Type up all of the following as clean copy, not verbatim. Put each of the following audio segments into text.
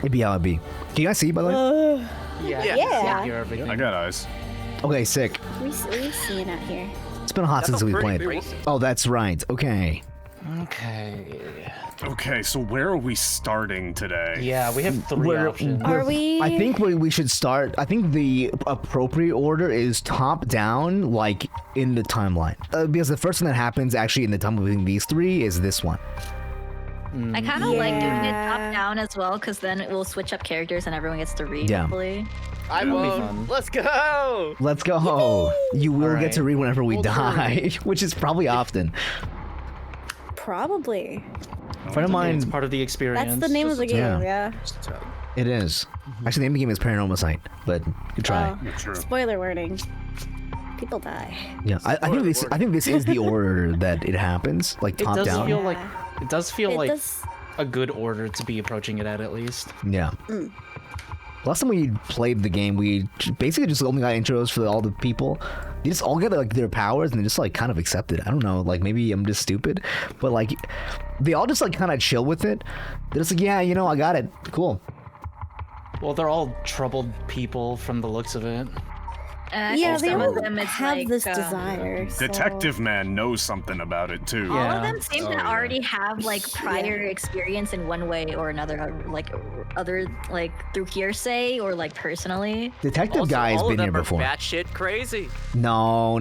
It'd be how it'd be. Can you guys see, by the way? Yeah. Hear everything. I got eyes. Okay, sick. We see it out here. It's been hot since we played. Oh, that's right. Okay. Okay, so where are we starting today? Yeah, we have three options. Are we? I think we should start. I think the appropriate order is top down, like in the timeline, because the first thing that happens actually in the time between these three is this one. I kind of like doing it top down as well, because then it will switch up characters and everyone gets to read. Yeah. Hopefully. I won't. Let's go. Let's go. You will get to read whenever we die, which is probably often. Probably. A friend of mine. It's part of the experience. That's the name of the game, yeah. It is. Actually, the name of the game is Paranormasight, but good try. True. Spoiler warning. People die. Yeah, I think this is the order that it happens, like top it does down. Feel like it does feel like does. a good order to be approaching it at least. Yeah. Last time we played the game, we basically just only got intros for all the people. They just all get like their powers and they just like kind of accept it. I don't know, like maybe I'm just stupid, but like they all just like kind of chill with it. They're just like, yeah, you know, I got it. Cool. Well, they're all troubled people from the looks of it. Yeah, they some all of them it's have like, this desire. so- Detective Man knows something about it too. All Yeah. of them seem to already have like prior experience in one way or another, like other like through hearsay or like personally. Detective guy's all been of here them are before. batshit crazy. No.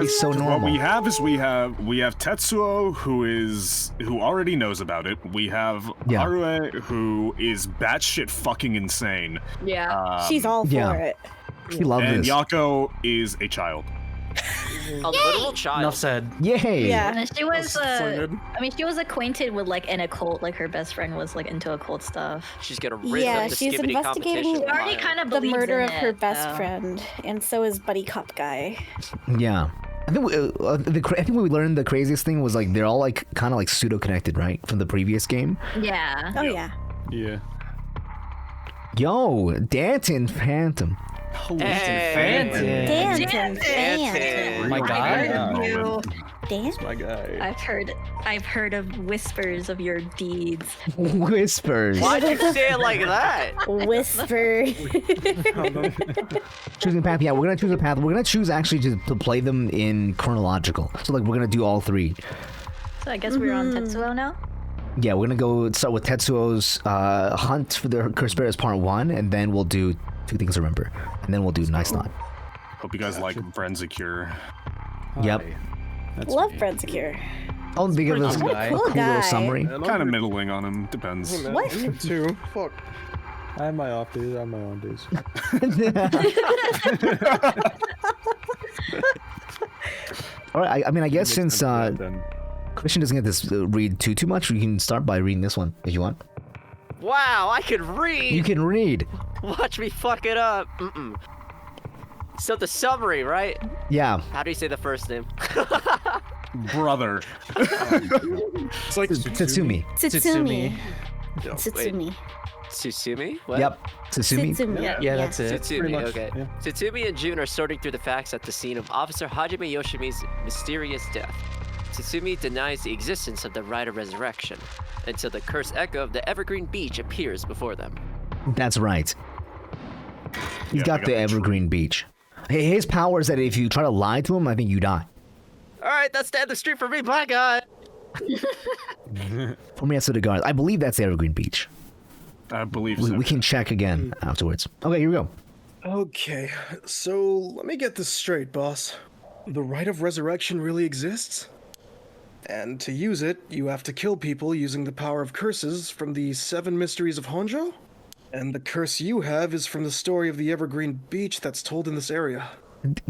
He's so What normal. we have is we have Tetsuo who already knows about it. We have Yeah. Arue who is batshit fucking insane. Yeah. She's all for yeah. it. He loves And this. Yako is a child. A literal child. Enough said. Yay! Yeah. And she was, good. I mean, she was acquainted with like an occult. Like her best friend was like into occult stuff. She's gonna rid Yeah, up the she's skibbity investigating competition. She already kind of The believes murder in of her it, best so. friend, and so is Buddy Cop Guy. Yeah. I think I think we learned the craziest thing was like they're all like kind of like pseudo connected, right, from the previous game. Yeah. Oh yeah. Yeah. Yo, Danton Phantom. Hey. Danton. Danton. My I've God. heard of you. Dan? My guy. I've heard of whispers of your deeds. Whispers. Why'd you say it like that? Whisper. Choosing path. Yeah, we're gonna choose a path. We're gonna choose actually to play them in chronological. So like we're gonna do all three. So I guess we're on Tetsuo now. Yeah, we're gonna go start with Tetsuo's hunt for the Cursed Spirits Part 1, and then we'll do Two Things to Remember, and then we'll do Nice Knot. Hope you guys like Brenzicure. Yep. Love Brenzicure. I'll give us a cool cool guy. Cool guy. little summary. Kind of middling on him. Depends. What? Too. Fuck. I have my off days. I have my on days. All right. I mean, I guess since Christian doesn't get this read too much, we can start by reading this one if you want. Wow, I can read. You can read. Watch me fuck it up. So the summary, right? Yeah. How do you say the first name? Brother. It's like Tatsumi. Tsutsumi. Wait, Tsutsumi. Tsutsumi? What? Yep. Tatsumi. Tsutsumi. Yeah, that's it. Tsutsumi, much, okay. yeah. Tsutsumi and June are sorting through the facts at the scene of Officer Hajime Yoshimi's mysterious death. Tsutsumi denies the existence of the Rite of Resurrection until the cursed echo of the Evergreen Beach appears before them. That's right. He's Yeah, got I the got Evergreen Beach. Hey, his power is that if you try to lie to him, I think you die. Alright, that's the end of the street for me, bye guy! For me, that's the guards. I believe that's the Evergreen Beach. I believe so. We can check again afterwards. Okay, here we go. Okay, so let me get this straight, boss. The Rite of Resurrection really exists? And to use it, you have to kill people using the power of curses from the 7 Mysteries of Honjo? And the curse you have is from the story of the Evergreen Beach that's told in this area.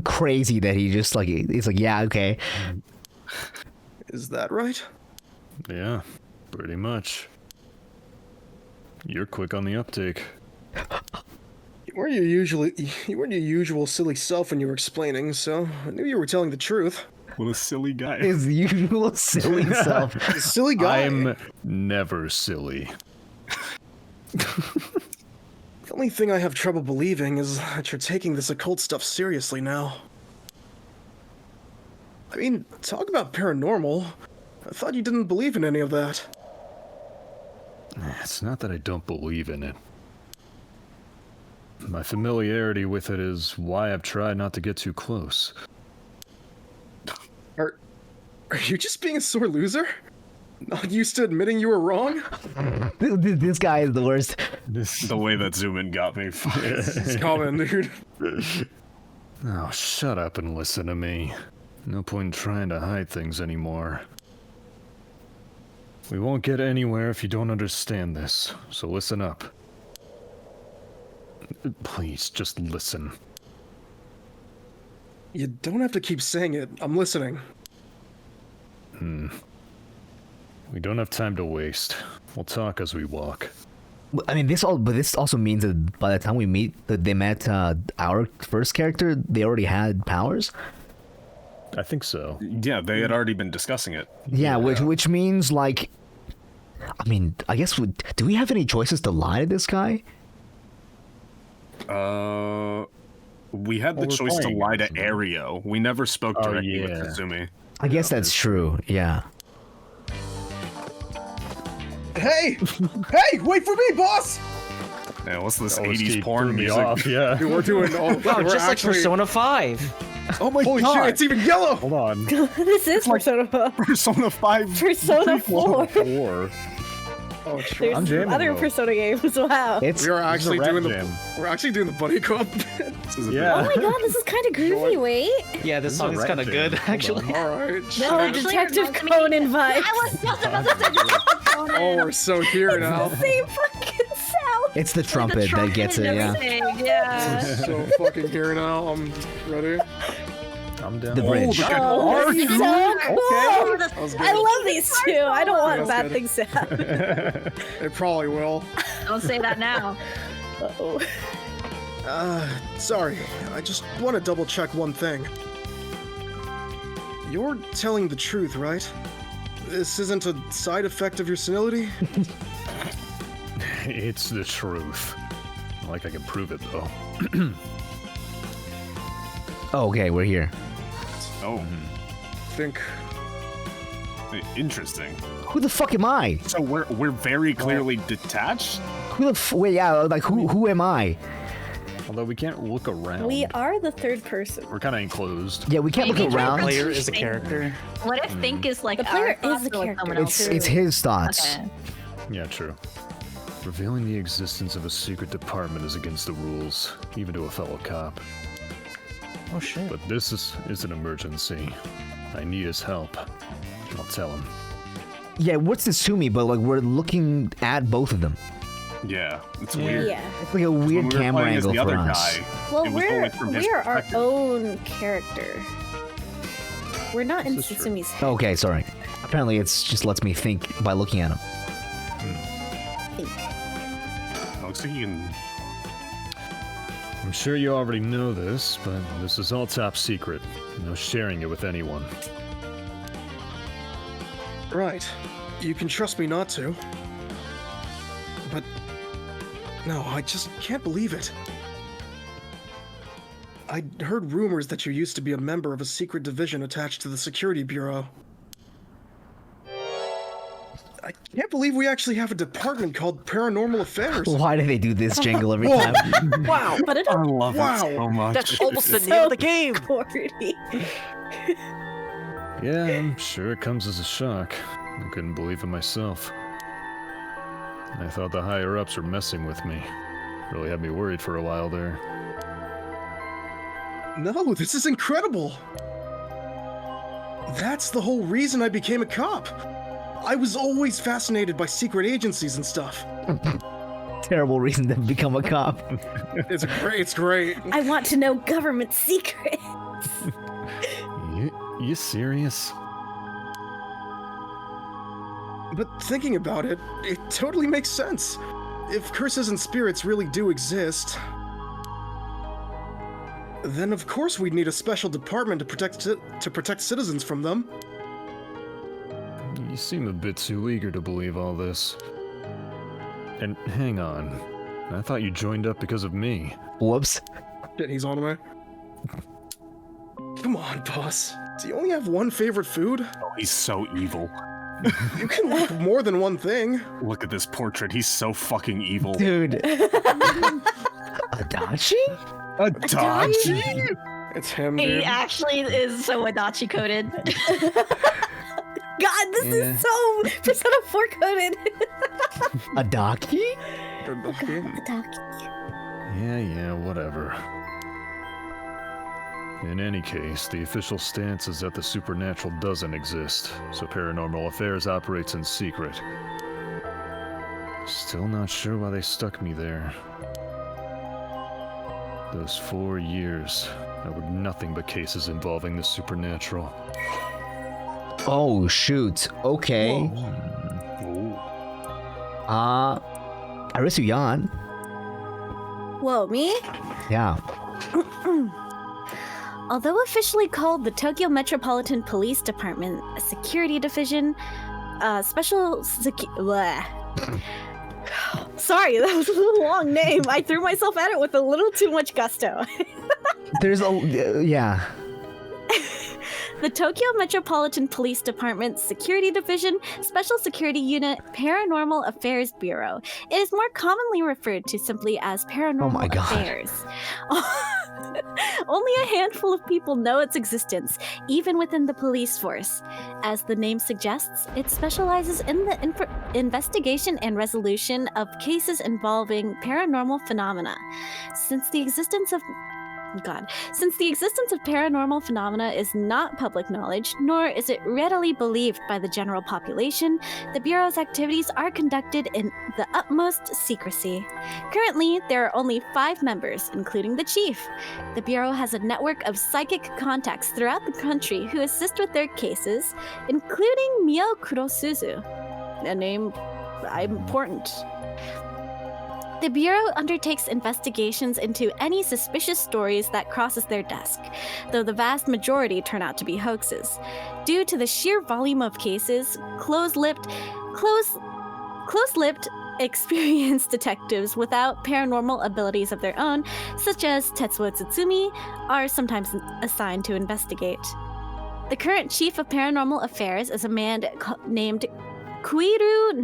Crazy that he just like, he's like, yeah, okay. Is that right? Yeah, pretty much. You're quick on the uptake. You weren't your usual silly self when you were explaining, so I knew you were telling the truth. What a silly guy. His usual silly self. Silly guy. I'm never silly. The only thing I have trouble believing is that you're taking this occult stuff seriously now. I mean, talk about paranormal. I thought you didn't believe in any of that. It's not that I don't believe in it. My familiarity with it is why I've tried not to get too close. Are you just being a sore loser? Not used to admitting you were wrong? This guy is the worst. The way that zoom in got me. It's common, dude. Oh, shut up and listen to me. No point in trying to hide things anymore. We won't get anywhere if you don't understand this, so listen up. Please, just listen. You don't have to keep saying it. I'm listening. We don't have time to waste. We'll talk as we walk. I mean, this also means that by the time we meet, that they met our first character, they already had powers. I think so. Yeah, they had already been discussing it. Yeah, which means like, I mean, I guess do we have any choices to lie to this guy? We had the Well, we're choice to playing lie it, to isn't it? Aereo. We never spoke directly with yeah. Kazumi. I guess that's true. Yeah. Hey! Hey! Wait for me, boss! Yeah, what's this Always 80s keep porn throwing me music? off, yeah. Dude, we're doing all. Wow, we're just like actually, Persona 5. Oh my Holy shit! It's even yellow. Hold on. This is Persona 4. Persona 5. Persona 4. 4. Oh, true. There's jamming, other though. Persona games. Wow. It's We are actually rap doing jam. we're actually doing the buddy cop. This is a Yeah. Oh my god, this is kind of groovy. Wait. Yeah, this is song a is rap kind of jam. good, Hold actually. All right. Oh, Actually Detective reminds me- Conan vibes. I was just about to say Detective Conan. Oh, we're so here now. Same fucking sound. it's the trumpet that gets it. and Yeah. everything, yeah. So fucking here now. I'm ready. I'm down. The bridge. Oh, this is so cool. Oh, the- That was good. I love these two. I don't want That's bad good. things to happen. It probably will. Don't say that now. Uh-oh. Sorry. I just want to double check one thing. You're telling the truth, right? This isn't a side effect of your senility? It's the truth. Like I can prove it, though. Oh, okay, we're here. Oh, Think. interesting. Who the fuck am I? So we're very clearly detached? Who the wait? Yeah, like who am I? Although we can't look around. We are the third person. We're kind of enclosed. Yeah, we can't Maybe look try around. Player is a character. What if Think is like The player our is the thoughts or, like, someone character. It's else's? his thoughts. Okay. Yeah, true. Revealing the existence of a secret department is against the rules, even to a fellow cop. Oh shit. But this is an emergency. I need his help. I'll tell him. Yeah, what's this to me? But like we're looking at both of them. Yeah, it's Yeah. weird. Yeah. It's like a When weird we were camera playing as angle the for other us. guy, Well, it was always from his we're our perspective. own character. We're not in This is true. Tsumi's head. Okay, sorry. Apparently, it's just lets me think by looking at him. Looks like you can. I'm sure you already know this, but this is all top secret. No sharing it with anyone. Right. You can trust me not to. But. No, I just can't believe it. I heard rumors that you used to be a member of a secret division attached to the Security Bureau. I can't believe we actually have a department called Paranormal Affairs. Why do they do this jingle every Whoa. time? Wow! But it love Wow. so much. That's almost the so name of the game. corny. Yeah, I'm sure it comes as a shock. I couldn't believe it myself. I thought the higher-ups were messing with me. Really had me worried for a while there. No, this is incredible! That's the whole reason I became a cop. I was always fascinated by secret agencies and stuff. Terrible reason to become a cop. It's great. I want to know government secrets. You serious? But thinking about it, it totally makes sense. If curses and spirits really do exist, then of course we'd need a special department to protect citizens from them. You seem a bit too eager to believe all this. And hang on. I thought you joined up because of me. Whoops. Shit, he's on me. Come on, boss. Do you only have one favorite food? Oh, he's so evil. You can look more than one thing. Look at this portrait. He's so fucking evil. Dude. Adachi? Adachi? It's him, He dude. actually is so Adachi coded. God, this is so Persona 4 coded. Adaki? Yeah, whatever. In any case, the official stance is that the supernatural doesn't exist, so Paranormal Affairs operates in secret. Still not sure why they stuck me there. Those 4 years, there were nothing but cases involving the supernatural. Oh, shoot. Okay. Arisu Yan. Whoa, me? Yeah. Although officially called the Tokyo Metropolitan Police Department, a security division, Sorry, that was a little long name. I threw myself at it with a little too much gusto. There's a... yeah. The Tokyo Metropolitan Police Department Security Division, Special Security Unit, Paranormal Affairs Bureau. It is more commonly referred to simply as Paranormal my God. Affairs. Only a handful of people know its existence, even within the police force. As the name suggests, it specializes in the investigation and resolution of cases involving paranormal phenomena. Since the existence of paranormal phenomena is not public knowledge, nor is it readily believed by the general population, the Bureau's activities are conducted in the utmost secrecy. Currently, there are only 5 members, including the chief. The Bureau has a network of psychic contacts throughout the country who assist with their cases, including Mio Kurosuzu, a name important. The Bureau undertakes investigations into any suspicious stories that crosses their desk, though the vast majority turn out to be hoaxes. Due to the sheer volume of cases, close-lipped, experienced detectives without paranormal abilities of their own, such as Tetsuo Tsutsumi, are sometimes assigned to investigate. The current chief of paranormal affairs is a man named Kuiru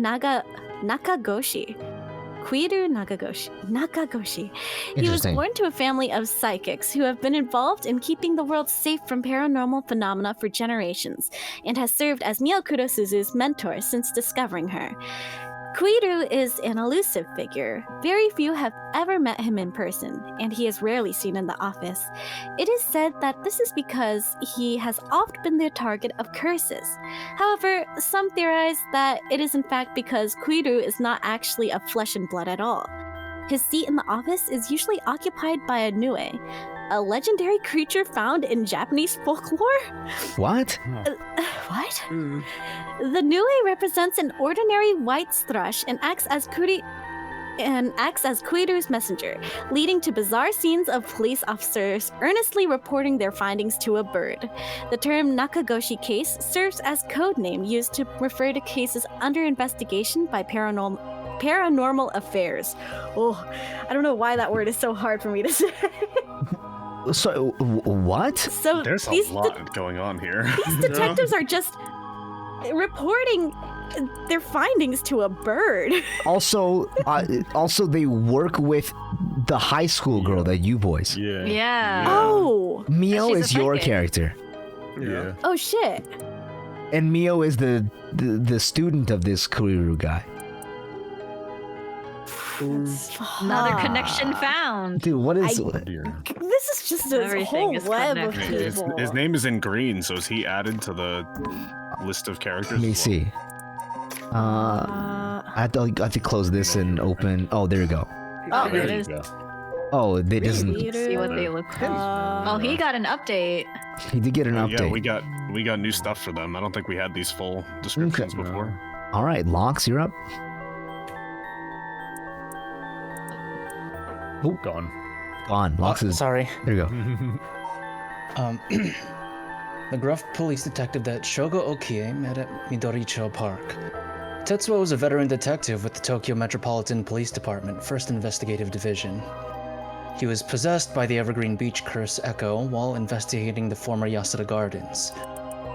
Nakagoshi. He was born to a family of psychics who have been involved in keeping the world safe from paranormal phenomena for generations, and has served as Mio Kurosuzu's mentor since discovering her. Kuiru is an elusive figure. Very few have ever met him in person, and he is rarely seen in the office. It is said that this is because he has oft been the target of curses. However, some theorize that it is in fact because Kuiru is not actually of flesh and blood at all. His seat in the office is usually occupied by a Nue, a legendary creature found in Japanese folklore. What? What? The Nue represents an ordinary white thrush and acts as Kuiru's messenger, leading to bizarre scenes of police officers earnestly reporting their findings to a bird. The term Nakagoshi case serves as code name used to refer to cases under investigation by paranormal affairs. Oh, I don't know why that word is so hard for me to say. So, what? So There's a lot going on here. These detectives are just reporting their findings to a bird. Also, they work with the high school girl that you voice. Yeah. Oh. Mio She's a is your psychic. character, Yeah. Oh shit. and Mio is the student of this Kuriru guy. Another connection found. Dude, what is? Oh dear. This is just a Everything whole is web of connected. people. His name is in green, so is he added to the list of characters? Let me as well? see. I have to close this and open. Oh, there you go. Oh, There it you is. go. Oh, they doesn't. See what they look like. Oh, he got an update. He did get an update. Yeah, we got new stuff for them. I don't think we had these full descriptions Okay. before. All right, Lonks, you're up. Oh, gone. Gone. Lonks is. Sorry. There you go. The gruff police detective that Shogo Okie met at Midoricho Park. Tetsuo was a veteran detective with the Tokyo Metropolitan Police Department, 1st Investigative Division. He was possessed by the Evergreen Beach curse Echo while investigating the former Yasuda Gardens.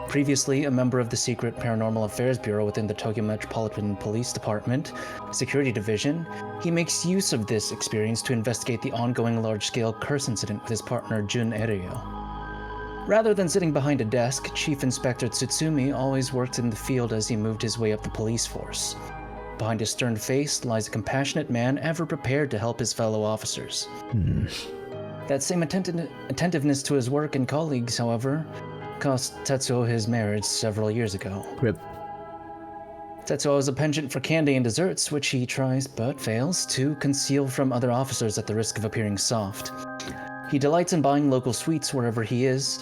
Previously a member of the secret Paranormal Affairs Bureau within the Tokyo Metropolitan Police Department, Security Division, he makes use of this experience to investigate the ongoing large-scale curse incident with his partner Jun Eryo. Rather than sitting behind a desk, Chief Inspector Tsutsumi always worked in the field as he moved his way up the police force. Behind his stern face lies a compassionate man ever prepared to help his fellow officers. That same attentiveness to his work and colleagues, however, cost Tetsuo his marriage several years ago. Rip. Tetsuo has a penchant for candy and desserts, which he tries but fails to conceal from other officers at the risk of appearing soft. He delights in buying local sweets wherever he is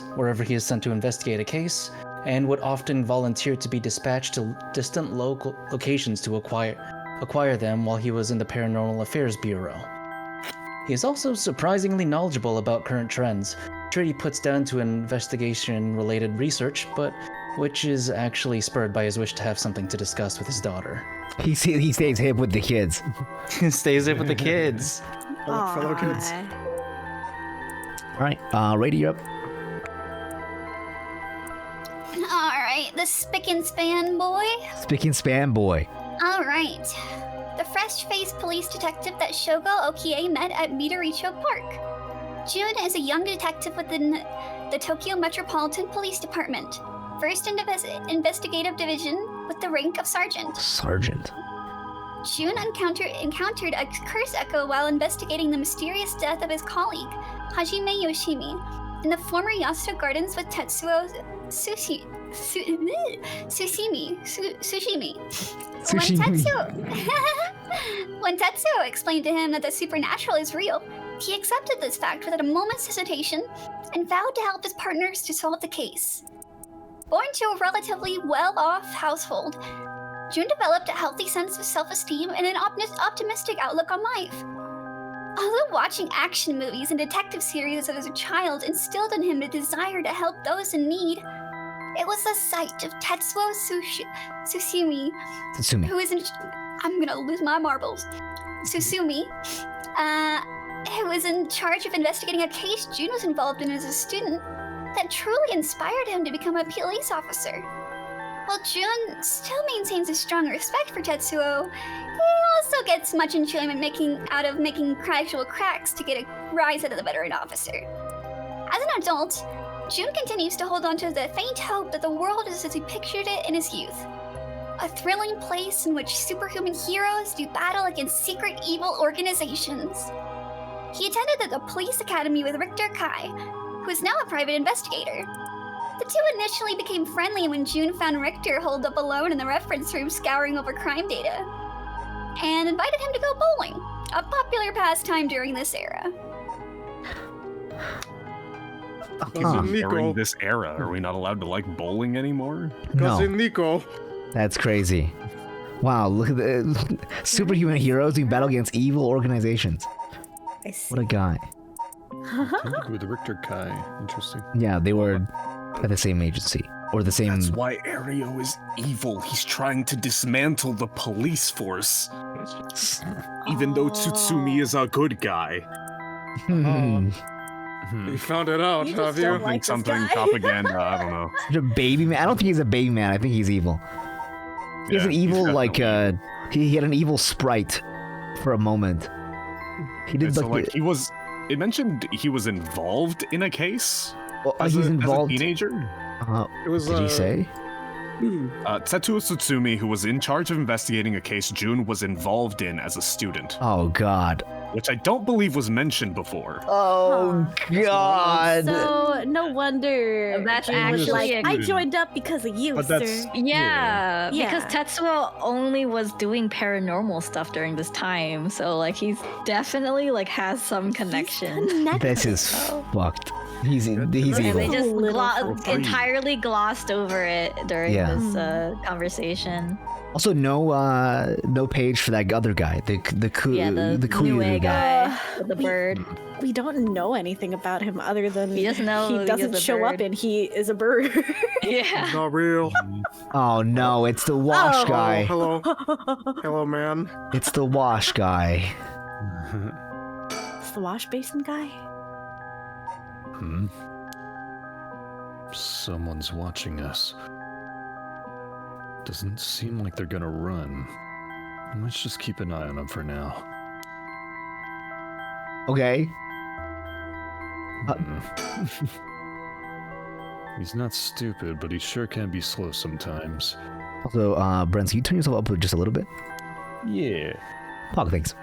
sent to investigate a case, and would often volunteer to be dispatched to distant locations to acquire them while he was in the Paranormal Affairs Bureau. He is also surprisingly knowledgeable about current trends, which he puts down to investigation-related research, but which is actually spurred by his wish to have something to discuss with his daughter. He stays hip with the kids. He stays hip with the kids. Fellow kids. Alright, Rady, you're up. Alright, the spick and span boy. Spick and span boy. Alright. The fresh-faced police detective that Shogo Okie met at Midoricho Park. Jun is a young detective within the Tokyo Metropolitan Police Department. First Investigative Division with the rank of Sergeant. Sergeant. Jun encountered a curse echo while investigating the mysterious death of his colleague, Hajime Yoshimi, in the former Yasuda Gardens with Tetsuo Sushimi. When Tetsuo explained to him that the supernatural is real, he accepted this fact without a moment's hesitation and vowed to help his partners to solve the case. Born to a relatively well-off household, Jun developed a healthy sense of self-esteem and an optimistic outlook on life. Although watching action movies and detective series as a child instilled in him a desire to help those in need, it was the sight of Tetsuo Susumi, who is I'm gonna lose my marbles. Susumi, who was in charge of investigating a case Jun was involved in as a student, that truly inspired him to become a police officer. While Jun still maintains a strong respect for Tetsuo, he also gets much enjoyment making casual cracks to get a rise out of the veteran officer. As an adult, Jun continues to hold on to the faint hope that the world is as he pictured it in his youth. A thrilling place in which superhuman heroes do battle against secret evil organizations. He attended the police academy with Richter Kai, who is now a private investigator. The two initially became friendly when Jun found Richter holed up alone in the reference room scouring over crime data, and invited him to go bowling, a popular pastime during this era. During this era, are we not allowed to like bowling anymore? Cousin Nico. That's crazy. Wow, look at the superhuman heroes who battle against evil organizations. What a guy. With the Richter Kai. Interesting. Yeah, they were at the same agency. Or the same... That's why Ario is evil. He's trying to dismantle the police force. Even though Tsutsumi is a good guy. You found it out, You have just you? don't like Think this something guy. propaganda, I don't know. He's a baby man. I don't think he's a baby man. I think he's evil. He has an he's evil, like, definitely he had an evil sprite for a moment. He did And so, like, like, he was... It mentioned he was involved in a case well, as, he's a, involved. as a teenager. It was, Did he say? Tetsuo Tsutsumi, who was in charge of investigating a case Jun was involved in as a student, Oh God. which I don't believe was mentioned before. Oh God. So no wonder That's Jun was actually like, a- I joined up because of you, But that's- sir. Yeah, Yeah. because Tetsuo only was doing paranormal stuff during this time, so like he's definitely like has some connection. This is fucked. He's And they evil. just Little entirely glossed over it during Yeah. this conversation. Also, no page for that other guy. The The Kuyu Nue guy with the bird. We don't know anything about him other than We just know he he doesn't is a show up bird. and he is a bird. Yeah. Not real. Oh no, it's the wash Oh. guy. Hello. Hello, man. It's the wash guy. It's the wash basin guy. Someone's watching us. Doesn't seem like they're gonna run. Let's just keep an eye on them for now. Okay. He's not stupid, but he sure can be slow sometimes. Also, Brent, can you turn yourself up just a little bit? Yeah. Oh, thanks.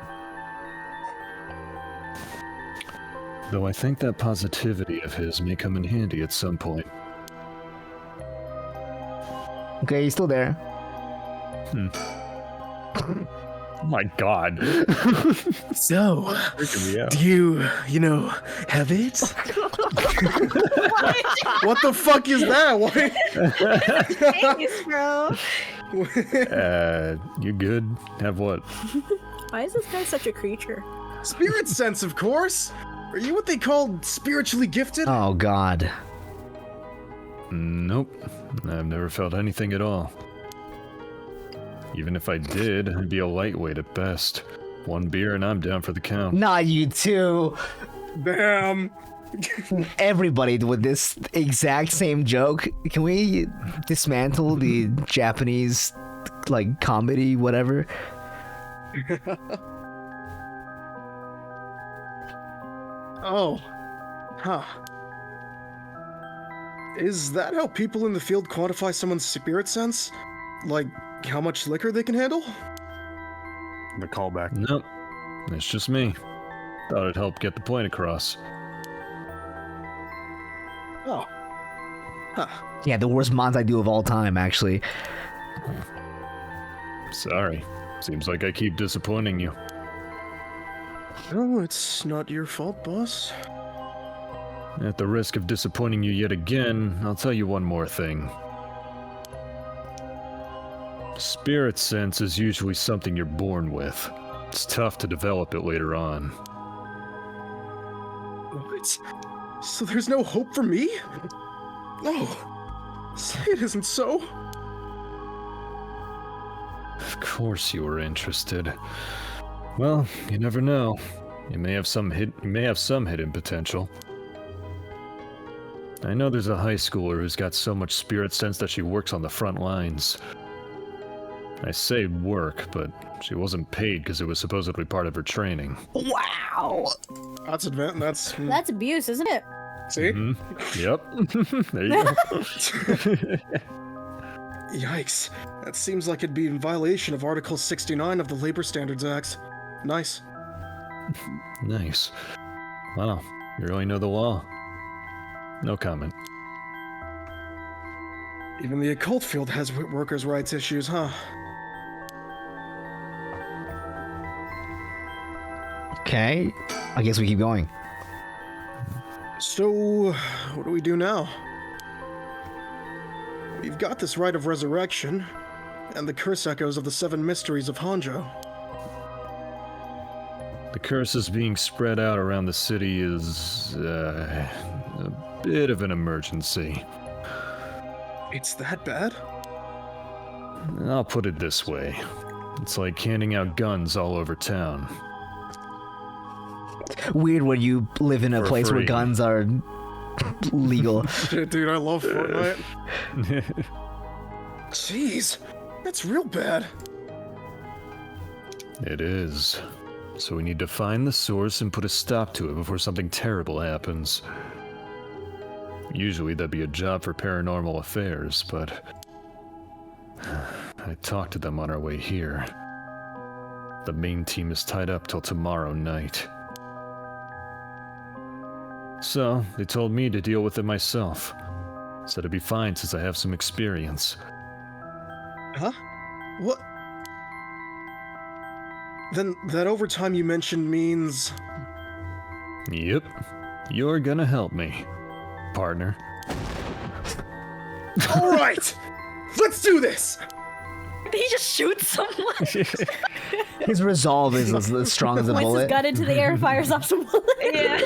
Though I think that positivity of his may come in handy at some point. Okay, he's still there. Oh my god. So, Freaking me out. do you know, have it? What the fuck is that? Why? Thanks, bro. You good? Have what? Why is this guy such a creature? Spirit sense, of course. Are you what they call spiritually gifted? Oh god. Nope. I've never felt anything at all. Even if I did, I'd be a lightweight at best. One beer and I'm down for the count. Not you too. Damn. Everybody with this exact same joke. Can we dismantle the Japanese, like, comedy, whatever? Oh. Huh. Is that how people in the field quantify someone's spirit sense? Like, how much liquor they can handle? The callback. Nope. It's just me. Thought it'd help get the point across. Oh. Huh. Yeah, the worst Manzai do of all time, actually. Sorry. Seems like I keep disappointing you. Oh, it's not your fault, boss. At the risk of disappointing you yet again, I'll tell you one more thing. Spirit sense is usually something you're born with. It's tough to develop it later on. What? So there's no hope for me? No. Say it isn't so. Of course you were interested. Well, you never know. You may have some hidden potential. I know there's a high schooler who's got so much spirit sense that she works on the front lines. I say work, but she wasn't paid because it was supposedly part of her training. Wow. That's advanced. That's abuse, isn't it? See? Yep. There you go. Yikes. That seems like it'd be in violation of Article 69 of the Labor Standards Act. Nice. Nice. Wow, you really know the law. No comment. Even the occult field has workers' rights issues, huh? Okay, I guess we keep going. So, what do we do now? We've got this rite of resurrection, and the curse echoes of the 7 mysteries of Hanjo. The curses being spread out around the city is a bit of an emergency. It's that bad? I'll put it this way. It's like handing out guns all over town. Weird when you live in a For place where free. guns are legal. Dude, I love Fortnite. Jeez, that's real bad. It is. So we need to find the source and put a stop to it before something terrible happens. Usually that'd be a job for paranormal affairs, but I talked to them on our way here. The main team is tied up till tomorrow night. So, they told me to deal with it myself. Said it'd be fine since I have some experience. Huh? What? Then that overtime you mentioned means... Yep. You're gonna help me, partner. Alright! Let's do this! Did he just shoot someone? His resolve is as strong as a Points his bullet. gun into the air, fires off some bullets. Yeah.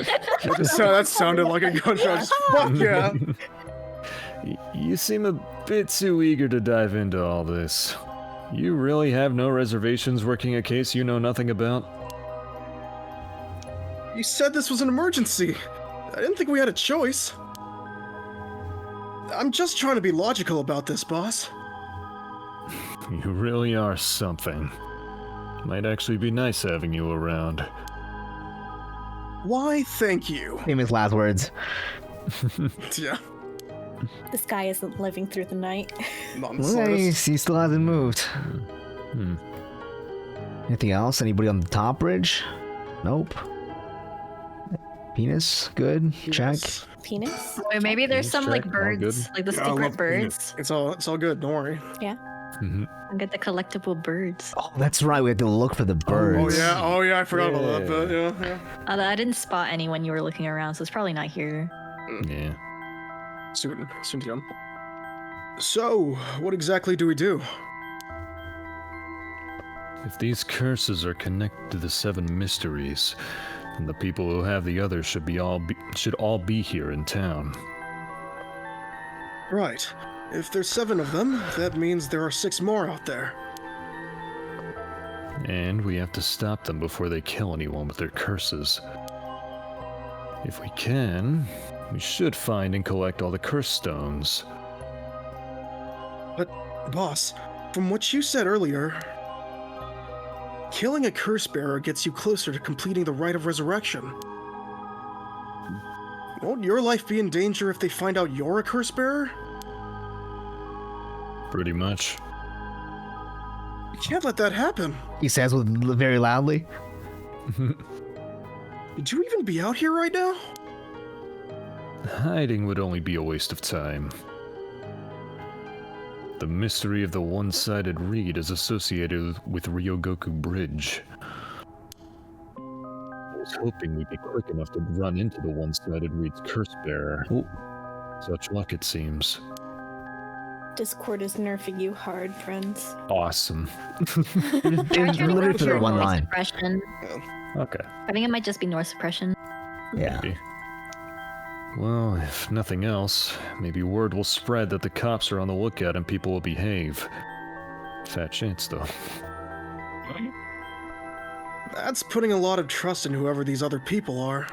That sounded like a gunshot. Just fuck yeah. You seem a bit too eager to dive into all this. You really have no reservations working a case you know nothing about? You said this was an emergency. I didn't think we had a choice. I'm just trying to be logical about this, boss. You really are something. Might actually be nice having you around. Why, thank you. Famous last words. Yeah, This guy isn't living through the night. not in the Well, slightest. he still hasn't moved. Anything else? Anybody on the top bridge? Nope. Penis? Good. Check. Yes. Penis? Wait, maybe there's some like check, all birds, good. like the Yeah, I secret love birds. It's all good. Don't worry. I'll get the collectible birds. Oh, that's right. We had to look for the birds. Oh yeah, I forgot about that. But yeah. I didn't spot any when you were looking around, so it's probably not here. Yeah. Soon to come. So, what exactly do we do? If these curses are connected to the 7 mysteries, then the people who have the others should all be here in town. Right. If there's 7 of them, that means there are 6 more out there. And we have to stop them before they kill anyone with their curses. If we can, we should find and collect all the curse stones. But, boss, from what you said earlier, killing a curse bearer gets you closer to completing the rite of resurrection. Won't your life be in danger if they find out you're a curse bearer? Pretty much. You can't let that happen. He says very loudly. Would you even be out here right now? Hiding would only be a waste of time. The mystery of the one-sided reed is associated with Ryogoku Bridge. I was hoping we'd be quick enough to run into the one-sided reed's curse bearer. Such luck, it seems. Discord is nerfing you hard, friends. Awesome. It was literally for the one Noise line. suppression. Okay. I think it might just be noise suppression. Yeah. Maybe. Well, if nothing else, maybe word will spread that the cops are on the lookout and people will behave. Fat chance, though. That's putting a lot of trust in whoever these other people are.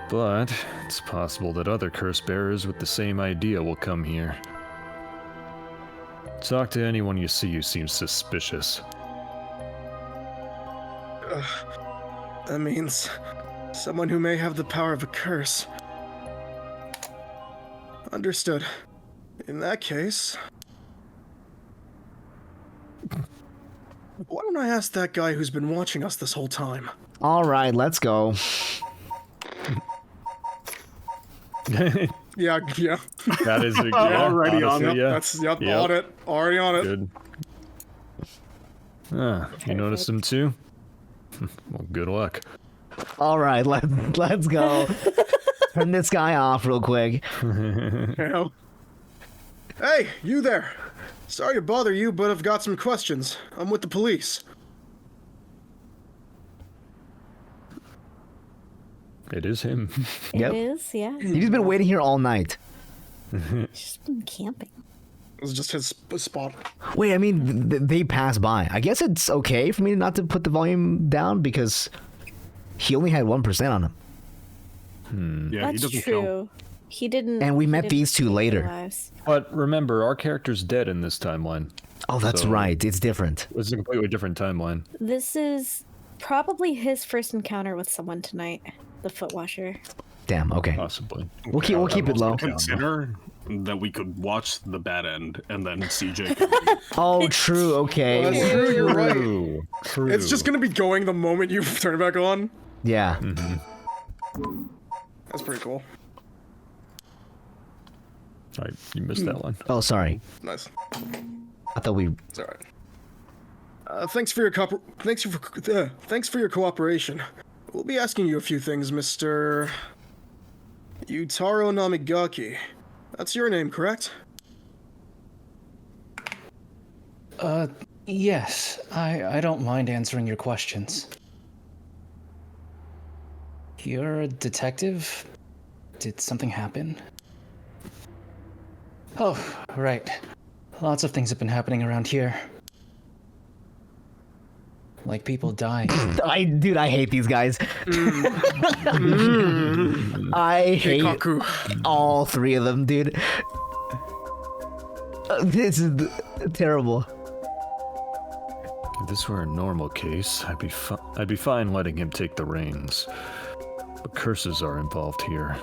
But it's possible that other curse bearers with the same idea will come here. Talk to anyone you see who seems suspicious. That means someone who may have the power of a curse. Understood. In that case, why don't I ask that guy who's been watching us this whole time? All right, let's go. Yeah. That is a, Already on honestly, it. yeah. That's Yep. on it. Already on it. Good. You noticed him too? Well, good luck. All right, let's go. Turn this guy off real quick. Hell. Hey, you there. Sorry to bother you, but I've got some questions. I'm with the police. It is him. Yep. It is, yeah. He's been waiting here all night. He's just been camping. It was just his spot. Wait, I mean, they pass by. I guess it's okay for me not to put the volume down because he only had 1% on him. Yeah, he That's doesn't true. count. He didn't. And we he met didn't these two save later. their lives. But remember, our character's dead in this timeline. Oh, that's So- right. It's different. It's a completely different timeline. This is probably his first encounter with someone tonight. The foot washer. Damn. Okay. Possibly. We'll keep it low. Consider that we could watch the bad end and then CJ. Oh, true. Okay. That's true, you're right. True. It's just gonna be going the moment you turn it back on. Yeah. That's pretty cool. Alright, you missed that one. Oh, sorry. Nice. I thought we. It's alright. Thanks for your thanks for your cooperation. We'll be asking you a few things, Mr. Yutaro Namigaki. That's your name, correct? Yes. I don't mind answering your questions. You're a detective? Did something happen? Oh, right. Lots of things have been happening around here. like people dying. Dude, I hate these guys. I hate all three of them, dude. This is terrible. If this were a normal case, I'd be fine letting him take the reins. But curses are involved here.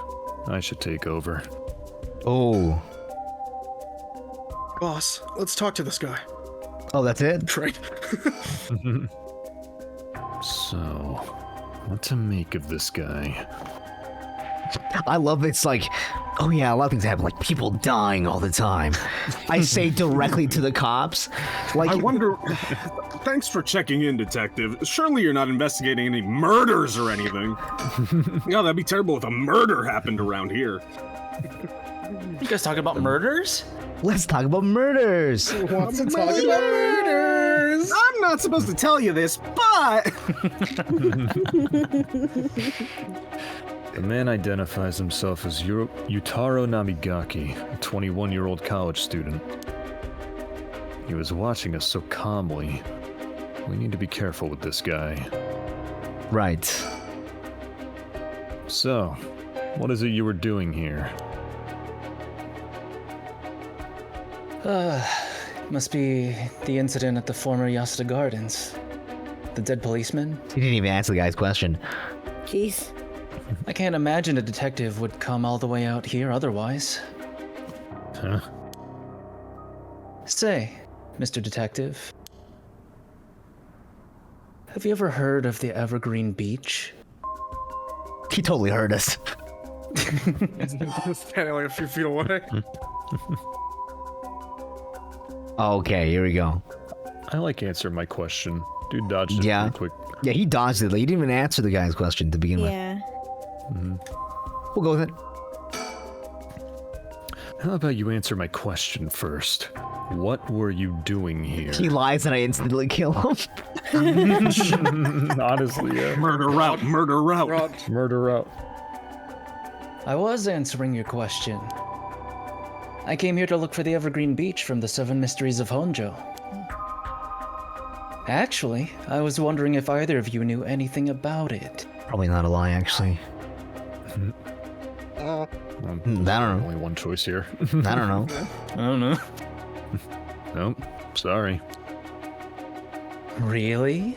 I should take over. Oh. Boss, let's talk to this guy. Oh, that's it? Right. So, what to make of this guy? I love it's like, oh yeah, a lot of things happen, like people dying all the time. I say directly to the cops. Like, I wonder. Thanks for checking in, Detective. Surely you're not investigating any murders or anything. Yeah, that'd be terrible if a murder happened around here. You guys talking about murders? let's talk about murders. Who wants to talk about murders? I'm not supposed to tell you this, but... The man identifies himself as Yutaro Namigaki, a 21-year-old college student. He was watching us so calmly. We need to be careful with this guy. Right. So, what is it you were doing here? Must be the incident at the former Yasuda Gardens. The dead policeman? He didn't even answer the guy's question. Jeez. I can't imagine a detective would come all the way out here otherwise. Huh? Say, Mr. Detective, have you ever heard of the Evergreen Beach? He totally heard us. Standing like a few feet away. Okay, here we go. I like answering my question. Dude dodged it Yeah. pretty quick. Yeah, he dodged it. Like, he didn't even answer the guy's question to begin with. Yeah. We'll go with it. How about you answer my question first? What were you doing here? He lies and I instantly kill him. Honestly, yeah. Murder route, murder route. Murder out. I was answering your question. I came here to look for the Evergreen Beach from the Seven Mysteries of Honjo. Actually, I was wondering if either of you knew anything about it. Probably not a lie, actually. I don't know. Only one choice here. I don't know. I don't know. Nope. Sorry. Really?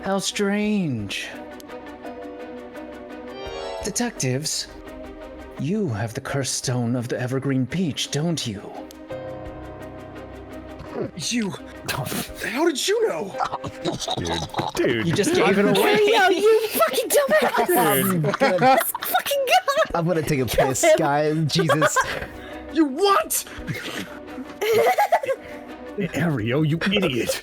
How strange. Detectives, you have the cursed stone of the Evergreen Beach, don't you? You. How did you know? Dude. You just gave it away. Yo, you fucking dumbass! Fucking god! I'm gonna take a piss, guys. Jesus. You what? Ario, you idiot.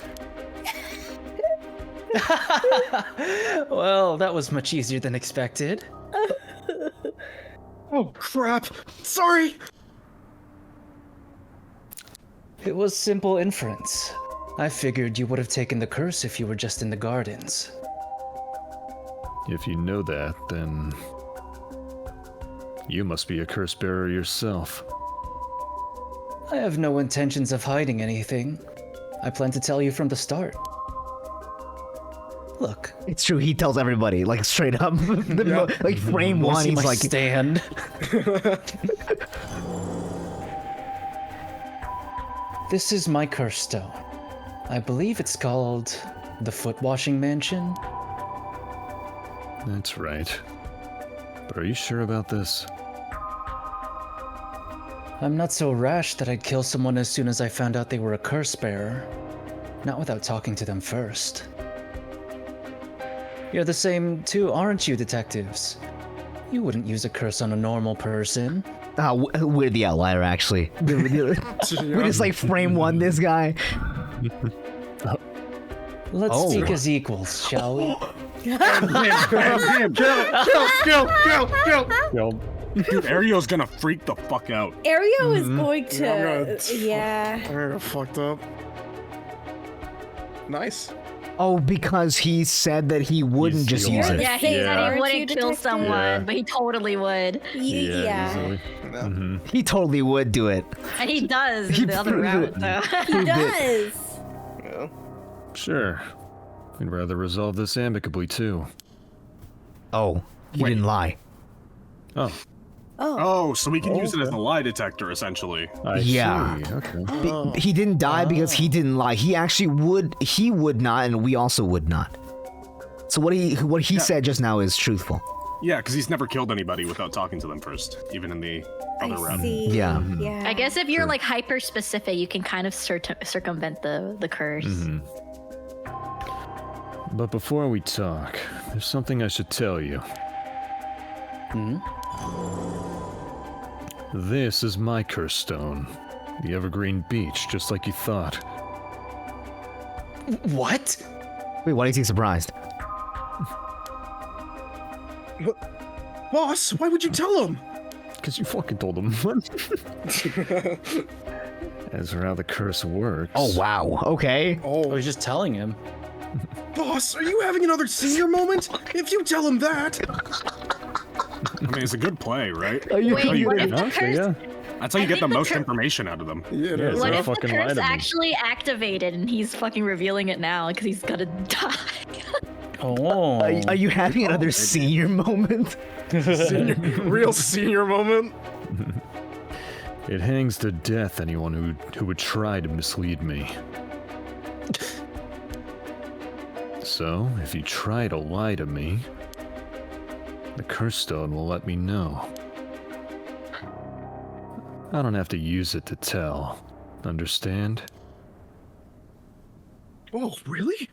Well, that was much easier than expected. Oh crap! Sorry. It was simple inference. I figured you would have taken the curse if you were just in the gardens. If you know that, then you must be a curse bearer yourself. I have no intentions of hiding anything. I plan to tell you from the start. Look, It's true, he tells everybody, like, straight up. Like, frame wanna one, see he's my like, stand. This is my curse stone. I believe it's called the Foot Washing Mansion. That's right. But are you sure about this? I'm not so rash that I'd kill someone as soon as I found out they were a curse bearer. Not without talking to them first. You're the same too, aren't you, detectives? You wouldn't use a curse on a normal person. we're the outlier, actually. We just, like, frame one this guy. Let's Oh. speak as equals, shall we? Kill. Dude, Ario's gonna freak the fuck out. Ario is going to. Yeah, I'm Yeah. I got fucked up. Nice. Oh, because he said that he wouldn't just the use one. it. Yeah, he said Yeah. he wouldn't kill Detective? someone, Yeah. but he totally would. Yeah. Easily. Mm-hmm. He totally would do it. And he does He in the other proved route, it. though. He does. Yeah. Sure. We'd rather resolve this amicably, too. Oh, he didn't lie. Oh. Oh, so we can use it as a lie detector, essentially. I Yeah. see. Okay. He didn't die because he didn't lie. He actually would. He would not, and we also would not. So what he said just now is truthful. Yeah, because he's never killed anybody without talking to them first, even in the other round. Yeah. Yeah. I guess if you're like hyper specific, you can kind of circumvent the curse. But before we talk, there's something I should tell you. This is my curse stone. The Evergreen Beach, just like you thought. What? Wait, why do you seem surprised? Boss, why would you tell him? Because you fucking told him. As for how the curse works. Oh wow. Okay. I was just telling him. Boss, are you having another senior moment? If you tell him that. I mean, it's a good play, right? Wait, what if the curse? Yeah. That's how you I get the think the most cur- information out of them. Yeah, Yeah, What so if the fucking lie curse to me. actually activated and he's fucking revealing it now because he's gonna die? Oh. Are you having another senior moment? real senior moment. It hangs to death anyone who would try to mislead me. So, if you try to lie to me, the curse stone will let me know. I don't have to use it to tell. Understand? Oh, really?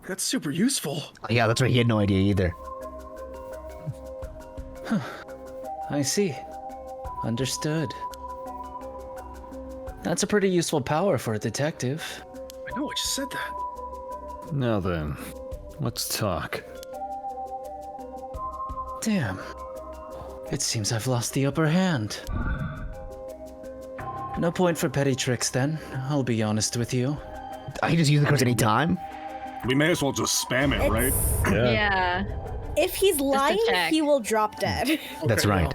That's super useful. Yeah, that's right. He had no idea either. I see. Understood. That's a pretty useful power for a detective. I know, I just said that. Now then, let's talk. Damn. It seems I've lost the upper hand. No point for petty tricks then, I'll be honest with you. I can just use the curse anytime. We may as well just spam it, right? Yeah. If he's lying, check. he will drop dead. That's right.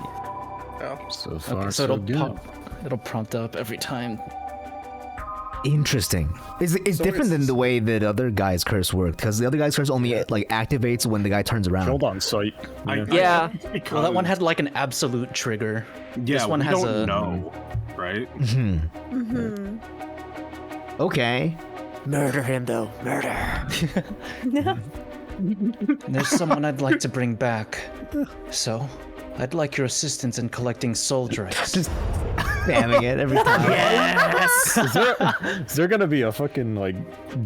So far, Okay, so so it'll good. it'll prompt up every time. Interesting. It's different than the way that other guys' curse worked, because the other guy's curse only like activates when the guy turns around. Hold on, sight. Yeah. Well, that one had like an absolute trigger. Yeah, this one we has don't a know, right? Okay. Murder him, though. Murder. There's someone I'd like to bring back. So, I'd like your assistance in collecting soul drives. Just spamming it every time. Yes! Is there gonna be a fucking like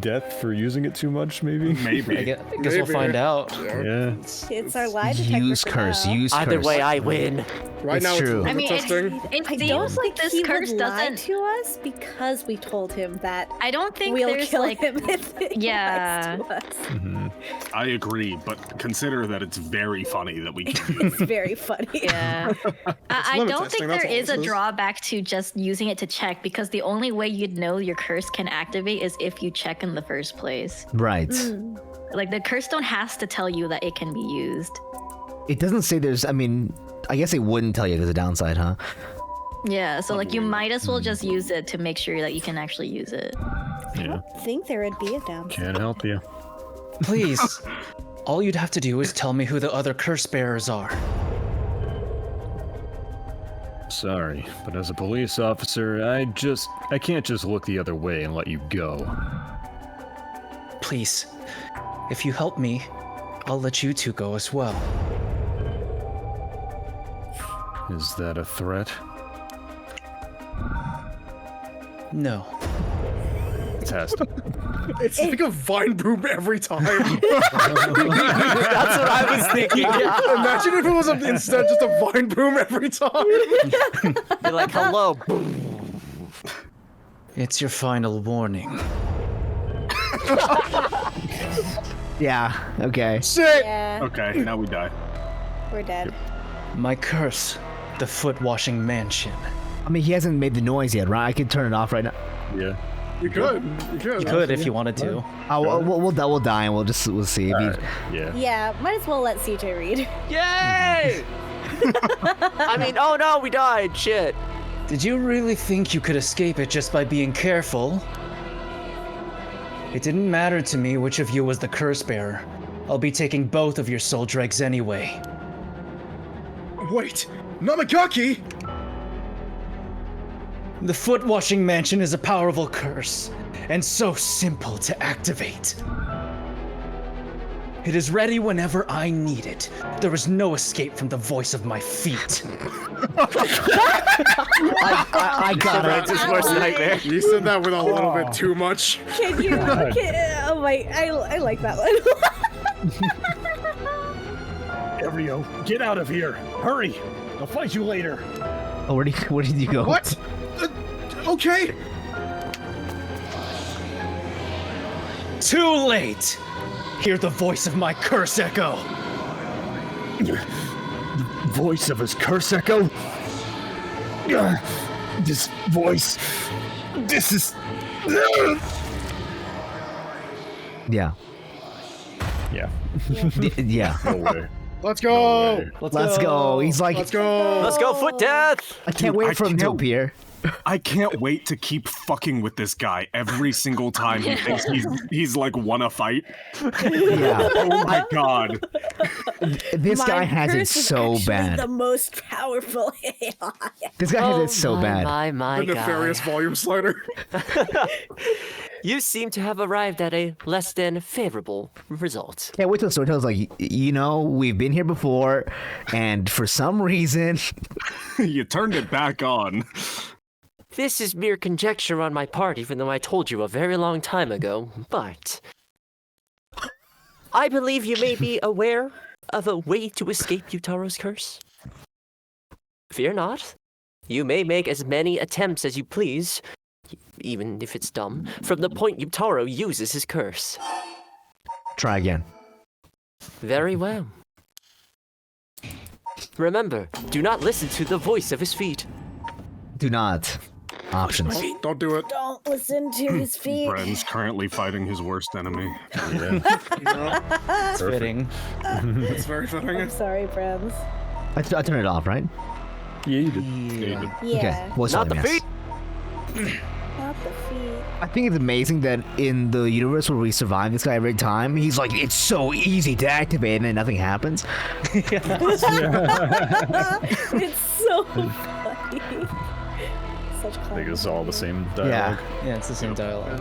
death for using it too much? Maybe. I Maybe. guess we'll find out. Yeah. It's our lie detector. Use for curse. now. Use Either curse. way, I win. Right It's now true. it's I mean, testing. it I seems don't like think this he curse would lie doesn't. to us because we told him that I don't think we'll there's kill like. him if he Yeah. lies to us. I agree, but consider that it's very funny that we can It's very funny. Yeah. I limit don't testing, think that's there all is this a is. drawback to just using it to check because the only way you'd know your curse can activate is if you check in the first place. Right. Like the curse stone has to tell you that it can be used. It doesn't say there's. I mean, I guess it wouldn't tell you there's a downside, huh? Yeah, so like you might as well just use it to make sure that you can actually use it. Yeah. I think there would be a downside. Can't help you. Please. All you'd have to do is tell me who the other curse bearers are. Sorry, but as a police officer, I can't just look the other way and let you go. Please. If you help me, I'll let you two go as well. Is that a threat? No. Fantastic. It's like a vine boom every time. That's what I was thinking. Imagine if it was instead just a vine boom every time. You're like, hello. It's your final warning. Yeah. Okay. Shit. Yeah, Okay, now we die. we're dead. My curse, the foot-washing mansion. I mean, he hasn't made the noise yet, right? I could turn it off right now. Yeah. You could. You could. You could if you wanted to. Oh, we'll die and we'll see if he. Yeah. Yeah, might as well let CJ read. Yay! I mean, oh no, we died. Shit. Did you really think you could escape it just by being careful? It didn't matter to me which of you was the curse bearer. I'll be taking both of your soul dregs anyway. Wait, Namagaki! The foot-washing mansion is a powerful curse, and so simple to activate. It is ready whenever I need it. There is no escape from the voice of my feet. I got it. It's his worst nightmare. You said that with a little bit too much. Can you? Oh my! I like that one. Ario, get out of here! Hurry! I'll fight you later. Oh, where did you go? What? Okay. Too late! Hear the voice of my curse echo! The voice of his curse echo? This voice... This is... Yeah. Yeah. Yeah. No way. Let's go. Let's go. He's like, Let's go. Let's go, foot death! I can't Dude, wait I for him to can't- appear. I can't wait to keep fucking with this guy every single time he thinks he's like won a fight. Yeah. Oh my god. This guy has it curse is so actually bad. The most powerful AI. This guy has it so bad. My The nefarious God. volume slider. You seem to have arrived at a less than favorable result. Can't wait till the storyteller's like, you know, we've been here before, and for some reason, You turned it back on. This is mere conjecture on my part, even though I told you a very long time ago, but... I believe you may be aware of a way to escape Yutaro's curse. Fear not. You may make as many attempts as you please, even if it's dumb, from the point Yutaro uses his curse. try again. Very well. Remember, do not listen to the voice of his feet. Do not. Options. Don't do it. Don't listen to his feet. Bren's currently fighting his worst enemy. It's fitting. It's very fitting. I'm sorry, friends. I turn it off, right? Yeah, you did. Yeah. Okay. Well, it's Not only the a feet! mess. Not the feet. I think it's amazing that in the universe where we survive this guy every time, he's like, it's so easy to activate, and then nothing happens. It's so funny. Such I think it's all the same dialogue. Yeah. Yeah, it's the same dialogue.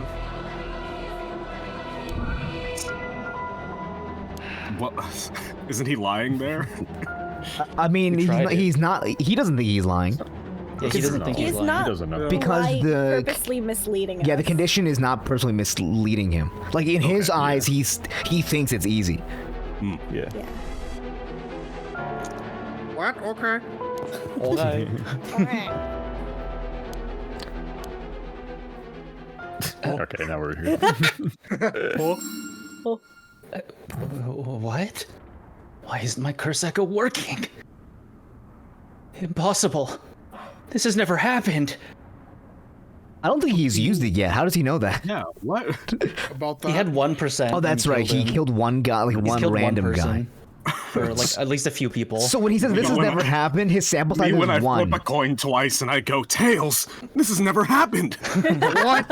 What? Isn't he lying there? I mean, We tried it. he's not. He doesn't think he's lying Yeah, he doesn't think he's He's lying. not He doesn't know. because like, the purposely misleading us. yeah the condition is not personally misleading him. Like in his eyes, he thinks it's easy. Yeah. Yeah. What? Okay. Okay. Okay, now we're here. What? Why isn't my curse echo working? Impossible. This has never happened. I don't think he's used it yet. How does he know that? Yeah, what? About that. He had 1%. Oh, that's right. He killed one guy, like He's one killed random one guy. person. Or like at least a few people. So when he says this has when never I- happened, his sample size Me when I is one. flip a coin twice and I go tails. This has never happened. What?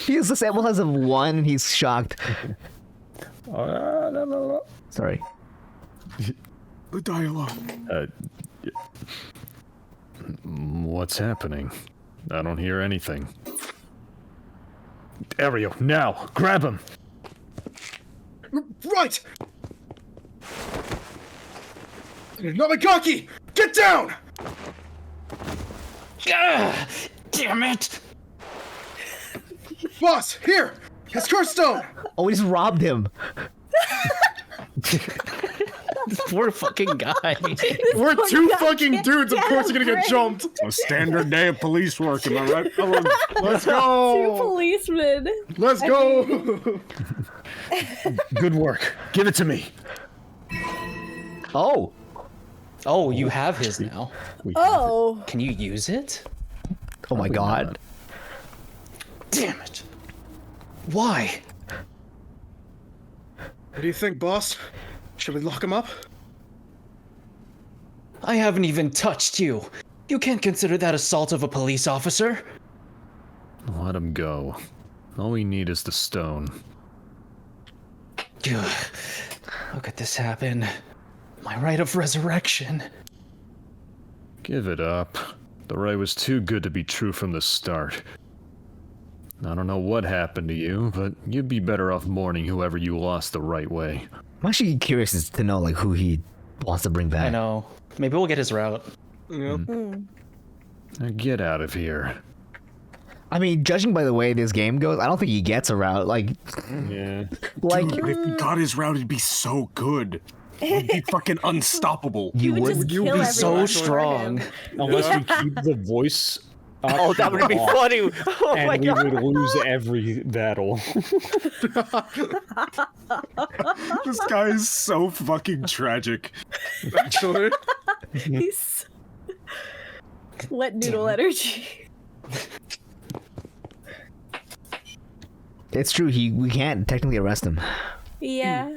He has the sample size of one, and he's shocked. Sorry. The dialogue. What's happening? I don't hear anything. Ario, now! Grab him! Right! Namagaki! Get down! Ah, damn it! Boss, here! His curse stone! Oh, he just robbed him. Poor fucking guy. We're two fucking dudes, of course you're gonna get jumped! A standard day of police work, am I right? Let's Two go! policemen. Let's go! Good work. Give it to me. Oh. Oh, you have his now. Oh. Can you use it? Oh my God. Damn it. Why? What do you think, boss? Should we lock him up? I haven't even touched you. You can't consider that assault of a police officer. Let him go. All we need is the stone. How could this happen? My rite of resurrection. Give it up. The rite was too good to be true from the start. I don't know what happened to you, but you'd be better off mourning whoever you lost the right way. I'm actually curious as to know like who he wants to bring back. I know. Maybe we'll get his route. Yep. Now get out of here. I mean, judging by the way this game goes, I don't think he gets a route. Like, Yeah. like Dude, if he got his route, it'd be so good. He'd be fucking unstoppable. you would. just You'd kill be so everyone for strong. him. Unless we keep the voice. Oh, that would be funny. Oh my And we god. would lose every battle. This guy is so fucking tragic. Actually. He's wet noodle energy. It's true. We can't technically arrest him. Yeah,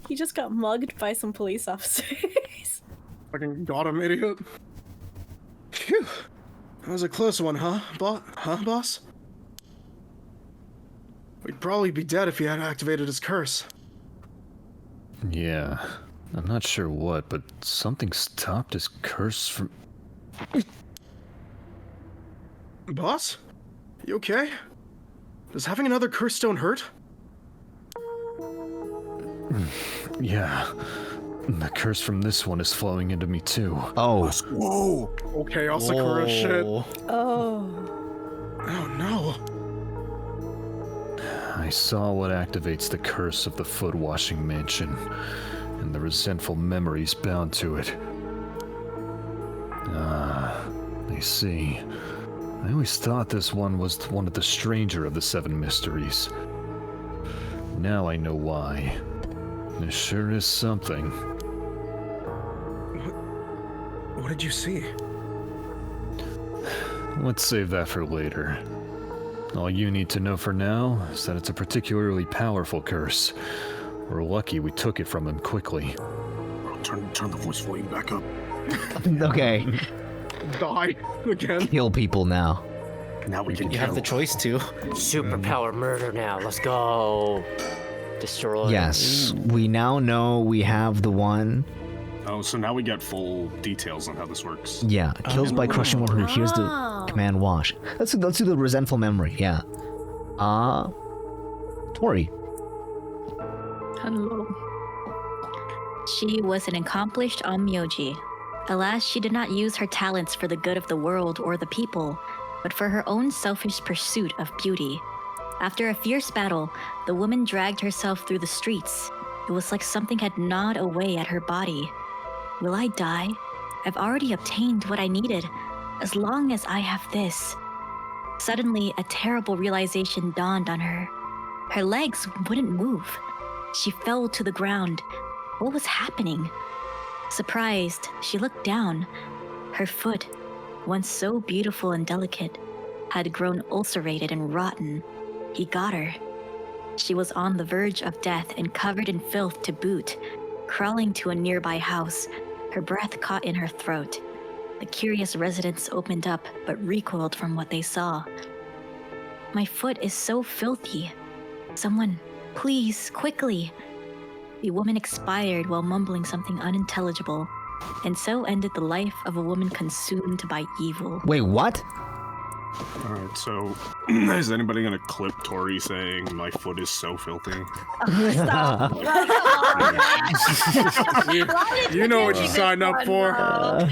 he just got mugged by some police officers. Fucking got him, idiot. Phew. That was a close one, huh, boss? We'd probably be dead if he had activated his curse. Yeah. I'm not sure what, but something stopped his curse from... Boss? You okay? Does having another curse stone hurt? Yeah. The curse from this one is flowing into me too. Oh, Whoa! Okay, Asakura shit. Oh. Oh no. I saw what activates the curse of the foot washing mansion, and the resentful memories bound to it. Ah, I see. I always thought this one was one of the stranger of the seven mysteries. Now I know why. There sure is something. What did you see? Let's save that for later. All you need to know for now is that it's a particularly powerful curse. We're lucky we took it from him quickly. Turn the voice volume back up. okay. Die again. Kill people now. Now we can You have the choice to. Superpower murder now. Let's go. Destroy. Yes, we now know we have the one. Oh, so now we get full details on how this works. Yeah, kills by crushing one who hears the Oh. command wash. Let's do the resentful memory. Yeah. Tori. Hello. She was an accomplished onmyoji. Alas, she did not use her talents for the good of the world or the people, but for her own selfish pursuit of beauty. After a fierce battle, the woman dragged herself through the streets. It was like something had gnawed away at her body. Will I die? I've already obtained what I needed, as long as I have this. Suddenly, a terrible realization dawned on her. Her legs wouldn't move. She fell to the ground. What was happening? Surprised, she looked down. Her foot, once so beautiful and delicate, had grown ulcerated and rotten. He got her. She was on the verge of death and covered in filth to boot, crawling to a nearby house, her breath caught in her throat. The curious residents opened up, but recoiled from what they saw. My foot is so filthy. Someone, please, quickly. The woman expired while mumbling something unintelligible, and so ended the life of a woman consumed by evil. Wait, what? Alright, so is anybody gonna clip Tori saying my foot is so filthy? Stop. You know what you signed up for. to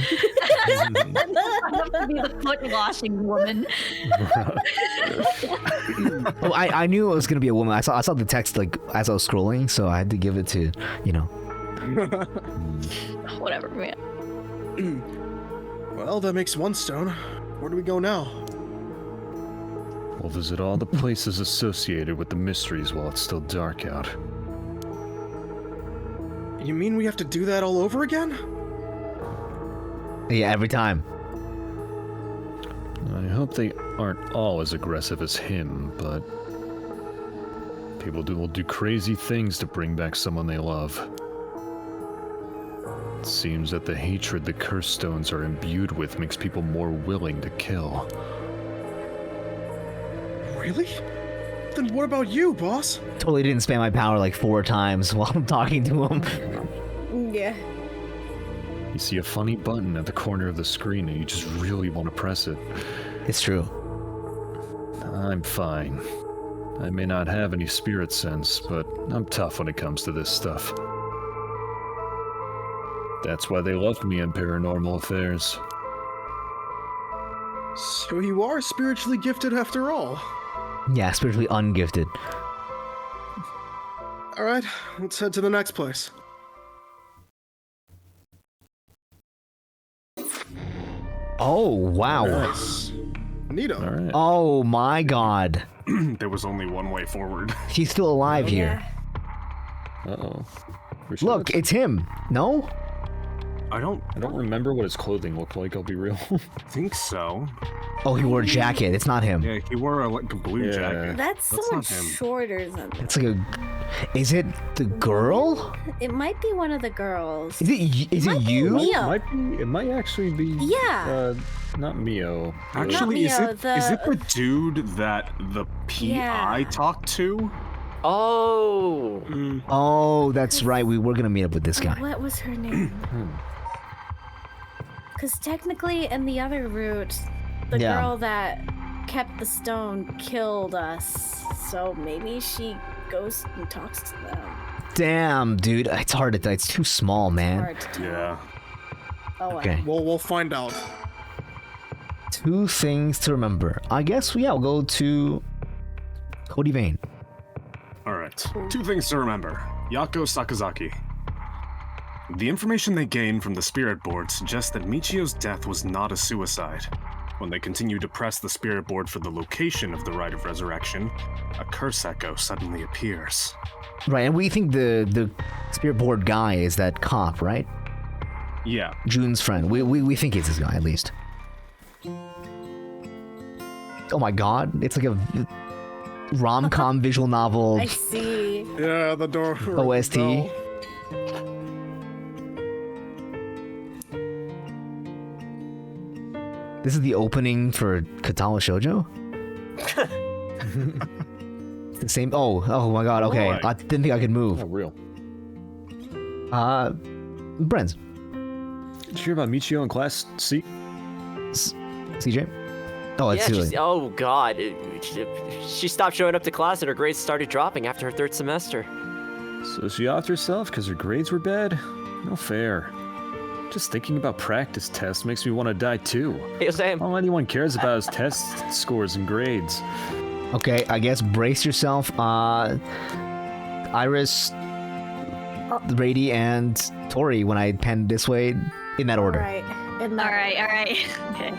be the foot washing woman. Oh, I knew it was gonna be a woman. I saw the text like as I was scrolling, so I had to give it to Whatever, man. Well, that makes one stone. Where do we go now? We'll visit all the places associated with the mysteries while it's still dark out. You mean we have to do that all over again? Yeah, every time. I hope they aren't all as aggressive as him, but people will do crazy things to bring back someone they love. It seems that the hatred the curse stones are imbued with makes people more willing to kill. Really? Then what about you, boss? Totally didn't spam my power like 4 times while I'm talking to him. Yeah. You see a funny button at the corner of the screen and you just really want to press it. It's true. I'm fine. I may not have any spirit sense, but I'm tough when it comes to this stuff. That's why they love me in Paranormal Affairs. So you are spiritually gifted after all. Yeah, spiritually ungifted. Alright, let's head to the next place. Oh, wow. Nice. Neato. All right. Oh my god. There was only one way forward. He's still alive here. Uh-oh. Look, it's him. No? I don't remember what his clothing looked like, I'll be real. think so. Oh, he wore a jacket. It's not him. Yeah, he wore a blue jacket. That's someone not him. shorter than It's like a... Is it the girl? It might be one of the girls. Is it you? Mio. It might actually be... Yeah. Not Mio. Actually, is Mio, it the dude that the PI talked to? Oh. Oh, that's right. We were gonna meet up with this guy. What was her name? Because technically, in the other route, the Yeah. girl that kept the stone killed us. So maybe she goes and talks to them. Damn, dude. It's hard to tell. It's too small, man. Hard to tell. Yeah. Oh, well. Okay. Well, we'll find out. 2 things to remember. I guess, yeah, we'll go to Cody Vane. Alright. 2 things to remember. Yako Sakazaki. The information they gained from the spirit board suggests that Michio's death was not a suicide. When they continue to press the spirit board for the location of the Rite of Resurrection, a curse echo suddenly appears. Right, and we think the spirit board guy is that cop, right? Yeah. June's friend. We think it's this guy, at least. Oh my god, it's like a rom-com visual novel I see. Yeah, the door. OST. bell. This is the opening for Katawa Shoujo? The same. Oh my god, okay. Boy. I didn't think I could move. Oh, real. Brens. Did you hear about Michio in Class C? CJ? Oh, it's Yeah, too she's, late. oh god. She stopped showing up to class and her grades started dropping after her 3rd semester. So she offed herself because her grades were bad? No fair. Just thinking about practice tests makes me want to die too. Hey, Sam. All anyone cares about is test scores and grades. Okay, I guess brace yourself. Iris, Rady, and Tori when I pen this way in that order. Right. All right. Okay.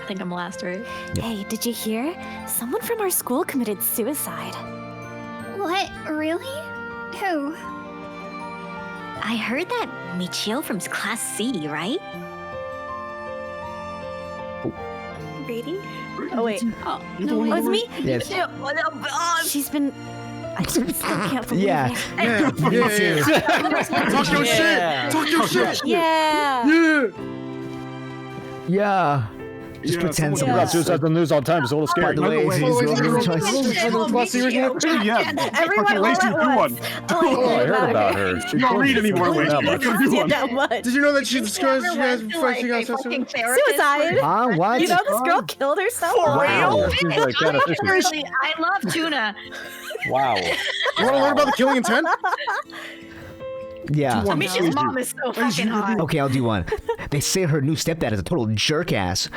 I think I'm last, right? Hey, did you hear? Someone from our school committed suicide. What? Really? Who? I heard that Michio from Class C, right? Brady? Oh, wait. Oh, Oh, it's me? Yes. She's been... I still can't believe Yeah. it. Yeah. Talk your shit. Talk your shit. Yeah. Yeah. Just pretend someone someone about else. suicide on the news all the time. It's a little By scary. the way, By the way, he's by the the way, choice. Yeah. Everyone Fucking lazy, all do at one. once. Oh, I heard about her. She You don't read anymore, told me Lacey. that much. You can do one. That much. Did you know that she discussed you guys fighting out Suicide. Huh? What? You know this girl killed herself? Wow. She's like kind of fishy. I love tuna. Wow. You want to learn about the killing intent? Yeah. Misha's mom is so fucking hot. Okay, I'll do one. They say her new stepdad is a total jerk ass.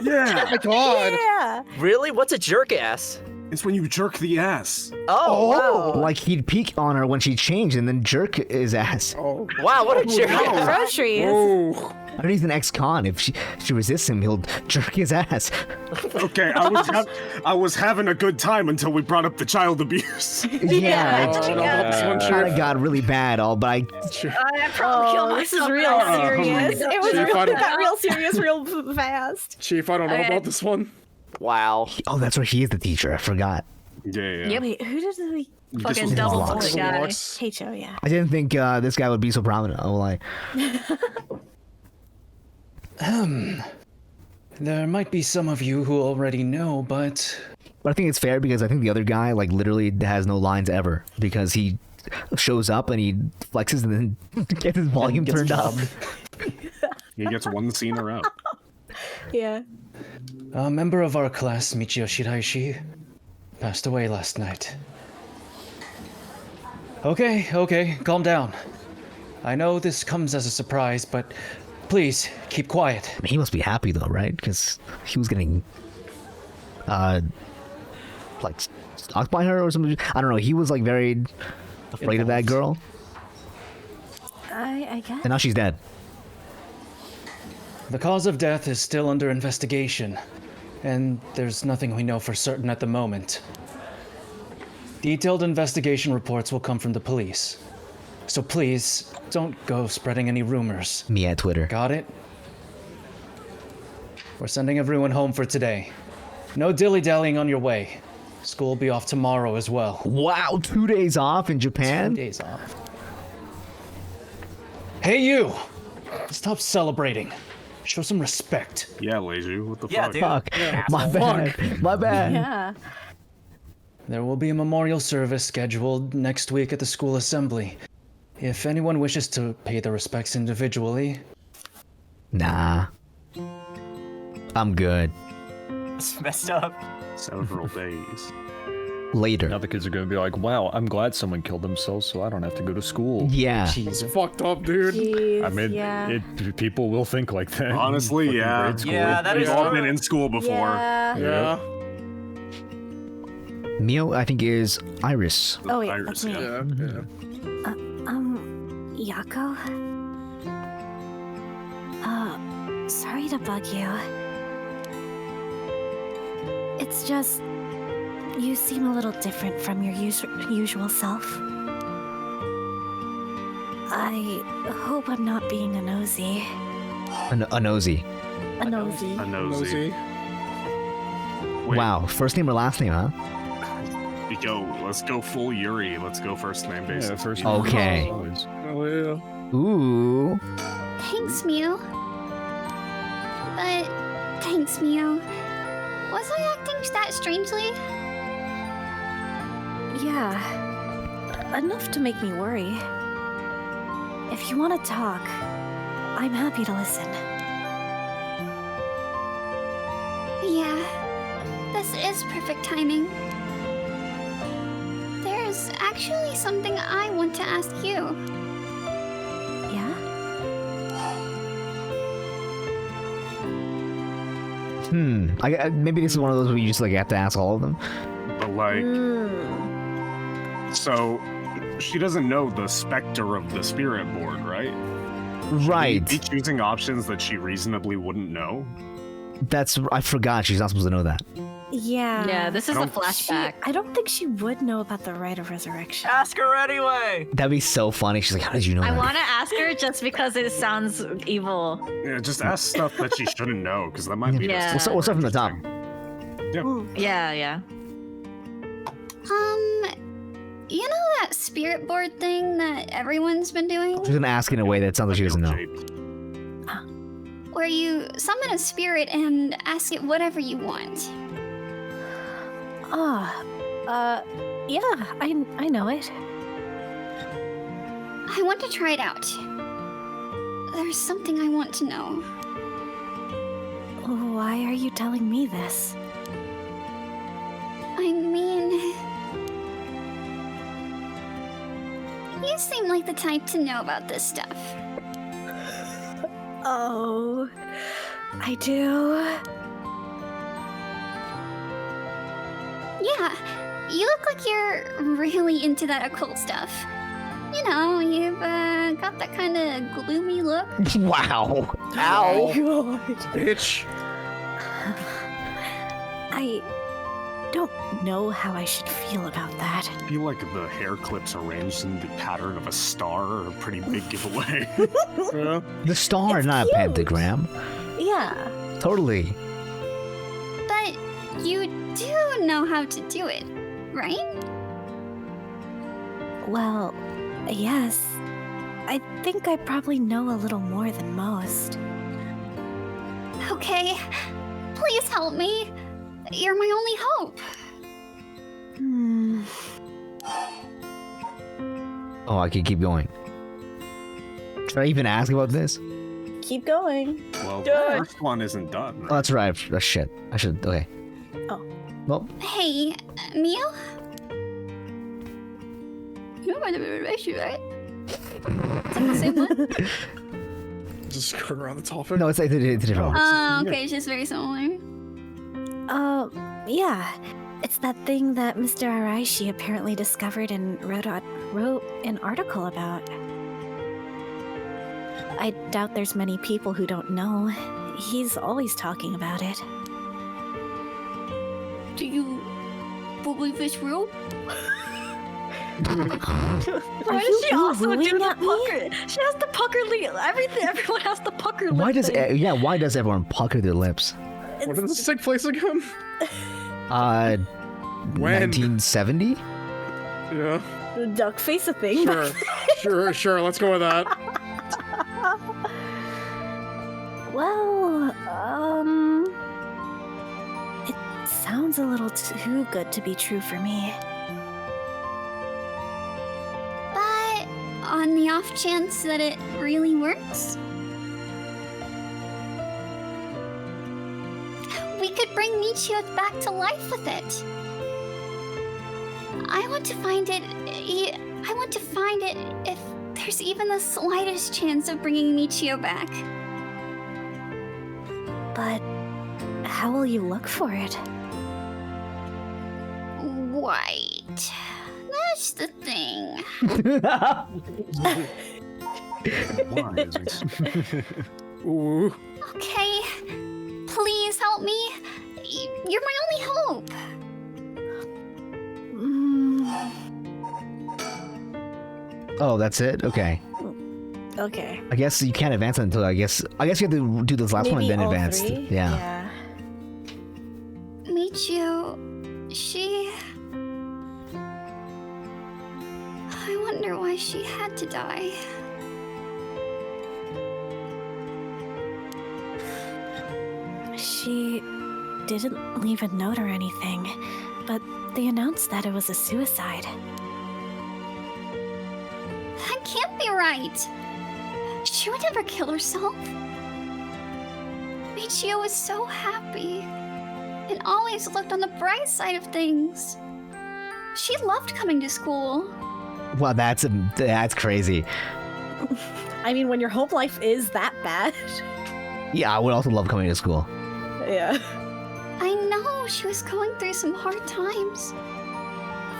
Yeah. My God. Yeah. Really? What's a jerk ass? It's when you jerk the ass. Oh, wow. Like he'd peek on her when she changed and then jerk his ass. Oh. Wow, what a jerk. Groceries. Oh. I heard he's an ex-con. If she resists him, he'll jerk his ass. Okay, I was having a good time until we brought up the child abuse. Yeah, Oh, it no, this one kind of got really bad. All, but I probably killed Oh, this is myself. real serious. It was Chief, real, I don't- got real serious real fast. Chief, I don't know Okay. about this one. Wow. oh, that's right. He is the teacher. I forgot. Yeah. Wait, who did we... Fucking was double Locks. bullet guy. H.O., yeah. I didn't think this guy would be so prominent. I will lie. There might be some of you who already know, but I think it's fair because I think the other guy like literally has no lines ever because he shows up and he flexes and then gets his volume gets turned up. He gets one scene around. Yeah. a member of our class, Michio Shiraishi, passed away last night. Okay, calm down. I know this comes as a surprise, but please, keep quiet. I mean, he must be happy though, right? Because he was getting, like stalked by her or something. I don't know. He was like very afraid of that girl, I guess. and now she's dead. The cause of death is still under investigation, and there's nothing we know for certain at the moment. Detailed investigation reports will come from the police. So please, don't go spreading any rumors. Me at Twitter. Got it? We're sending everyone home for today. No dilly-dallying on your way. School will be off tomorrow as well. Wow, 2 days off in Japan? 2 days off. Hey you! Stop celebrating. Show some respect. Yeah, Leiju, what the Yeah, fuck? dude. Fuck. Yeah, My bad. My bad. Yeah. There will be a memorial service scheduled next week at the school assembly. If anyone wishes to pay their respects individually. Nah. I'm good. It's messed up. Several days. Later. Now the kids are gonna be like, wow, I'm glad someone killed themselves so I don't have to go to school. Yeah. It's fucked up, dude. Jeez, I mean, yeah. people will think like that. Honestly, Fucking yeah. grade school. Yeah, that We've is all true. been in school before. Yeah. Yeah. Mio, I think, is Iris. Oh, wait, Iris, that's me. yeah. Yeah. Yako? Sorry to bug you. It's just, you seem a little different from your usual self. I hope I'm not being a nosy. A nosy. A nosy. A nosy. Wait, Wow. First name or last name, huh? Let's go full Yuri. Let's go first name basis. Yeah, first Okay. always. Oh, yeah. Ooh. Thanks, Mew. But thanks, Mew. Was I acting that strangely? Yeah, enough to make me worry. If you want to talk, I'm happy to listen. Yeah, this is perfect timing. There's actually something I want to ask you. Yeah? Maybe this is one of those where you just like have to ask all of them. But like, Hmm. so she doesn't know the specter of the spirit board, right? Right. Be choosing options that she reasonably wouldn't know. I forgot. She's not supposed to know that. Yeah. Yeah, this is a flashback. I don't think she would know about the rite of resurrection. Ask her anyway. That'd be so funny. She's like, how did you know I that? want to ask her just because it sounds evil. Yeah, just ask stuff that she shouldn't know, because that might be. Yeah. We'll start from the top. Yeah. You know that spirit board thing that everyone's been doing? She's gonna ask in a way that sounds like she doesn't know. Where you summon a spirit and ask it whatever you want. Yeah, I know it. I want to try it out. There's something I want to know. Why are you telling me this? I mean... You seem like the type to know about this stuff. Oh, I do. Yeah, you look like you're really into that occult stuff. You know, you've got that kind of gloomy look. Wow. Oh, God. Bitch. I don't know how I should feel about that. I feel like the hair clips arranged in the pattern of a star are a pretty big giveaway. Yeah. The star, It's not cute. a pentagram. Yeah. Totally. But you do know how to do it, right? Well, yes. I think I probably know a little more than most. Okay, Please help me. You're my only hope. Oh, I can keep going. Should I even ask about this? Keep going. Well, Good. the first one isn't done. Oh, that's right. Oh, shit. I should. Okay. Oh. Well, Hey, Mio? You know my issue, right? It's like the same one? Just going around the topic. no, it's a different one. Oh, okay, it's just very similar. Yeah. It's that thing that Mr. Araishi apparently discovered and wrote an article about. I doubt there's many people who don't know. He's always talking about it. Do you believe it's real? Why does she also do the pucker? She has the pucker everything. Everyone has the pucker. Why does thing. why does everyone pucker their lips? When did this take place again? 1970? Yeah. Duck face a thing. Sure, let's go with that. Well, it sounds a little too good to be true for me. But on the off chance that it really works, we could bring Michio back to life with it. I want to find it if there's even the slightest chance of bringing Michio back. But how will you look for it? Right. That's the thing. Why is it? Ooh. Okay, please help me. You're my only hope. Oh, that's it? Okay. Okay. I guess you can't advance until I guess you have to do this last one and Maybe then all advance. three? Yeah. Michio, she... I wonder why she had to die. She didn't leave a note or anything, but they announced that it was a suicide. That can't be right. She would never kill herself. Michio was so happy and always looked on the bright side of things. She loved coming to school. Wow, that's crazy. I mean, when your home life is that bad. Yeah, I would also love coming to school. Yeah. I know she was going through some hard times.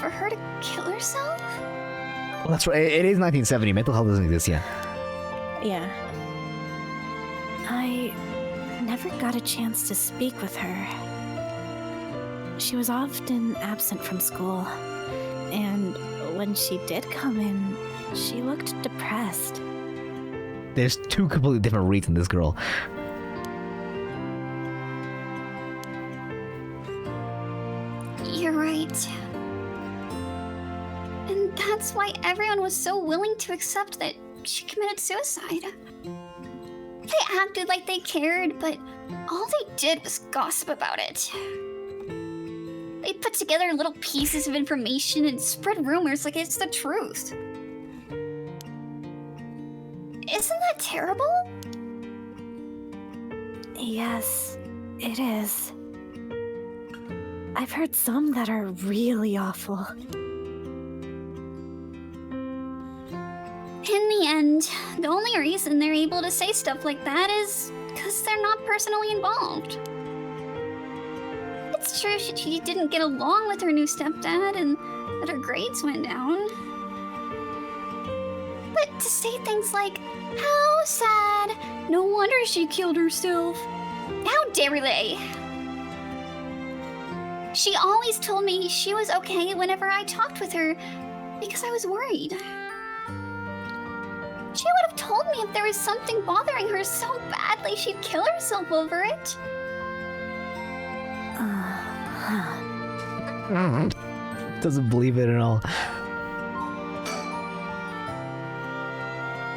For her to kill herself? Well, that's right. It is 1970. Mental health doesn't exist yet. Yeah. I never got a chance to speak with her. She was often absent from school, and when she did come in, she looked depressed. There's two completely different reads in this girl. You're right. And that's why everyone was so willing to accept that she committed suicide. They acted like they cared, but all they did was gossip about it. They put together little pieces of information and spread rumors like it's the truth. Isn't that terrible? Yes, it is. I've heard some that are really awful. In the end, the only reason they're able to say stuff like that is because they're not personally involved. It's true she didn't get along with her new stepdad and that her grades went down. But to say things like, how sad, no wonder she killed herself. How dare they? She always told me she was okay whenever I talked with her because I was worried. She would have told me if there was something bothering her so badly she'd kill herself over it. Doesn't believe it at all.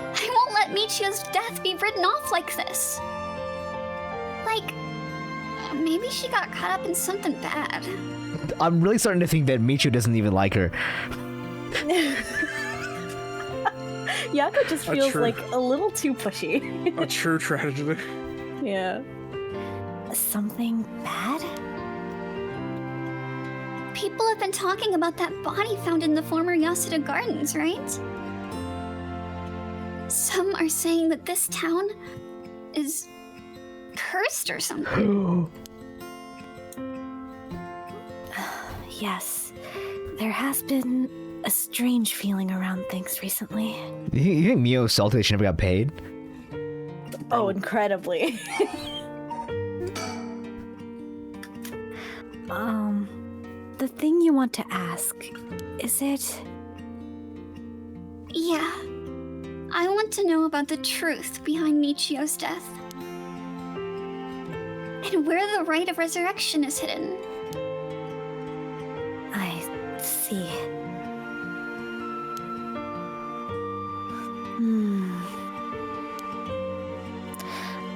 I won't let Michio's death be written off like this. Like, Maybe she got caught up in something bad. I'm really starting to think that Michiyo doesn't even like her. Yako just feels like a little too pushy. A true tragedy. Yeah. Something bad? People have been talking about that body found in the former Yasuda Gardens, right? Some are saying that this town is cursed or something. Yes. There has been a strange feeling around things recently. You think Mio's salty that she never got paid? Oh, incredibly. The thing you want to ask, is it? Yeah. I want to know about the truth behind Michio's death. And where the rite of resurrection is hidden. I see.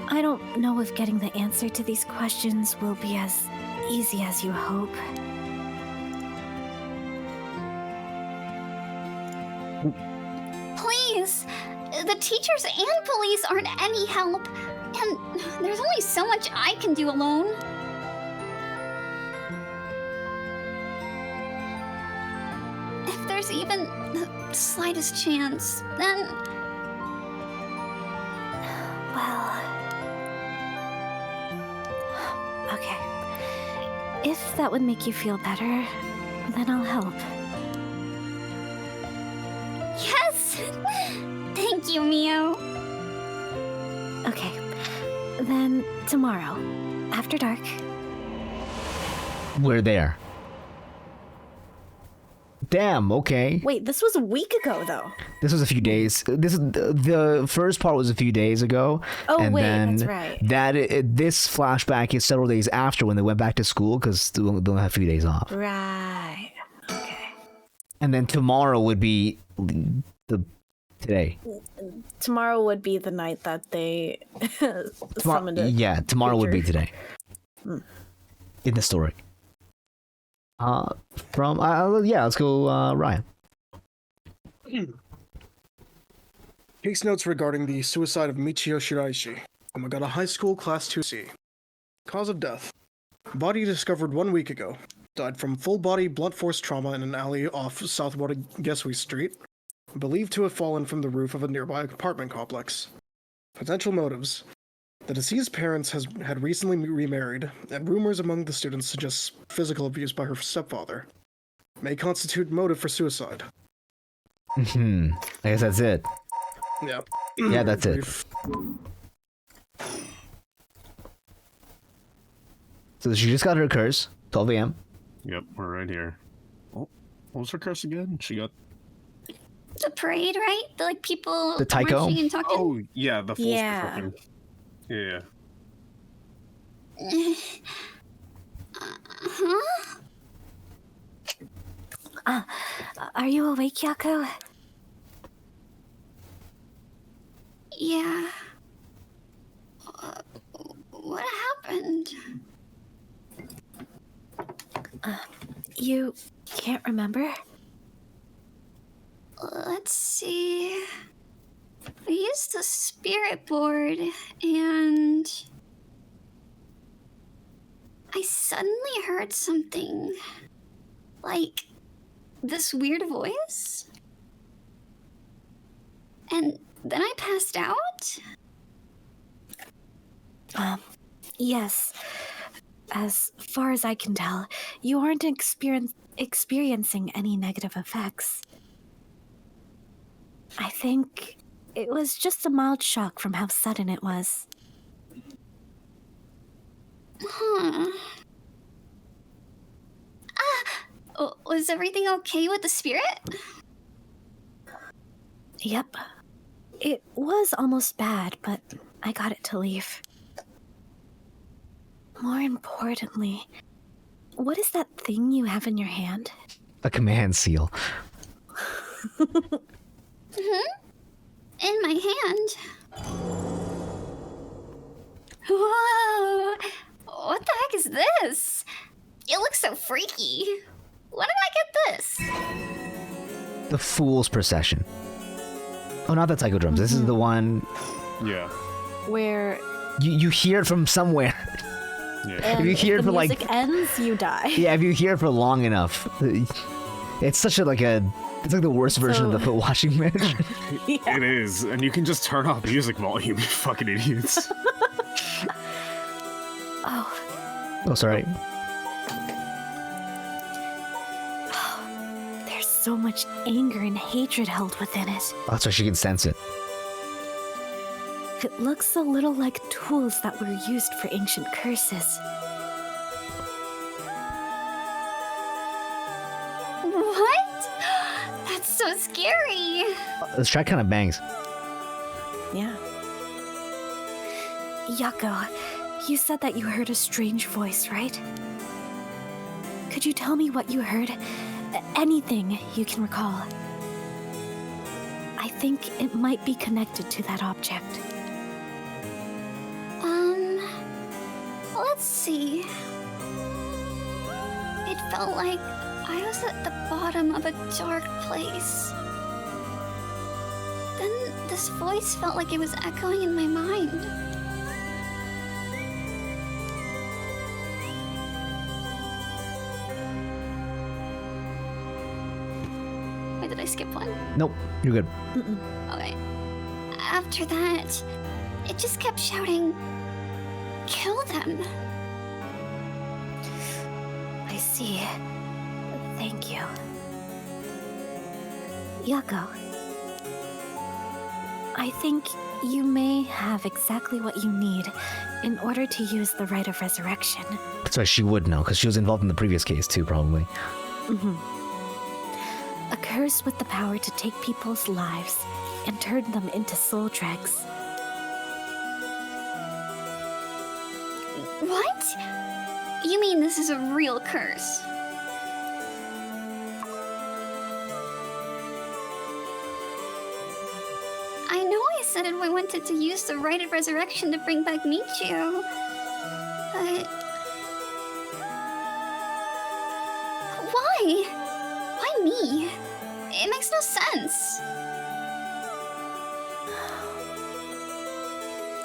I don't know if getting the answer to these questions will be as easy as you hope. Please! The teachers and police aren't any help. And there's only so much I can do alone. If there's even the slightest chance, then... Well... Okay. If that would make you feel better, then I'll help. Yes! Thank you, Mio. Okay. Then tomorrow, after dark. We're there. Damn, okay. Wait, this was a week ago, though. This was a few days. This is the first part was a few days ago. Oh, and wait, then that's right. This flashback is several days after when they went back to school because they only have a few days off. Right. Okay. And then tomorrow would be today. Tomorrow would be the night that they summoned it. Yeah, tomorrow would be today. In the story. Let's go, Ryan. Case notes regarding the suicide of Michio Shiraishi, Omagata High School, Class 2C. Cause of death. Body discovered 1 week ago. Died from full-body blunt force trauma in an alley off South Watagesui Street. Believed to have fallen from the roof of a nearby apartment complex. Potential motives. The deceased parents had recently remarried, and rumors among the students suggest physical abuse by her stepfather. May constitute motive for suicide. I guess that's it. Yeah. Yeah, that's it. So she just got her curse, 12 a.m. Yep, we're right here. Oh, what was her curse again? She got... The parade, right? The people The taiko? marching and talking. Oh, yeah, the full Yeah. fucking... Yeah. Huh? Are you awake, Yako? Yeah. What happened? You can't remember? Let's see. We used the spirit board, and I suddenly heard something. Like this weird voice. And then I passed out? Yes. As far as I can tell, you aren't experiencing any negative effects. I think it was just a mild shock from how sudden it was. Was everything okay with the spirit? Yep. It was almost bad, but I got it to leave. More importantly, what is that thing you have in your hand? A command seal. In my hand. Whoa! What the heck is this? It looks so freaky. When did I get this? The Fool's Procession. Oh, not the Psycho Drums. This is the one Yeah. Where you hear it from somewhere. Yeah. If you hear it the for like music ends, you die. yeah, if you hear it for long enough, it's such a it's like the worst version of the foot washing match. It is, and you can just turn off music volume, you fucking idiots. Oh, sorry. There's so much anger and hatred held within it. Oh, that's why she can sense it. It looks a little like tools that were used for ancient curses. What? That's so scary. This track kind of bangs. Yeah. Yako, you said that you heard a strange voice, right? Could you tell me what you heard? Anything you can recall. I think it might be connected to that object. Let's see. It felt like I was at the bottom of a dark place. Then this voice felt like it was echoing in my mind. Wait, did I skip one? Nope, you're good. Okay. After that, it just kept shouting, "Kill them!" I see. Thank you. Yako, I think you may have exactly what you need in order to use the rite of resurrection. That's why she would know, because she was involved in the previous case too, probably. A curse with the power to take people's lives and turn them into soul dregs. What? You mean this is a real curse? I know I said it I wanted to use the rite of resurrection to bring back Michio, but... Why? Why me? It makes no sense.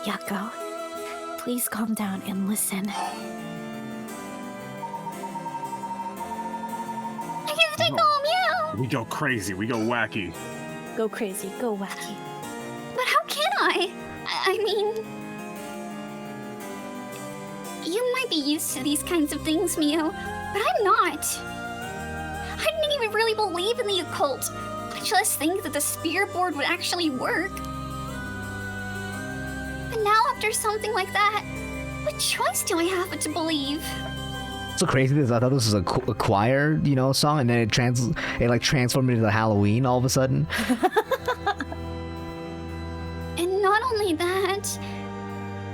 Yako, please calm down and listen. I can't take home, yeah! We go crazy, we go wacky. Go crazy, go wacky. But how can I? I mean... You might be used to these kinds of things, Mio, but I'm not. I didn't even really believe in the occult, much less think that the spirit board would actually work. But now after something like that, what choice do I have but to believe? So crazy is I thought this was a choir, song, and then it transformed into the Halloween all of a sudden. And not only that,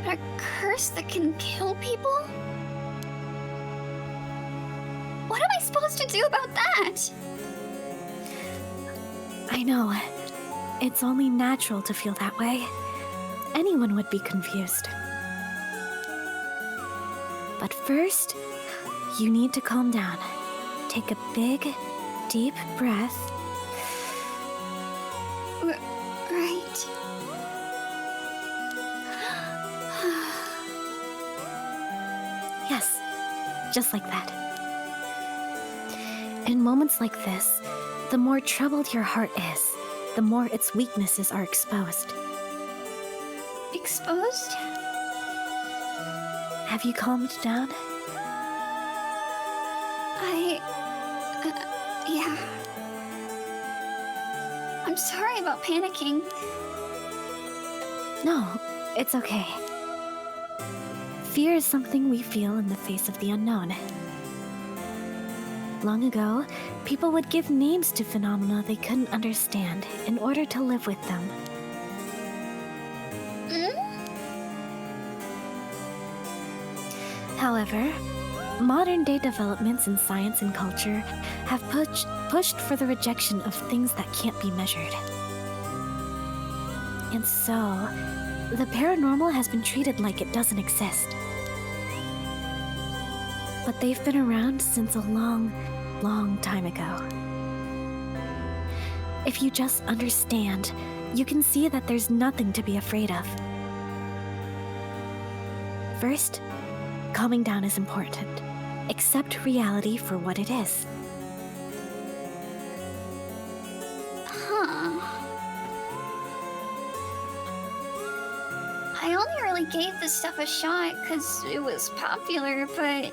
but a curse that can kill people? What am I supposed to do about that? I know. It's only natural to feel that way. Anyone would be confused. But first, you need to calm down. Take a big, deep breath. Right. Yes, just like that. In moments like this, the more troubled your heart is, the more its weaknesses are exposed. Exposed? Have you calmed down? Yeah. I'm sorry about panicking. No, it's okay. Fear is something we feel in the face of the unknown. Long ago, people would give names to phenomena they couldn't understand in order to live with them. However, modern-day developments in science and culture have pushed for the rejection of things that can't be measured. And so, the paranormal has been treated like it doesn't exist. but they've been around since a long, long time ago. If you just understand, you can see that there's nothing to be afraid of. First, calming down is important. Accept reality for what it is. I only really gave this stuff a shot because it was popular, but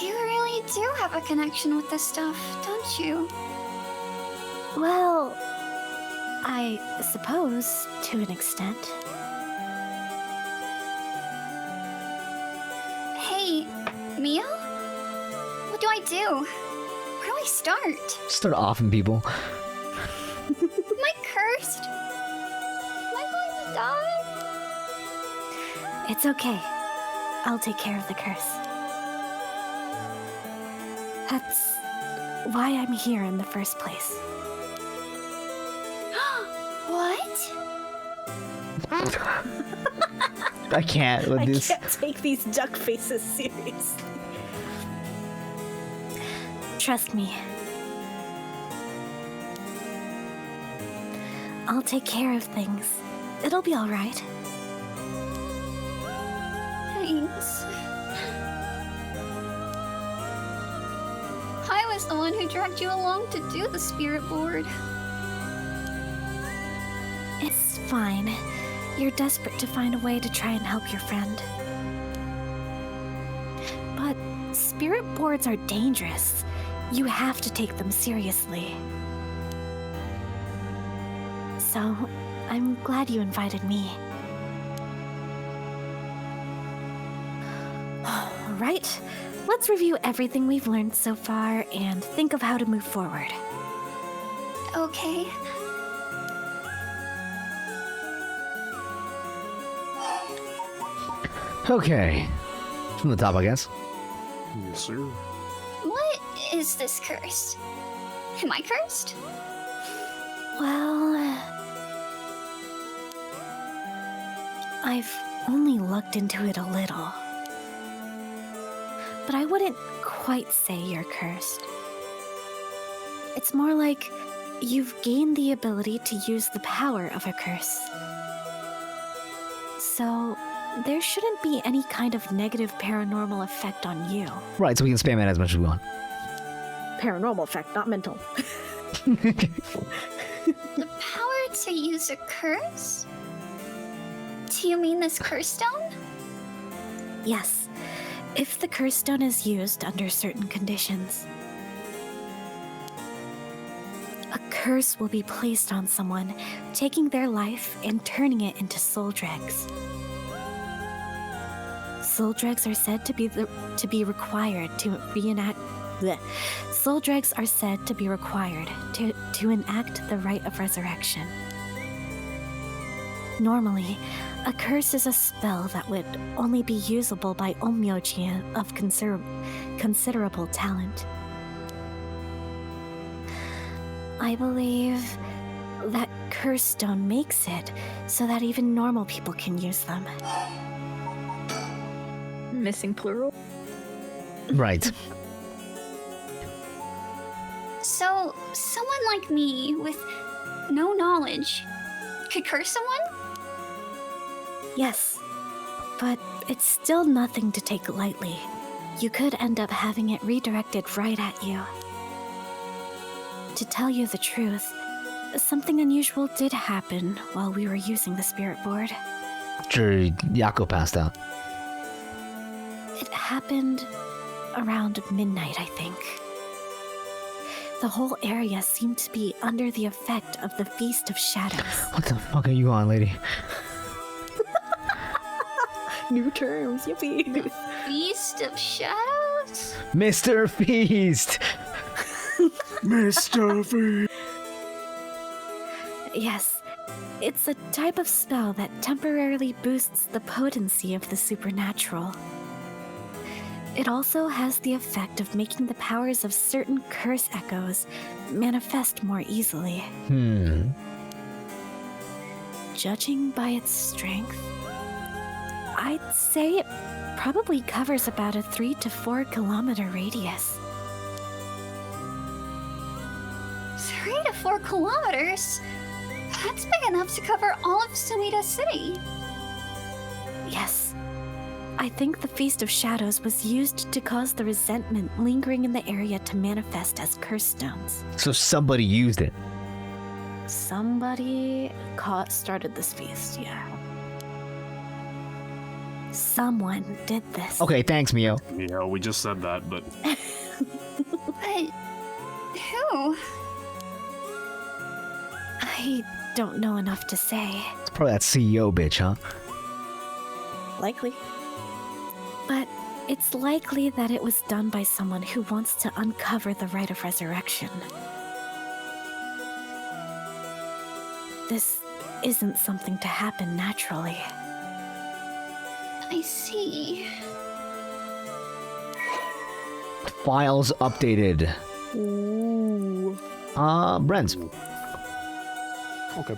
you really do have a connection with this stuff, don't you? Well, I suppose to an extent. Hey, Mia? What do I do? Where do I start? Start offing people. Am I cursed? Am I going to die? It's okay. I'll take care of the curse. That's why I'm here in the first place. What? I can't with this. I can't take these duck faces seriously. Trust me. I'll take care of things. It'll be all right. Thanks. I was the one who dragged you along to do the spirit board. It's fine. You're desperate to find a way to try and help your friend. But spirit boards are dangerous. You have to take them seriously. So, I'm glad you invited me. Right, let's review everything we've learned so far and think of how to move forward. Okay. Okay. From the top, I guess. Yes, sir. What is this curse? Am I cursed? Well, I've only looked into it a little. But I wouldn't quite say you're cursed. It's more like you've gained the ability to use the power of a curse. So, there shouldn't be any kind of negative paranormal effect on you. Right, so we can spam it as much as we want. Paranormal effect, not mental. The power to use a curse? Do you mean this curse stone? Yes, if the curse stone is used under certain conditions. A curse will be placed on someone, taking their life and turning it into soul dregs. Soul dregs are said to be required to reenact. Bleh. Soul dregs are said to be required to enact the rite of resurrection. Normally, a curse is a spell that would only be usable by onmyoji of considerable talent. I believe that curse stone makes it so that even normal people can use them. Missing plural? Right. So, someone like me with no knowledge could curse someone? Yes, but it's still nothing to take lightly. You could end up having it redirected right at you. To tell you the truth, something unusual did happen while we were using the spirit board. After Yako passed out. It happened around midnight, I think. The whole area seemed to be under the effect of the Feast of Shadows. What the fuck are you on, lady? New terms, yippee! Feast of Shadows? Mr. Feast! Mr. Feast! Yes, it's a type of spell that temporarily boosts the potency of the supernatural. It also has the effect of making the powers of certain curse echoes manifest more easily. Judging by its strength, I'd say it probably covers about a 3 to 4 kilometer radius. 3 to 4 kilometers? That's big enough to cover all of Suida City. Yes. I think the Feast of Shadows was used to cause the resentment lingering in the area to manifest as curse stones. So somebody used it. Somebody started this feast, yeah. Someone did this. Okay, thanks, Mio. Yeah, we just said that, but But who? I don't know enough to say. It's probably that CEO bitch, huh? Likely. But it's likely that it was done by someone who wants to uncover the rite of resurrection. This isn't something to happen naturally. I see. Files updated. Ooh. Brent's. Okay.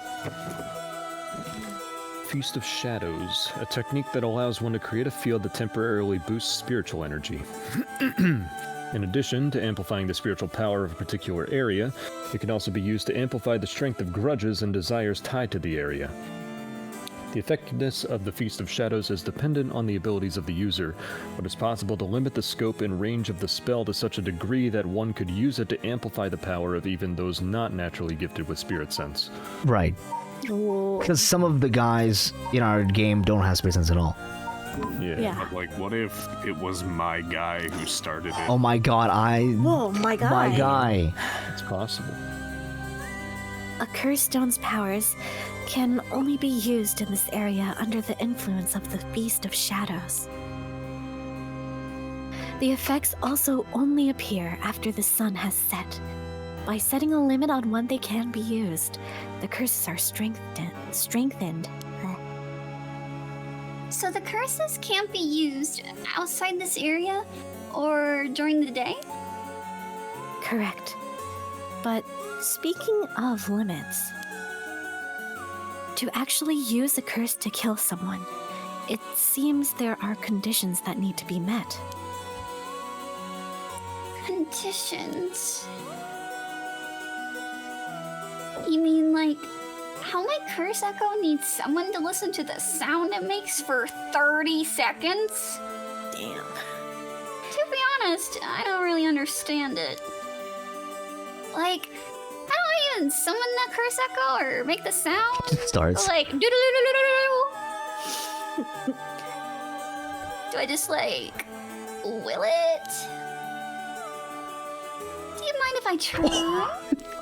Feast of Shadows, a technique that allows one to create a field that temporarily boosts spiritual energy. In addition to amplifying the spiritual power of a particular area, it can also be used to amplify the strength of grudges and desires tied to the area. The effectiveness of the Feast of Shadows is dependent on the abilities of the user, but it's possible to limit the scope and range of the spell to such a degree that one could use it to amplify the power of even those not naturally gifted with spirit sense. Right. Because some of the guys in our game don't have spirit sense at all. Yeah. But, like, what if it was my guy who started it? Oh my god, Whoa, my God. My guy. It's possible. A curse stone's powers can only be used in this area under the influence of the Feast of Shadows. The effects also only appear after the sun has set. By setting a limit on when they can be used, the curses are strengthened. So the curses can't be used outside this area or during the day? Correct. But speaking of limits, to actually use a curse to kill someone, it seems there are conditions that need to be met. Conditions? You mean like how my curse echo needs someone to listen to the sound it makes for 30 seconds? Damn. To be honest, I don't really understand it. Like, how do I even summon that curse echo or make the sound? Starts. Like, do I just like will it? Do you mind if I try?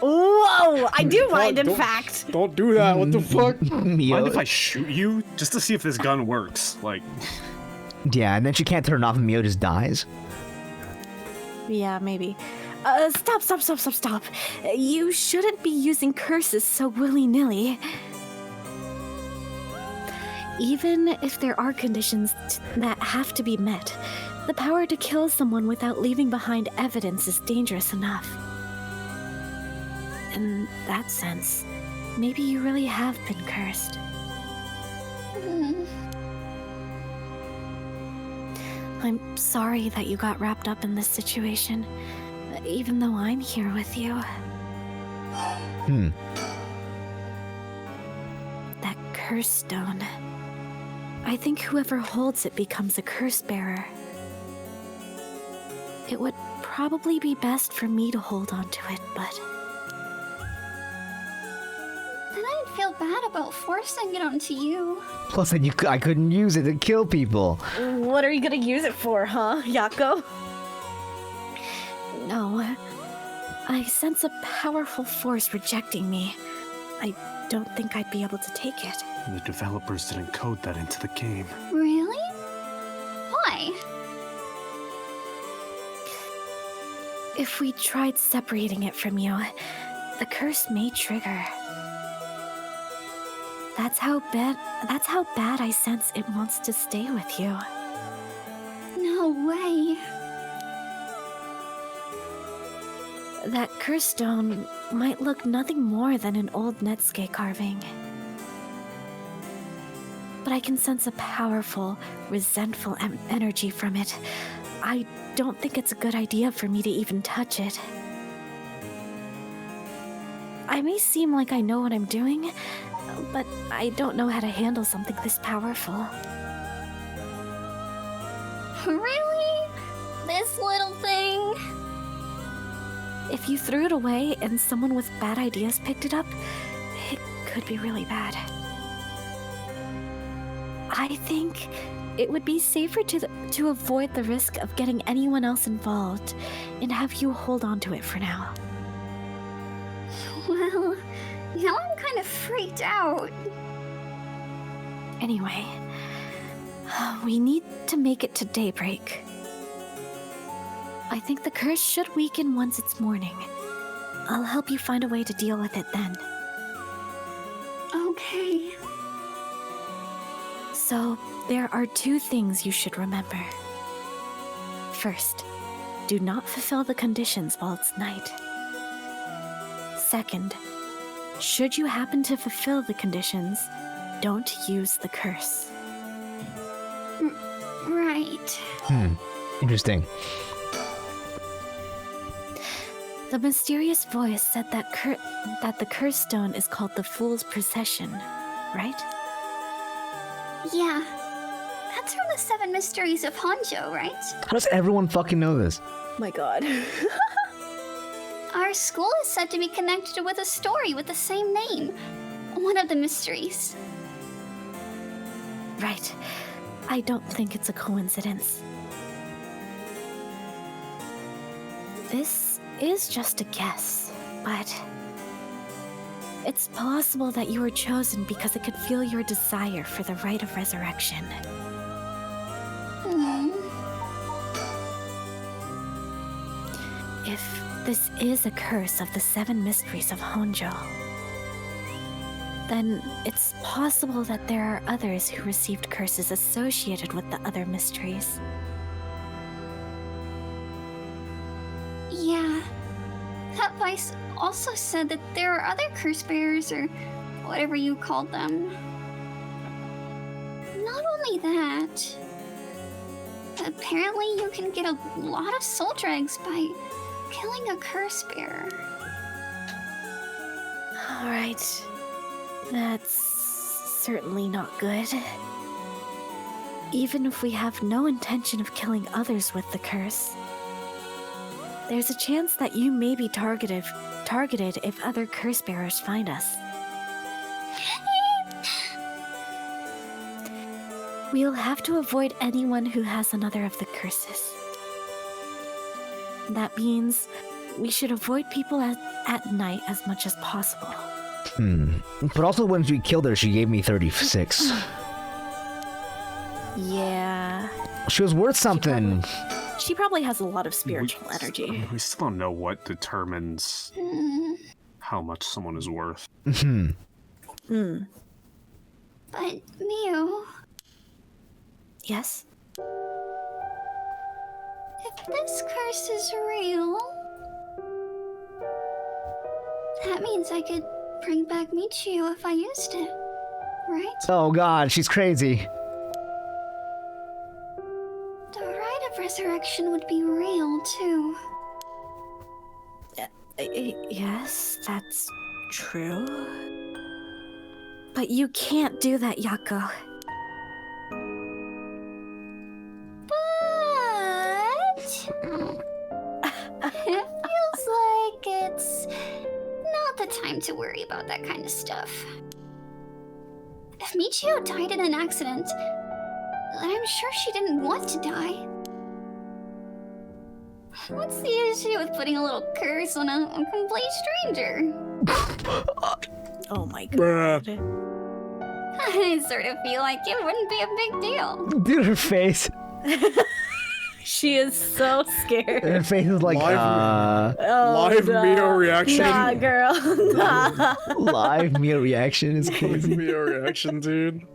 Whoa! I do mind, in Don't- fact. Don't do that. What the fuck? Mio. Mind if I shoot you just to see if this gun works? Like, Yeah, and then she can't turn it off and Mio just dies. Yeah, maybe. Stop. You shouldn't be using curses so willy-nilly. Even if there are conditions that have to be met, the power to kill someone without leaving behind evidence is dangerous enough. In that sense, maybe you really have been cursed. I'm sorry that you got wrapped up in this situation, even though I'm here with you. That curse stone. I think whoever holds it becomes a curse bearer. It would probably be best for me to hold onto it, but Then I'd feel bad about forcing it onto you. Plus, then I couldn't use it to kill people. What are you gonna use it for, huh, Yako? no. I sense a powerful force rejecting me. I don't think I'd be able to take it. the developers didn't code that into the game. Really? Why? If we tried separating it from you, the curse may trigger. That's how bad I sense it wants to stay with you. No way. That curse stone might look nothing more than an old Netsuke carving. But but I can sense a powerful, resentful energy from it. I don't think it's a good idea for me to even touch it. I may seem like I know what I'm doing, but I don't know how to handle something this powerful. Really? This little thing? If you threw it away and someone with bad ideas picked it up, it could be really bad. I think it would be safer to avoid the risk of getting anyone else involved and have you hold on to it for now. Well, now I'm kind of freaked out. Anyway, we need to make it to daybreak. I think the curse should weaken once it's morning. I'll help you find a way to deal with it then. Okay. So, there are 2 things you should remember. First, do not fulfill the conditions while it's night. Second, should you happen to fulfill the conditions, don't use the curse. Right. Interesting. The mysterious voice said that the curse stone is called the Fool's Procession, right? Yeah. That's from the 7 Mysteries of Honjo, right? How does everyone fucking know this? My god. Our school is said to be connected with a story with the same name. One of the mysteries. Right. I don't think it's a coincidence. This is just a guess, but it's possible that you were chosen because it could feel your desire for the rite of resurrection. If this is a curse of the 7 Mysteries of Honjo, then it's possible that there are others who received curses associated with the other mysteries. Yeah. That voice also said that there are other curse bearers, or whatever you called them. Not only that, apparently you can get a lot of soul dregs by killing a curse bearer. Alright. That's certainly not good. Even if we have no intention of killing others with the curse, there's a chance that you may be targeted if other curse bearers find us. We'll have to avoid anyone who has another of the curses. That means we should avoid people at night as much as possible. But also when we killed her, she gave me 36. Yeah. She was worth something. She probably has a lot of spiritual energy. We still don't know what determines how much someone is worth. But, Mio, Yes? if this curse is real, that means I could bring back Michio if I used it, right? Oh god, she's crazy. The rite of resurrection would be real, too. Yes, that's true. But you can't do that, Yako. But it feels like it's not the time to worry about that kind of stuff. If Michio died in an accident, then I'm sure she didn't want to die. What's the issue with putting a little curse on a complete stranger? Oh my god. I sort of feel like it wouldn't be a big deal. Dude, her face. She is so scared. Her face is like, Live Mio reaction. Nah, girl. Nah. Live Mio reaction is Live crazy. Mio reaction, dude.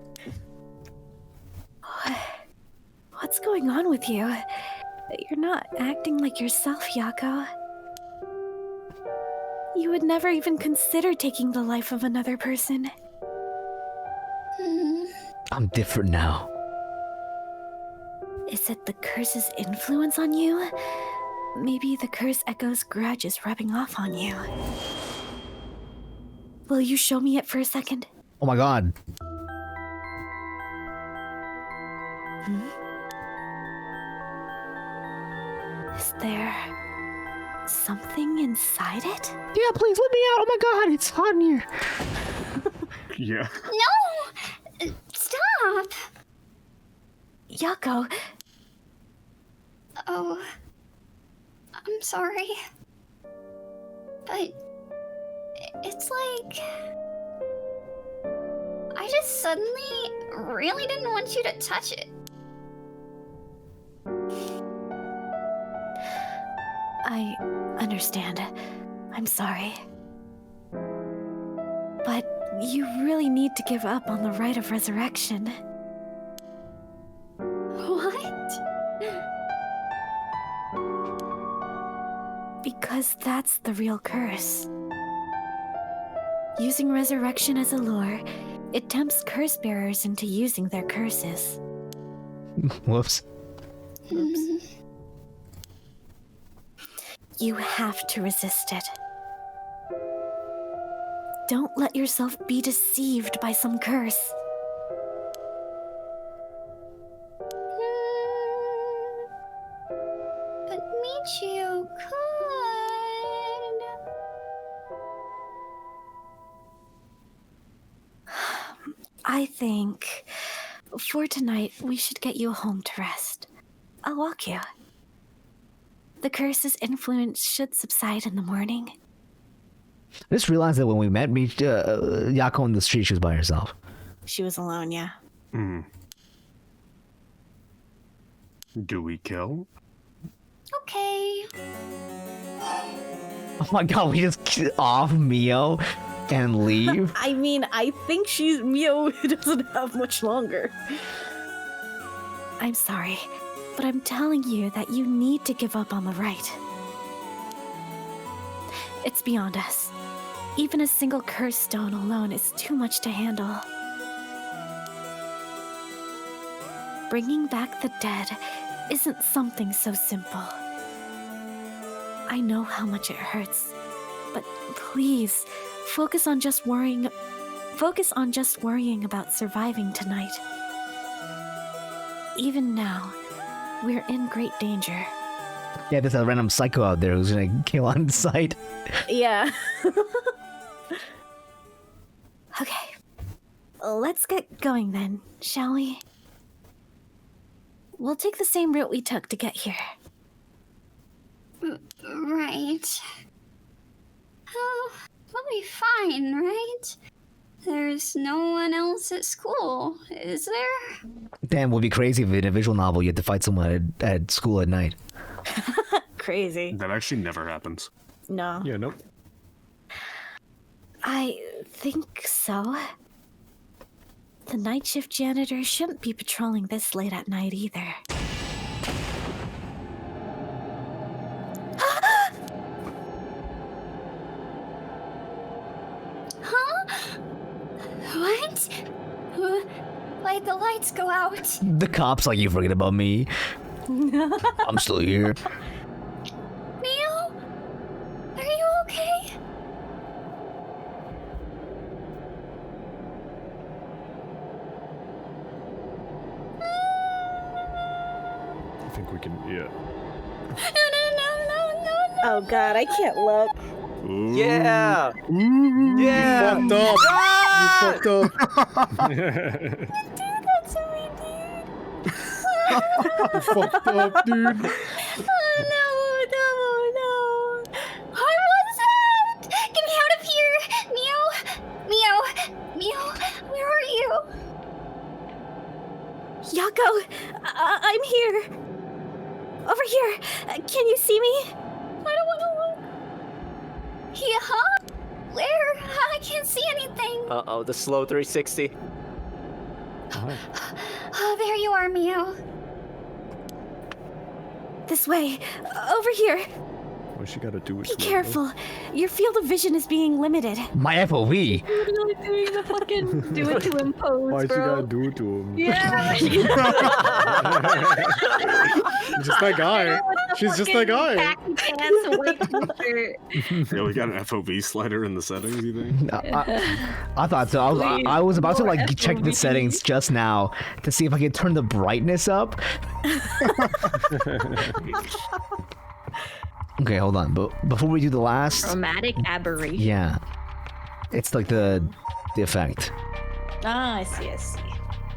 What's going on with you? You're not acting like yourself, Yako. You would never even consider taking the life of another person. I'm different now. Is it the curse's influence on you? Maybe the curse echo's grudge is rubbing off on you. Will you show me it for a second? Oh my god. Is there something inside it? Yeah, please let me out. Oh my god, it's hot in here. Yeah. No! Stop! Yako, Oh, I'm sorry. But it's like I just suddenly really didn't want you to touch it. I understand. I'm sorry. But you really need to give up on the rite of resurrection. What? Because that's the real curse. Using resurrection as a lure, it tempts curse bearers into using their curses. Whoops. You have to resist it. Don't let yourself be deceived by some curse. But Michio could. I think for tonight we should get you home to rest. I'll walk you. The curse's influence should subside in the morning. I just realized that when we met Yako in the street, she was by herself. She was alone, yeah. Do we kill? Okay. Oh my god, we just off Mio and leave? I mean, I think Mio doesn't have much longer. I'm sorry, but I'm telling you that you need to give up on the right. It's beyond us. Even a single curse stone alone is too much to handle. Bringing back the dead isn't something so simple. I know how much it hurts, but please focus on just worrying about surviving tonight. Even now, we're in great danger. Yeah, there's a random psycho out there who's gonna kill on sight. Yeah. Okay, let's get going then, shall we? We'll take the same route we took to get here. Right. Oh, we'll be fine, right? There's no one else at school, is there? Damn, would be crazy if in a visual novel you had to fight someone at school at night. Crazy. That actually never happens. No. Yeah, nope. I think so. The night shift janitor shouldn't be patrolling this late at night either. Huh? What? Why'd the lights go out? The cops like, you forget about me. I'm still here. Neo? Are you okay? I think we can, yeah. No. Oh god, I can't look. Yeah! Yeah! Fucked up. Ah! You fucked up. That's what we did. You fucked up, dude. No. What was that? Get me out of here! Mio, where are you? Yako, I'm here. Over here. Can you see me? I don't want to look. Yeah? Where? I can't see anything. Uh-oh, the slow 360. Oh, there you are, Mio. This way. Over here. Why she gotta do it? Be careful. Your field of vision is being limited. My FOV. Literally doing the fucking do it to him pose, Why she bro. gotta do it to him? Yeah. Just that guy. She's just that guy. Khaki pants, white t-shirt. Yeah, we got an FOV slider in the settings, you think? I thought so. I was about to like check the settings just now to see if I could turn the brightness up. Okay, hold on. But before we do the last, Chromatic aberration. yeah, it's like the effect. Ah, I see.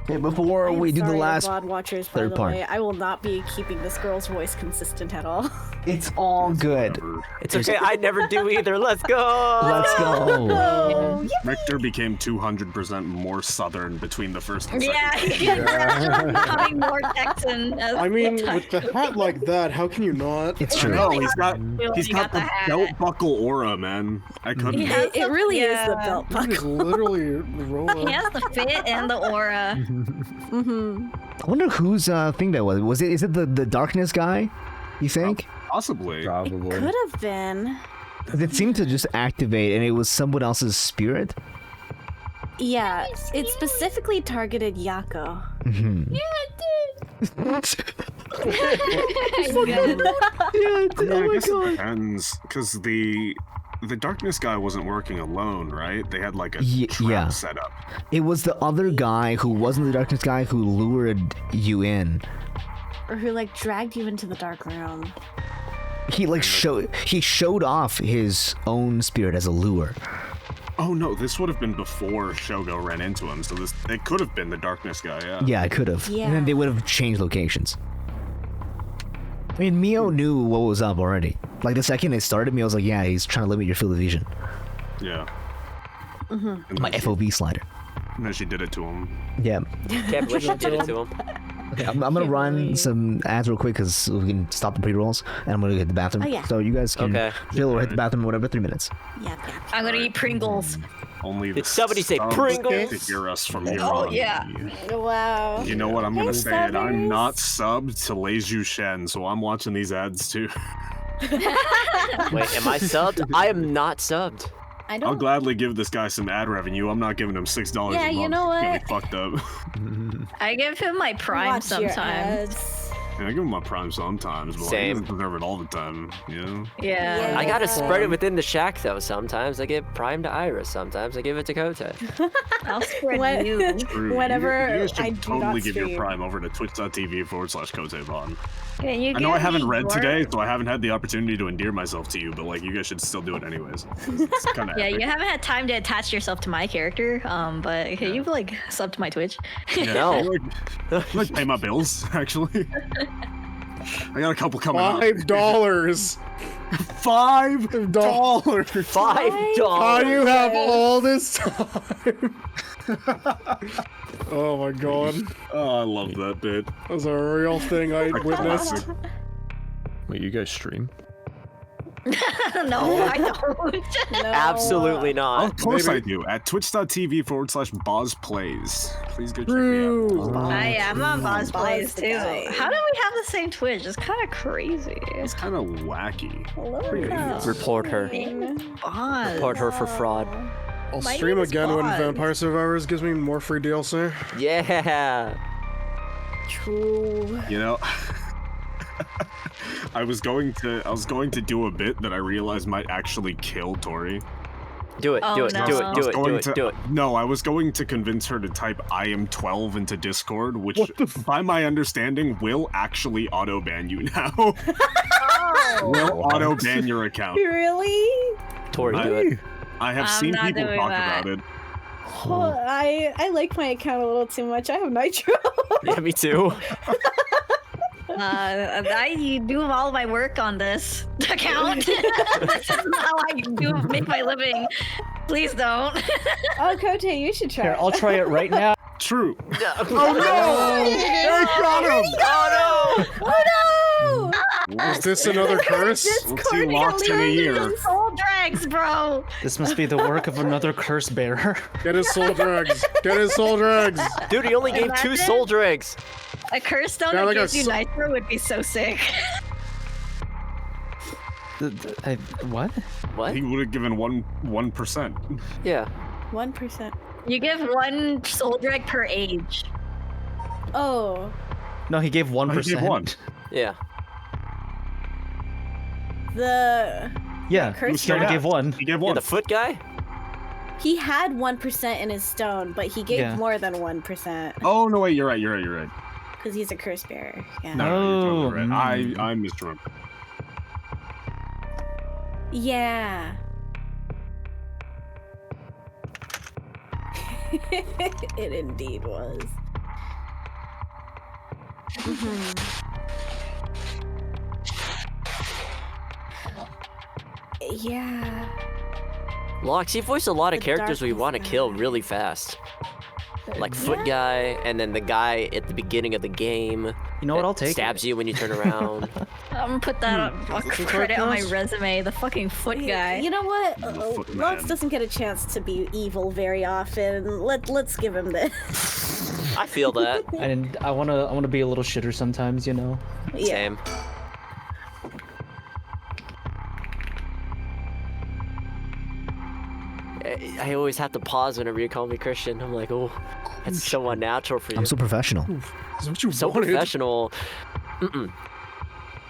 Okay, before we do the last, VOD watchers, by third the part. way, I will not be keeping this girl's voice consistent at all. it's all good. It's okay. I never do either. Let's go. Let's go. Oh, Richter became 200% more southern between the first and second. Yeah, becoming more Texan. As I mean, the time with the hat like that, how can you not? It's I true. know, he's got He got the the hat. belt buckle aura, man. I couldn't. Yeah. it really is the Yeah. belt He's buckle. literally He Roma. has the fit and the aura. I wonder whose thing that was. Is it the darkness guy? You think? Possibly. Probably. Could have been. 'Cause it seemed to just activate, and it was someone else's spirit. Yeah, it specifically targeted Yako. Yeah, Yeah, oh I my guess it god. depends, because the darkness guy wasn't working alone, right? They had like a trap yeah. set up. It was the other guy who wasn't the darkness guy who lured you in. Or who, like, dragged you into the dark room. He like showed off his own spirit as a lure. Oh no, this would have been before Shogo ran into him, so it could have been the darkness guy, yeah. Yeah, I could have. Yeah. And then they would have changed locations. I mean, Mio knew what was up already. Like the second it started, Mio was like, "Yeah, he's trying to limit your field of vision." Yeah. Mm-hmm. And My then FOV slider. And then she did it to him. Yeah. Can't believe she did it to him. Okay, I'm gonna run some ads real quick because we can stop the pre-rolls, and I'm gonna hit the bathroom. Oh, yeah. So you guys can Okay. chill or hit the bathroom, whatever. 3 minutes. Yeah. I'm gonna eat Pringles. Only the Did somebody say subs Pringles? to hear us from here Oh, on. yeah. Wow. You know what? I'm Hey, gonna say it. I'm subbers. not subbed to Leiju Shen, so I'm watching these ads too. Wait, am I subbed? I am not subbed. I I'll don't. gladly give this guy some ad revenue. I'm not giving him $6 Yeah, a month. you know He's what? fucked up. I give him my Prime Watch your sometimes. ads. Yeah, I give him my Prime sometimes, but like, he Same. doesn't deserve it all the time, you know? Yeah. I gotta spread it within the shack though. Sometimes I give Prime to Iris. Sometimes I give it to Kote. I'll spread When- you. True. Whenever you guys should I do totally not give your stream. Prime over to twitch.tv/KoteBon. Can you I know I give haven't me read your- today, so I haven't had the opportunity to endear myself to you, but like you guys should still do it anyways. It's kind of Yeah, you haven't had time to attach yourself to my character, but can you like sub to my Twitch? No. like pay my bills, actually. I got a couple coming up. $5. $5. How do you have all this time? Oh my god. Oh, I love that bit. That's a real thing I witnessed. Wait, you guys stream? No, I don't. No. Absolutely not. Of course Maybe. I do. At twitch.tv/BozPlays. Please go check me True. out. I'm on Boss Plays too. guy. How do we have the same Twitch? It's kind of crazy. It's kind of wacky. Report her. Boss. Report her for fraud. I'll My stream name is again when Bond. Vampire Survivors gives me more free DLC. Yeah. True. You know, I was going to do a bit that I realized might actually kill Tori. Do it. Oh, Do it. no. Do I it. was Do it. going Do it. to- Do it. No, I was going to convince her to type "I am 12" into Discord, which, What the f- by my understanding, will actually auto ban you now. Oh. Will auto ban your account. Really? Tori, do it. I have I'm seen not people doing talk that. about it. Well, I like my account a little too much. I have Nitro. Yeah, me too. I do all my work on this account. This is how I make my living. Please don't. Oh, Kote, you should try. Here, I'll try it right now. True. Oh no! Eric got him! Oh no! Is this another curse? Let's see locked in a year. Soul drags, bro. This must be the work of another curse bearer. Get his soul drags. Get his soul drags. Dude, he only gave 2 Imagine. soul dregs. A curse stone Yeah, that like a gives you so- nitro would be so sick. What? What? He would have given 1%. Yeah. 1%. You give 1 soul drag per age. Oh. No, he gave 1%. He gave 1. Yeah. The Yeah, Curse he only Yeah. gave 1. He gave Yeah, 1. the foot guy? he had 1% in his stone, but he gave Yeah. more than 1% Oh, no, wait, you're right. because he's a curse bearer. Yeah. No, you're totally right. Mm. I misremembered. Yeah. It indeed was. Yeah. Lox, you voiced a lot of The characters we darkness want to kill matter. really fast. Like Foot Guy, and then the guy at the beginning of the game. You know what? that I'll take stabs it. you when you turn around. I'm gonna put that on a credit on my resume. The fucking foot guy. You know what? The foot Lux man. doesn't get a chance to be evil very often. Let's give him this. I feel that. And I wanna be a little shitter sometimes, you know. Yeah. Same. I always have to pause whenever you call me Christian. I'm like, oh, that's so unnatural for you. I'm so professional. Is that what you So wanted? professional.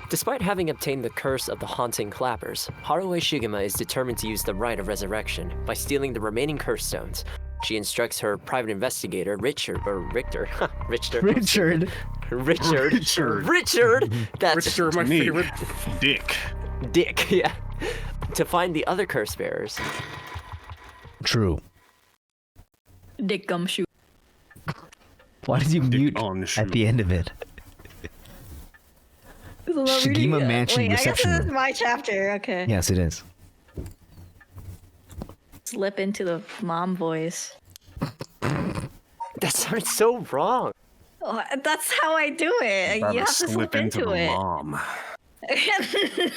Despite having obtained the curse of the haunting clappers, Haruo Shigema is determined to use the rite of resurrection by stealing the remaining curse stones. She instructs her private investigator, Richard. Richard. That's Richard, my Me. favorite. Dick, yeah. To find the other curse bearers. True. Dick gumshoe. Why did you mute on shoe. at the end of it? Shigema Mansion Wait, reception I guess this is room. my chapter. Okay. Yes, it is. Slip into the mom voice. That sounds so wrong. Oh, that's how I do it. You have to slip into the it. mom.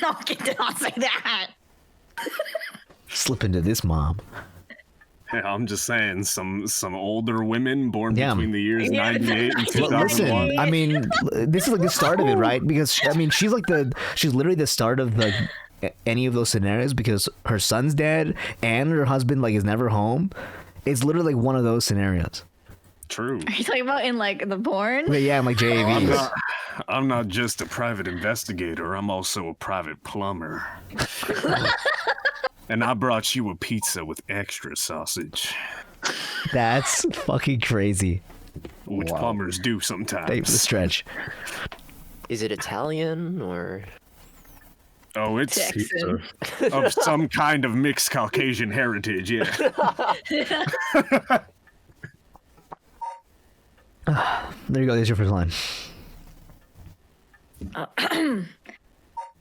No, do not say that. Slip into this mom. Yeah, I'm just saying, some older women born Yeah. between the years Yeah, 98 and Well, 2001. listen, I mean, this is like the start of it, right? Because I mean, she's literally the start of like any of those scenarios because her son's dead and her husband like is never home. It's literally like one of those scenarios. True. Are you talking about in like the porn? But yeah, I'm like JAVs. I'm not just a private investigator. I'm also a private plumber. And I brought you a pizza with extra sausage, That's fucking crazy. which plumbers do sometimes. Thanks for the stretch. Is it Italian or? Oh, it's Texan. of some kind of mixed Caucasian heritage, yeah. There you go. There's your first line.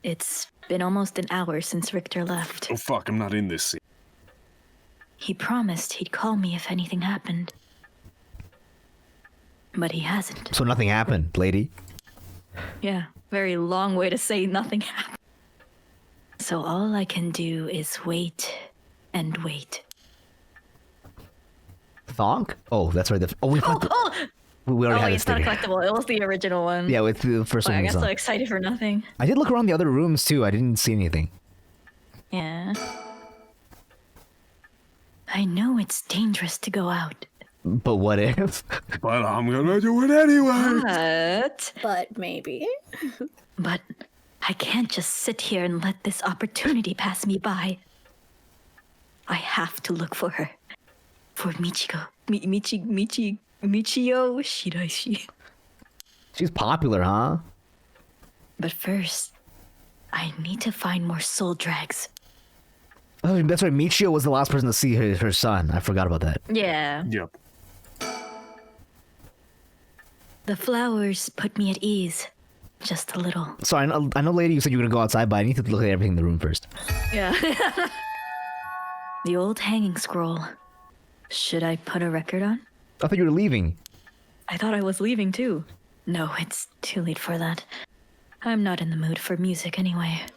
It's been almost an hour since Richter left. Oh fuck, I'm not in this scene. He promised he'd call me if anything happened. But he hasn't. So nothing happened, lady. Yeah, very long way to say nothing happened. So all I can do is wait and wait. Thonk? Oh, that's right. We already had wait, it it's not a sticker. collectible. It was the original one. Yeah, with the first I one. got was so on. excited for nothing. I did look around the other rooms too. I didn't see anything. Yeah. I know it's dangerous to go out. But what if? But I'm gonna do it anyway. But maybe. But I can't just sit here and let this opportunity pass me by. I have to look for her. For Michiko. Michio Shiraishi. She's popular, huh? But first, I need to find more soul drags. Oh, that's right. Michio was the last person to see her son. I forgot about that. Yeah. Yep. The flowers put me at ease. Just a little. So I know, lady, you said you were gonna go outside, but I need to look at everything in the room first. Yeah. The old hanging scroll. Should I put a record on? I thought you were leaving. I thought I was leaving too. No, it's too late for that. I'm not in the mood for music anyway. What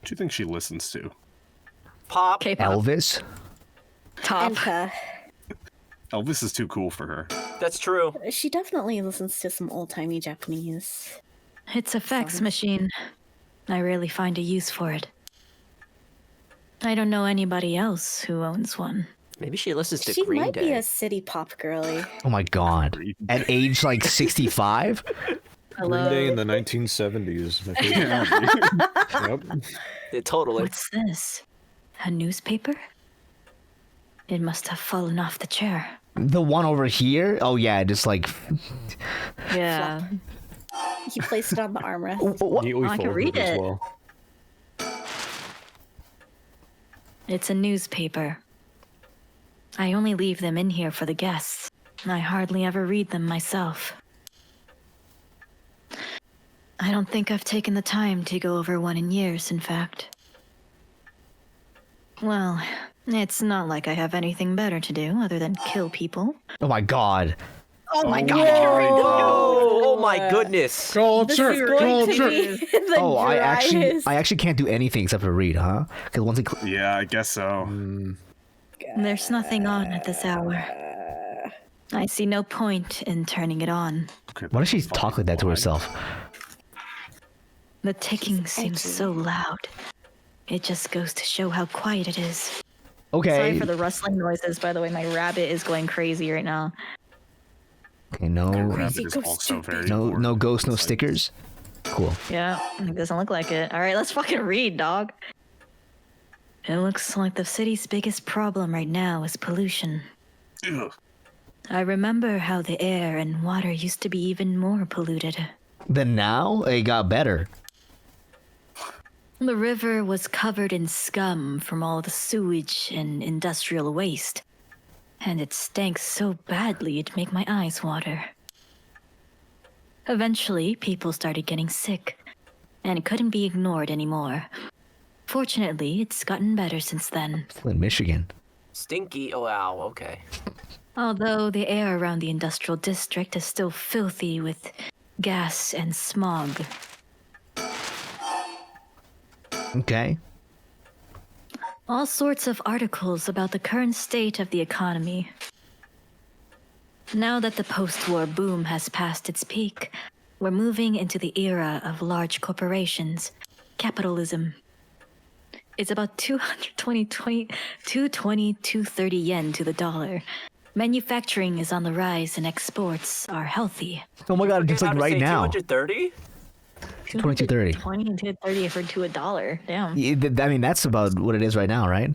do you think she listens to? Pop. K-pop. Elvis? Top. Enka. Elvis is too cool for her. That's true. She definitely listens to some old-timey Japanese. It's a fax machine. I rarely find a use for it. I don't know anybody else who owns one. Maybe she listens to She Green might Day. be a city pop girly. Oh my god. At age like 65? Green Day in the 1970s. My favorite. Yep. Yeah, totally. What's this? A newspaper? It must have fallen off the chair. The one over here? Oh yeah, just like Yeah. He placed it on the armrest. Neatly I can folded read as it. well. It's a newspaper. I only leave them in here for the guests. I hardly ever read them myself. I don't think I've taken the time to go over one in years, in fact. Well, it's not like I have anything better to do other than kill people. oh my god. Oh my god. Oh my goodness. Culture, This is going to be the Oh, I driest. actually can't do anything except for read, huh? Because once it Yeah, I guess so. There's nothing on at this hour. I see no point in turning it on. Okay, why does she fine, talk like that to fine. herself? The ticking seems so loud. It just goes to show how quiet it is. Okay. Sorry for the rustling noises, by the way. My rabbit is going crazy right now. Okay, no Rabbit is also very important. no ghosts, no stickers. Cool. Yeah, it doesn't look like it. All right, let's fucking read, dog. It looks like the city's biggest problem right now is pollution. Ugh. I remember how the air and water used to be even more polluted. Then now it got better. The river was covered in scum from all the sewage and industrial waste, and it stank so badly it'd make my eyes water. Eventually, people started getting sick, and it couldn't be ignored anymore. Fortunately, it's gotten better since then. Still in Michigan. Stinky. Oh, wow. Okay. Although the air around the industrial district is still filthy with gas and smog. Okay. All sorts of articles about the current state of the economy. Now that the post-war boom has passed its peak, we're moving into the era of large corporations, capitalism. It's about 230 yen to the dollar. Manufacturing is on the rise and exports are healthy. Oh my god, just like right now. 230? 2230. 20 and 230 for to a dollar. Damn. I mean, that's about what it is right now, right?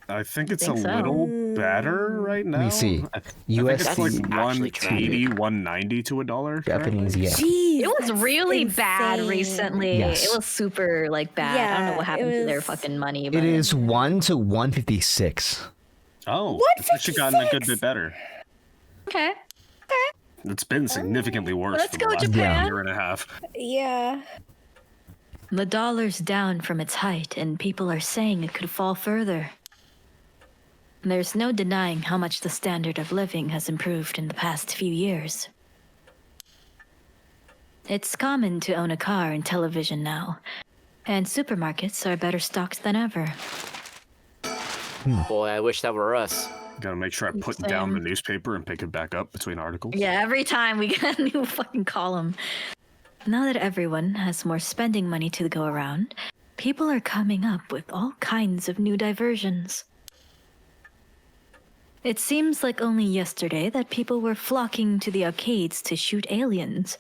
I think it's think a so. little better right now. Let me see. I think it's USD. like That's actually 180, 190 to a dollar. Japanese currently. yen. Jeez, It was that's really bad insane. recently. Yes. It was super like bad. I don't know Yeah, what happened it to their was- fucking money. But It is 1 to 156. Oh, it's actually gotten a good bit better. okay. It's been significantly worse Let's for the go, last Japan. year and a half. Yeah. The dollar's down from its height, and people are saying it could fall further. There's no denying how much the standard of living has improved in the past few years. It's common to own a car and television now, and supermarkets are better stocked than ever. Boy, I wish that were us. Gotta make sure I put down the newspaper and pick it back up between articles. Yeah, every time we get a new fucking column. Now that everyone has more spending money to go around, people are coming up with all kinds of new diversions. It seems like only yesterday that people were flocking to the arcades to shoot aliens.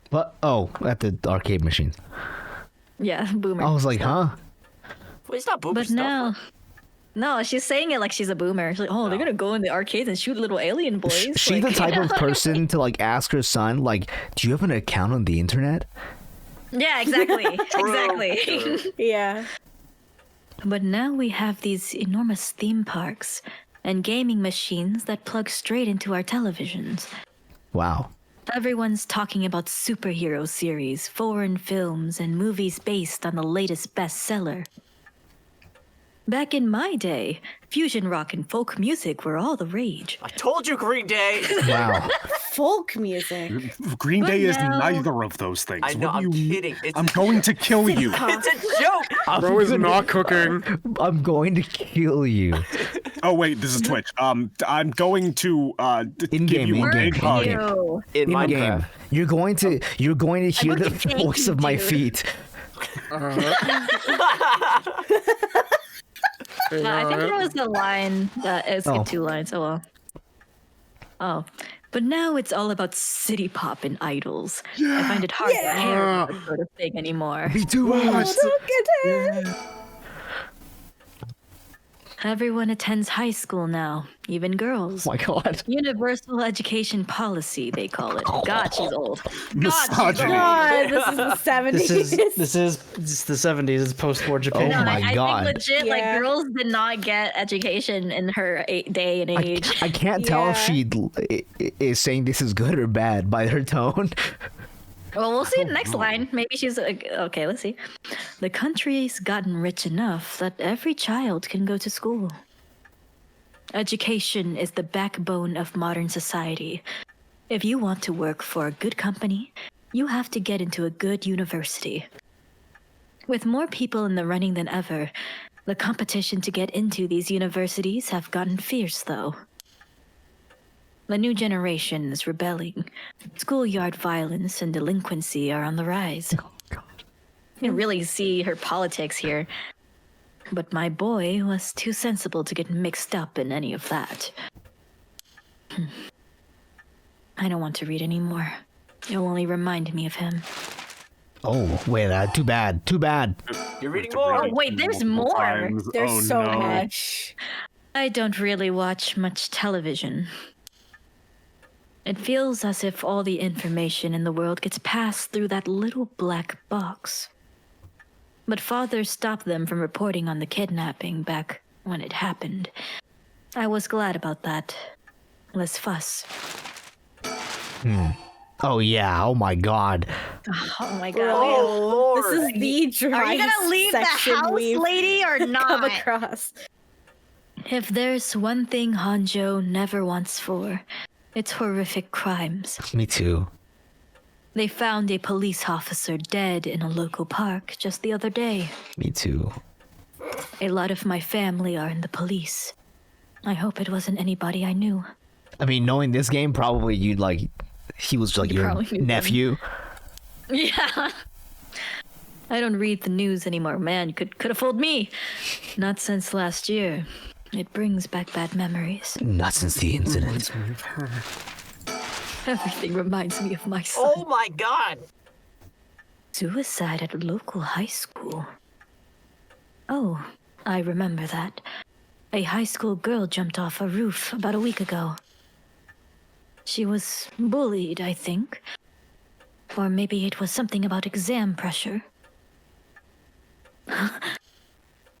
What? Oh, at the arcade machine. Yeah, boomer. I was like, huh? Well, it's not boomer But stuff. now... No, she's saying it like she's a boomer. She's like, oh, they're gonna go in the arcades and shoot little alien boys. She's the Like, type of person to like ask her son, like, do you have an account on the internet? Yeah, exactly. Exactly. Yeah. But now we have these enormous theme parks and gaming machines that plug straight into our televisions. Wow. Everyone's talking about superhero series, foreign films, and movies based on the latest bestseller. Back in my day, fusion rock and folk music were all the rage. I told you, Green Day. Wow. Folk music. Green But Day is now- neither of those things. I know, What do I'm you mean? kidding. It's I'm going to kill you. It's a joke. Bro is not cooking. I'm going to kill you. Oh wait, this is Twitch. I'm going to In give game, you in a game, big in hug. game. In In Minecraft. game. You're going to hear going the to thank voice you, of my dude. feet. Yeah, I think right. there was a line that it's Oh. 2 lines. Oh well. Oh, but now it's all about city pop and idols. I find it hard to care about that sort of thing anymore. Me too. Everyone attends high school now, even girls. Oh my god. Universal education policy, they call it. God, she's old. Misogyny. God, this is the 70s. This is the 70s. It's post-war Japan. Oh my I God. think legit, Yeah. like, girls did not get education in her day and age. I can't tell if she is saying this is good or bad by her tone. Well, we'll see the next line. Maybe she's okay. Let's see. The country's gotten rich enough that every child can go to school. Education is the backbone of modern society. If you want to work for a good company, you have to get into a good university. With more people in the running than ever, the competition to get into these universities have gotten fierce, though. The new generation is rebelling. Schoolyard violence and delinquency are on the rise. Oh god. You can really see her politics here. But my boy was too sensible to get mixed up in any of that. I don't want to read anymore. It'll only remind me of him. Oh, wait, too bad. Too bad. You're reading To read more. Oh, it wait, there's multiple more. times. There's Oh, so no. much. I don't really watch much television. It feels as if all the information in the world gets passed through that little black box. But father stopped them from reporting on the kidnapping back when it happened. I was glad about that. Less fuss. Oh yeah. Oh my god. Oh my god. Oh, This is the driest Are you gonna leave the section house, we've lady, or come not? across. If there's one thing Hanjo never wants for, it's horrific crimes. Me too. They found a police officer dead in a local park just the other day. Me too. A lot of my family are in the police. I hope it wasn't anybody I knew. I mean, knowing this game, probably you'd like. He was like You your probably knew them. nephew. Yeah. I don't read the news anymore. Man, could have fooled me. Not since last year. It brings back bad memories. Not since the incident. Everything reminds me of my son. Oh my god. Suicide at a local high school. Oh, I remember that. A high school girl jumped off a roof about a week ago. She was bullied, I think. Or maybe it was something about exam pressure.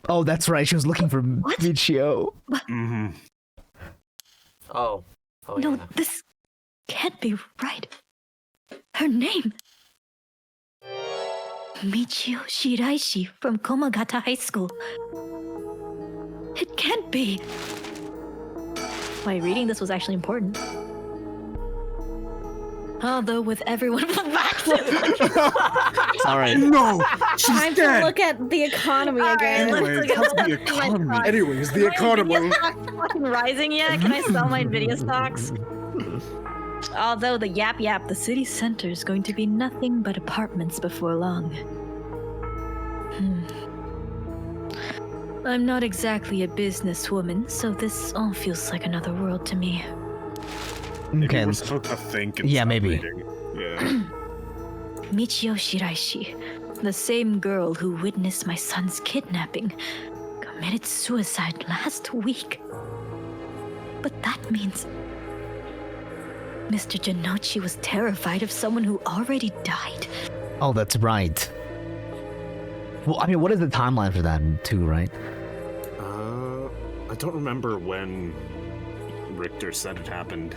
Oh, that's right. She was looking for Michio. Mm-hmm. Oh. Oh No, yeah. this can't be right. Her name. Michio Shiraishi from Komagata High School. It can't be. My reading this was actually important. Although with everyone All right. No, she's Time to dead. look at the economy again. Anyway, how's the economy? Anyways, the economy. fucking rising yet? Can I sell my Nvidia stocks? Although the yap, the city center is going to be nothing but apartments before long. I'm not exactly a businesswoman, so this all feels like another world to me. Maybe Okay. we're supposed to think. And Yeah, stop maybe. reading. Yeah. Michio Shiraishi, the same girl who witnessed my son's kidnapping, committed suicide last week. But that means Mr. Janochi was terrified of someone who already died. Oh, that's right. Well, I mean, what is the timeline for that too, right? I don't remember when Richter said it happened.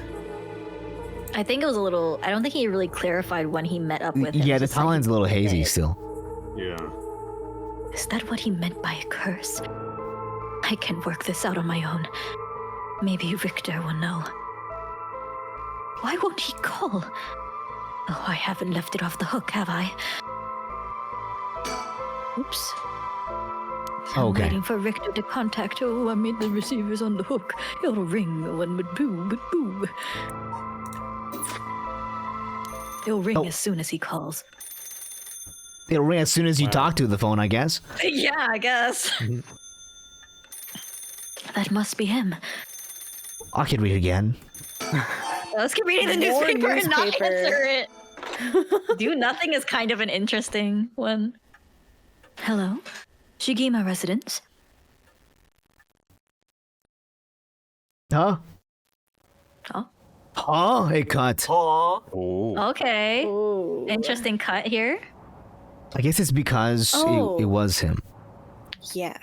I think it was a little. I don't think he really clarified when he met up with him. Yeah, the Just like- timeline's a little hazy still. Yeah. Is that what he meant by a curse? I can work this out on my own. Maybe Richter will know. Why won't he call? Oh, I haven't left it off the hook, have I? Oops. I'm Okay. waiting for Richter to contact. Oh, I made the receivers on the hook. It'll ring when but boo. It'll ring Oh. as soon as he calls. It'll ring as soon as you talk to the phone, I guess. Yeah, I guess. That must be him. I can read again. Let's keep reading the More newspaper and not newspaper. answer it. Do nothing is kind of an interesting one. Hello? Shigima residence? Huh? Oh. Huh? Hey, cut. Oh. Okay. Ooh. Interesting cut here. I guess it's because Oh. it was him. Yeah.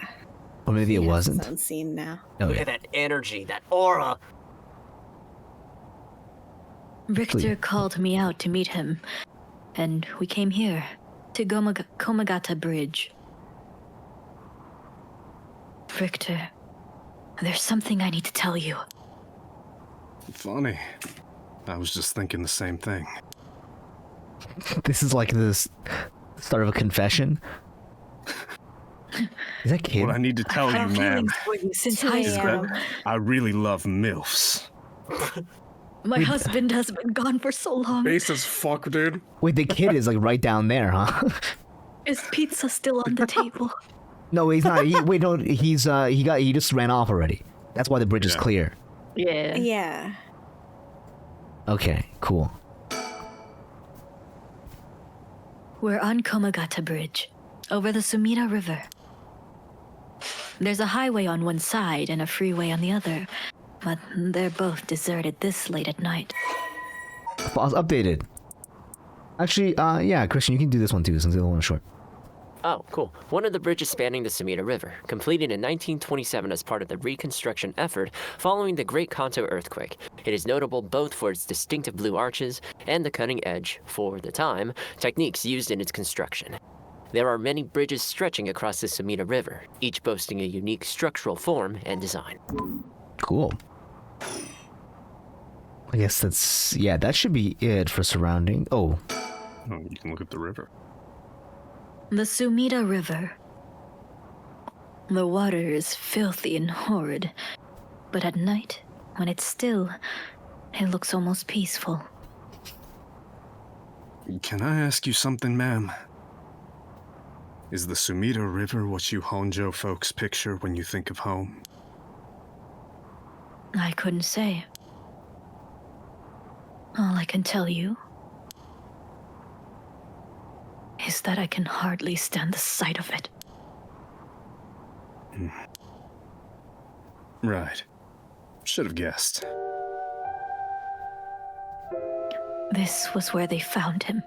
Or maybe it He has wasn't. his own scene now. Oh, Look yeah. at that energy, that aura. Richter called me out to meet him, and we came here, to Komagata Bridge. Richter, there's something I need to tell you. Funny. I was just thinking the same thing. This is like the start of a confession. Is that kid? What I need to tell you, I've had ma'am, feelings for you since high is school. that I really love MILFs. My husband has been gone for so long. Base as fuck, dude. Wait, the kid is like right down there, huh? Is pizza still on the table? No, he's not. Wait, no, he just ran off already. That's why the bridge is Yeah. clear. Yeah. Yeah. Okay, cool. We're on Komagata Bridge, over the Sumida River. There's a highway on one side and a freeway on the other, but they're both deserted this late at night. Files updated. Actually, yeah, Christian, you can do this one too, since the other one's short. Oh, cool. One of the bridges spanning the Sumida River, completed in 1927 as part of the reconstruction effort following the Great Kanto earthquake. It is notable both for its distinctive blue arches and the cutting edge, for the time, techniques used in its construction. There are many bridges stretching across the Sumida River, each boasting a unique structural form and design. Cool. I guess that's, yeah, that should be it for surrounding. Oh, Oh, you can look at the river. The Sumida River. The water is filthy and horrid, but at night, when it's still, it looks almost peaceful. Can I ask you something, ma'am? Is the Sumida River what you Honjo folks picture when you think of home? I couldn't say. All I can tell you is that I can hardly stand the sight of it. Right. Should have guessed. This was where they found him,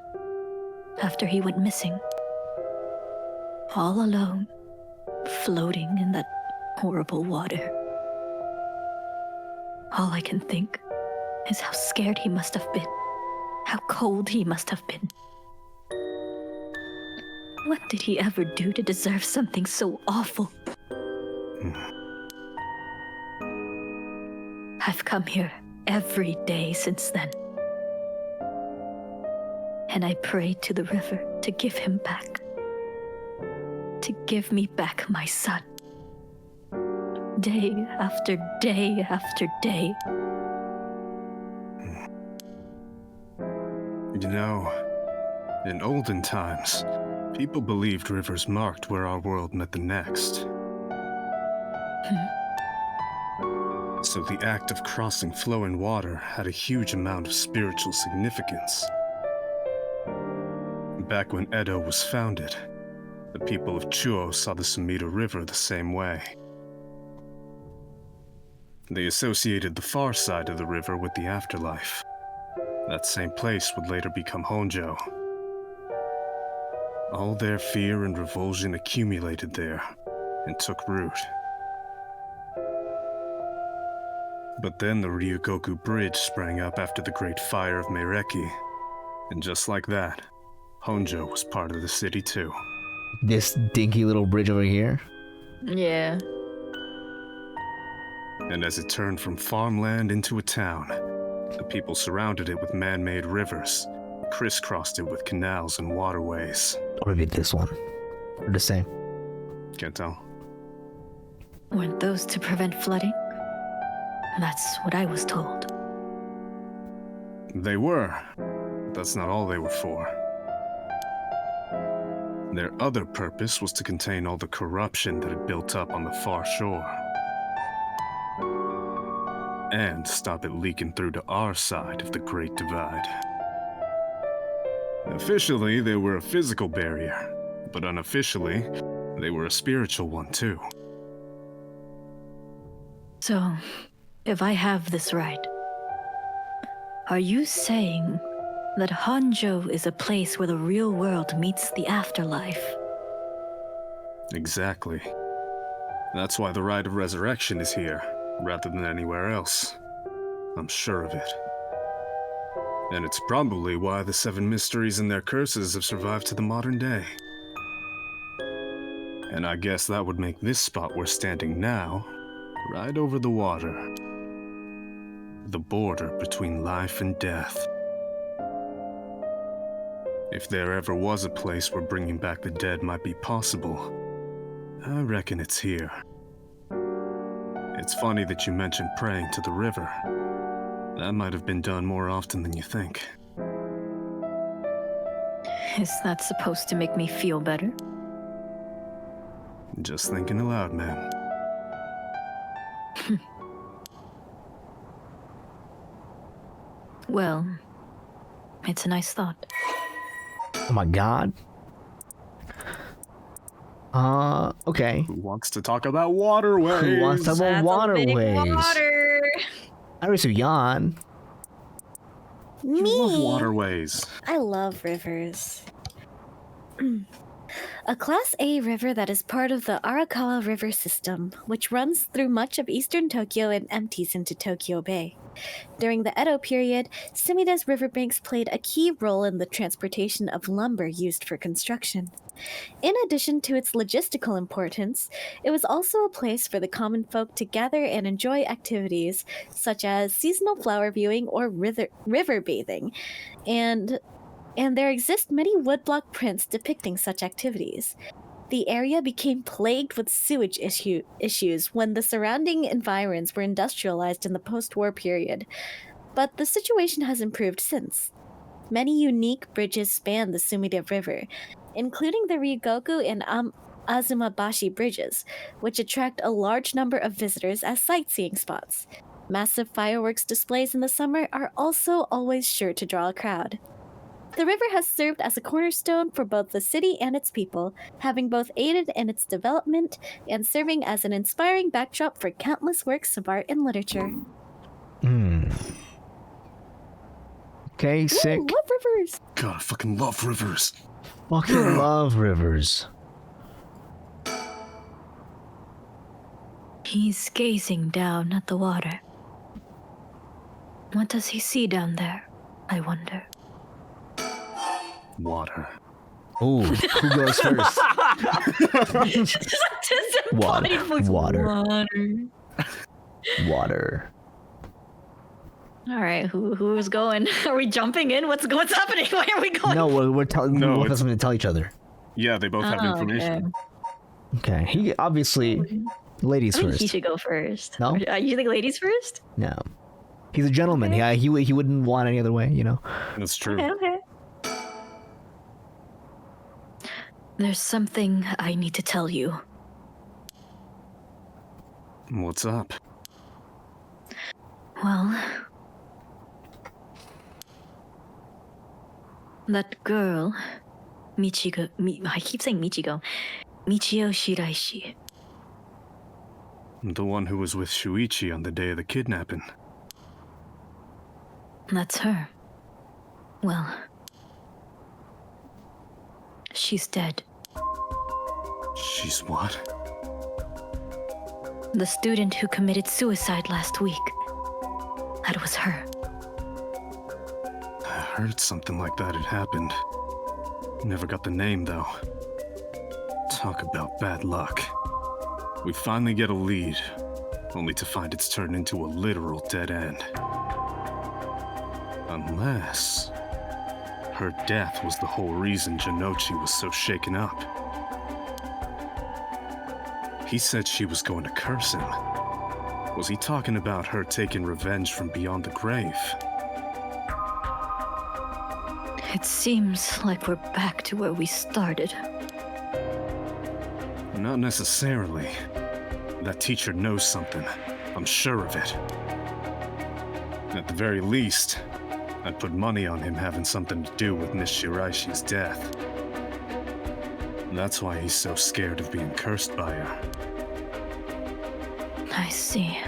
after he went missing. All alone, floating in that horrible water. All I can think is how scared he must have been, how cold he must have been. What did he ever do to deserve something so awful? I've come here every day since then. And I prayed to the river to give him back. To give me back my son. Day after day after day. You know, in olden times, people believed rivers marked where our world met the next. So the act of crossing flowing water had a huge amount of spiritual significance. Back when Edo was founded, the people of Chuo saw the Sumida River the same way. They associated the far side of the river with the afterlife. That same place would later become Honjo. All their fear and revulsion accumulated there and took root. But then the Ryogoku Bridge sprang up after the Great Fire of Meireki, and just like that, Honjo was part of the city too. this dinky little bridge over here. Yeah. And as it turned from farmland into a town, the people surrounded it with man-made rivers, crisscrossed it with canals and waterways. Or maybe this one. Or the same. Can't tell. Weren't those to prevent flooding? That's what I was told. They were. But that's not all they were for. Their other purpose was to contain all the corruption that had built up on the far shore. and stop it leaking through to our side of the Great Divide. Officially, they were a physical barrier, but unofficially, they were a spiritual one too. So, if I have this right, are you saying that Hanzhou is a place where the real world meets the afterlife? Exactly. That's why the Rite of Resurrection is here, rather than anywhere else. I'm sure of it. And it's probably why the 7 mysteries and their curses have survived to the modern day. And I guess that would make this spot we're standing now, right over the water. The border between life and death. If there ever was a place where bringing back the dead might be possible, I reckon it's here. It's funny that you mentioned praying to the river. That might have been done more often than you think. Is that supposed to make me feel better? Just thinking aloud, man. Well, it's a nice thought. Oh my god. Okay. Who wants to talk about waterways? Who wants to talk about waterways? Water. Yan. You Me. love waterways. I love rivers. A Class A river that is part of the Arakawa River system, which runs through much of eastern Tokyo and empties into Tokyo Bay. During the Edo period, Sumida's riverbanks played a key role in the transportation of lumber used for construction. In addition to its logistical importance, it was also a place for the common folk to gather and enjoy activities such as seasonal flower viewing or river bathing, and there exist many woodblock prints depicting such activities. The area became plagued with sewage issues when the surrounding environs were industrialized in the post-war period, but the situation has improved since. Many unique bridges span the Sumida River, including the Ryogoku and Azumabashi bridges, which attract a large number of visitors as sightseeing spots. Massive fireworks displays in the summer are also always sure to draw a crowd. The river has served as a cornerstone for both the city and its people, having both aided in its development and serving as an inspiring backdrop for countless works of art and literature. Okay, sick. Ooh, love rivers! God, I fucking love rivers. Fucking love rivers. He's gazing down at the water. What does he see down there, I wonder? Water. Ooh, who goes first? Water. Water. All right, who's going? Are we jumping in? What's happening? Why are we going? No, we're telling. No, We want something to tell each other. Yeah, they both have information. Okay, he obviously. Ladies I think first. he should go first. No? You think ladies first? No, he's a gentleman. Okay. Yeah, he wouldn't want any other way. You know. That's true. Okay. There's something I need to tell you. What's up? Well, that girl, Michigo, I keep saying Michigo, Michio Shiraishi. The one who was with Shuichi on the day of the kidnapping. That's her. Well, she's dead. She's what? The student who committed suicide last week. That was her. I heard something like that had happened. Never got the name, though. Talk about bad luck. We finally get a lead, only to find it's turned into a literal dead end. Unless her death was the whole reason Janochi was so shaken up. He said she was going to curse him. Was he talking about her taking revenge from beyond the grave? It seems like we're back to where we started. Not necessarily. That teacher knows something. I'm sure of it. At the very least, I'd put money on him having something to do with Miss Shiraishi's death. That's why he's so scared of being cursed by her. I see.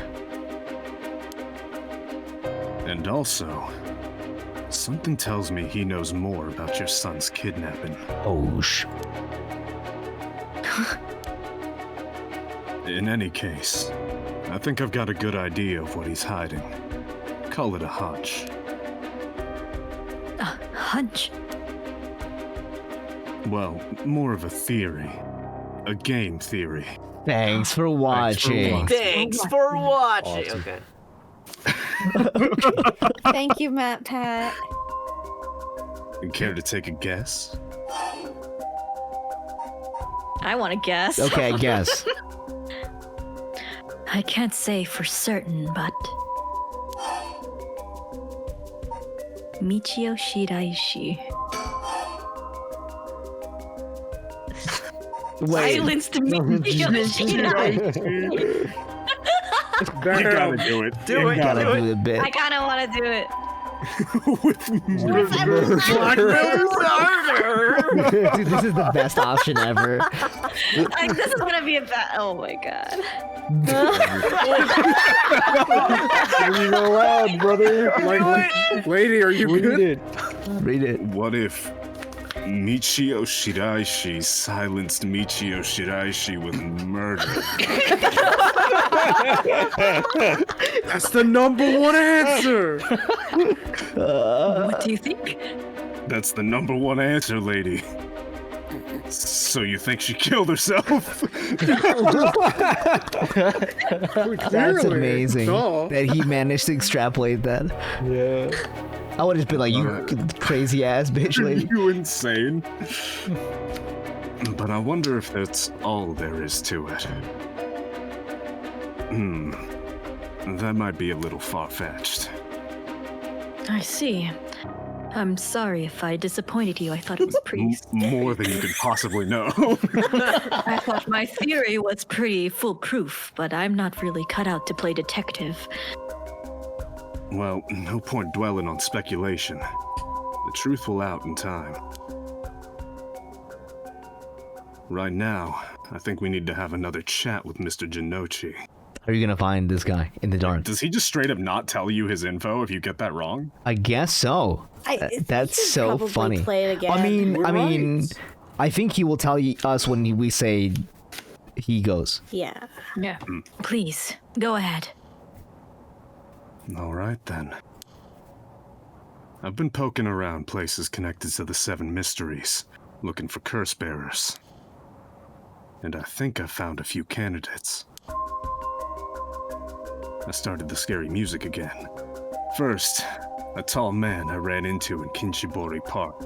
And also, something tells me he knows more about your son's kidnapping. Oh, sh. In any case, I think I've got a good idea of what he's hiding. Call it a hunch. A hunch? Well, more of a theory. A game theory. Thanks for watching. Thanks for watching. Awesome. Okay. Thank you, Matt Pat. You care to take a guess? I want to guess. Okay, guess. I can't say for certain, but Michio Shiraishi. Wait. Silenced Michio Shiraishi. You gotta do it. Do it. Gotta do the bit. I kind of want to do it. With Dude, this is the best option ever. Like, this is gonna be a bad. Oh my god. Read it aloud, brother. Lady, are you Read good? it. Read it. What if Michio Shiraishi silenced Michio Shiraishi with murder? That's the number one answer. What do you think? That's the number one answer, lady. So you think she killed herself? That's Clearly. amazing Duh. that he managed to extrapolate that. Yeah. I would have just been like, you crazy ass bitch Are lady. you insane? But I wonder if that's all there is to it. That might be a little far-fetched. I see. I'm sorry if I disappointed you. I thought it was pretty. More than you could possibly know. I thought my theory was pretty foolproof, but I'm not really cut out to play detective. Well, no point dwelling on speculation. The truth will out in time. Right now, I think we need to have another chat with Mr. Jinochi. How are you gonna find this guy in the dark? Does he just straight up not tell you his info if you get that wrong? I guess so. That's so probably funny. play it again. I mean, Right. I think he will tell us when we say he goes. Yeah. Yeah. Please, go ahead. All right, then. I've been poking around places connected to the Seven Mysteries, looking for curse bearers. And I think I found a few candidates. I started the scary music again. First, a tall man I ran into in Kinshibori Park.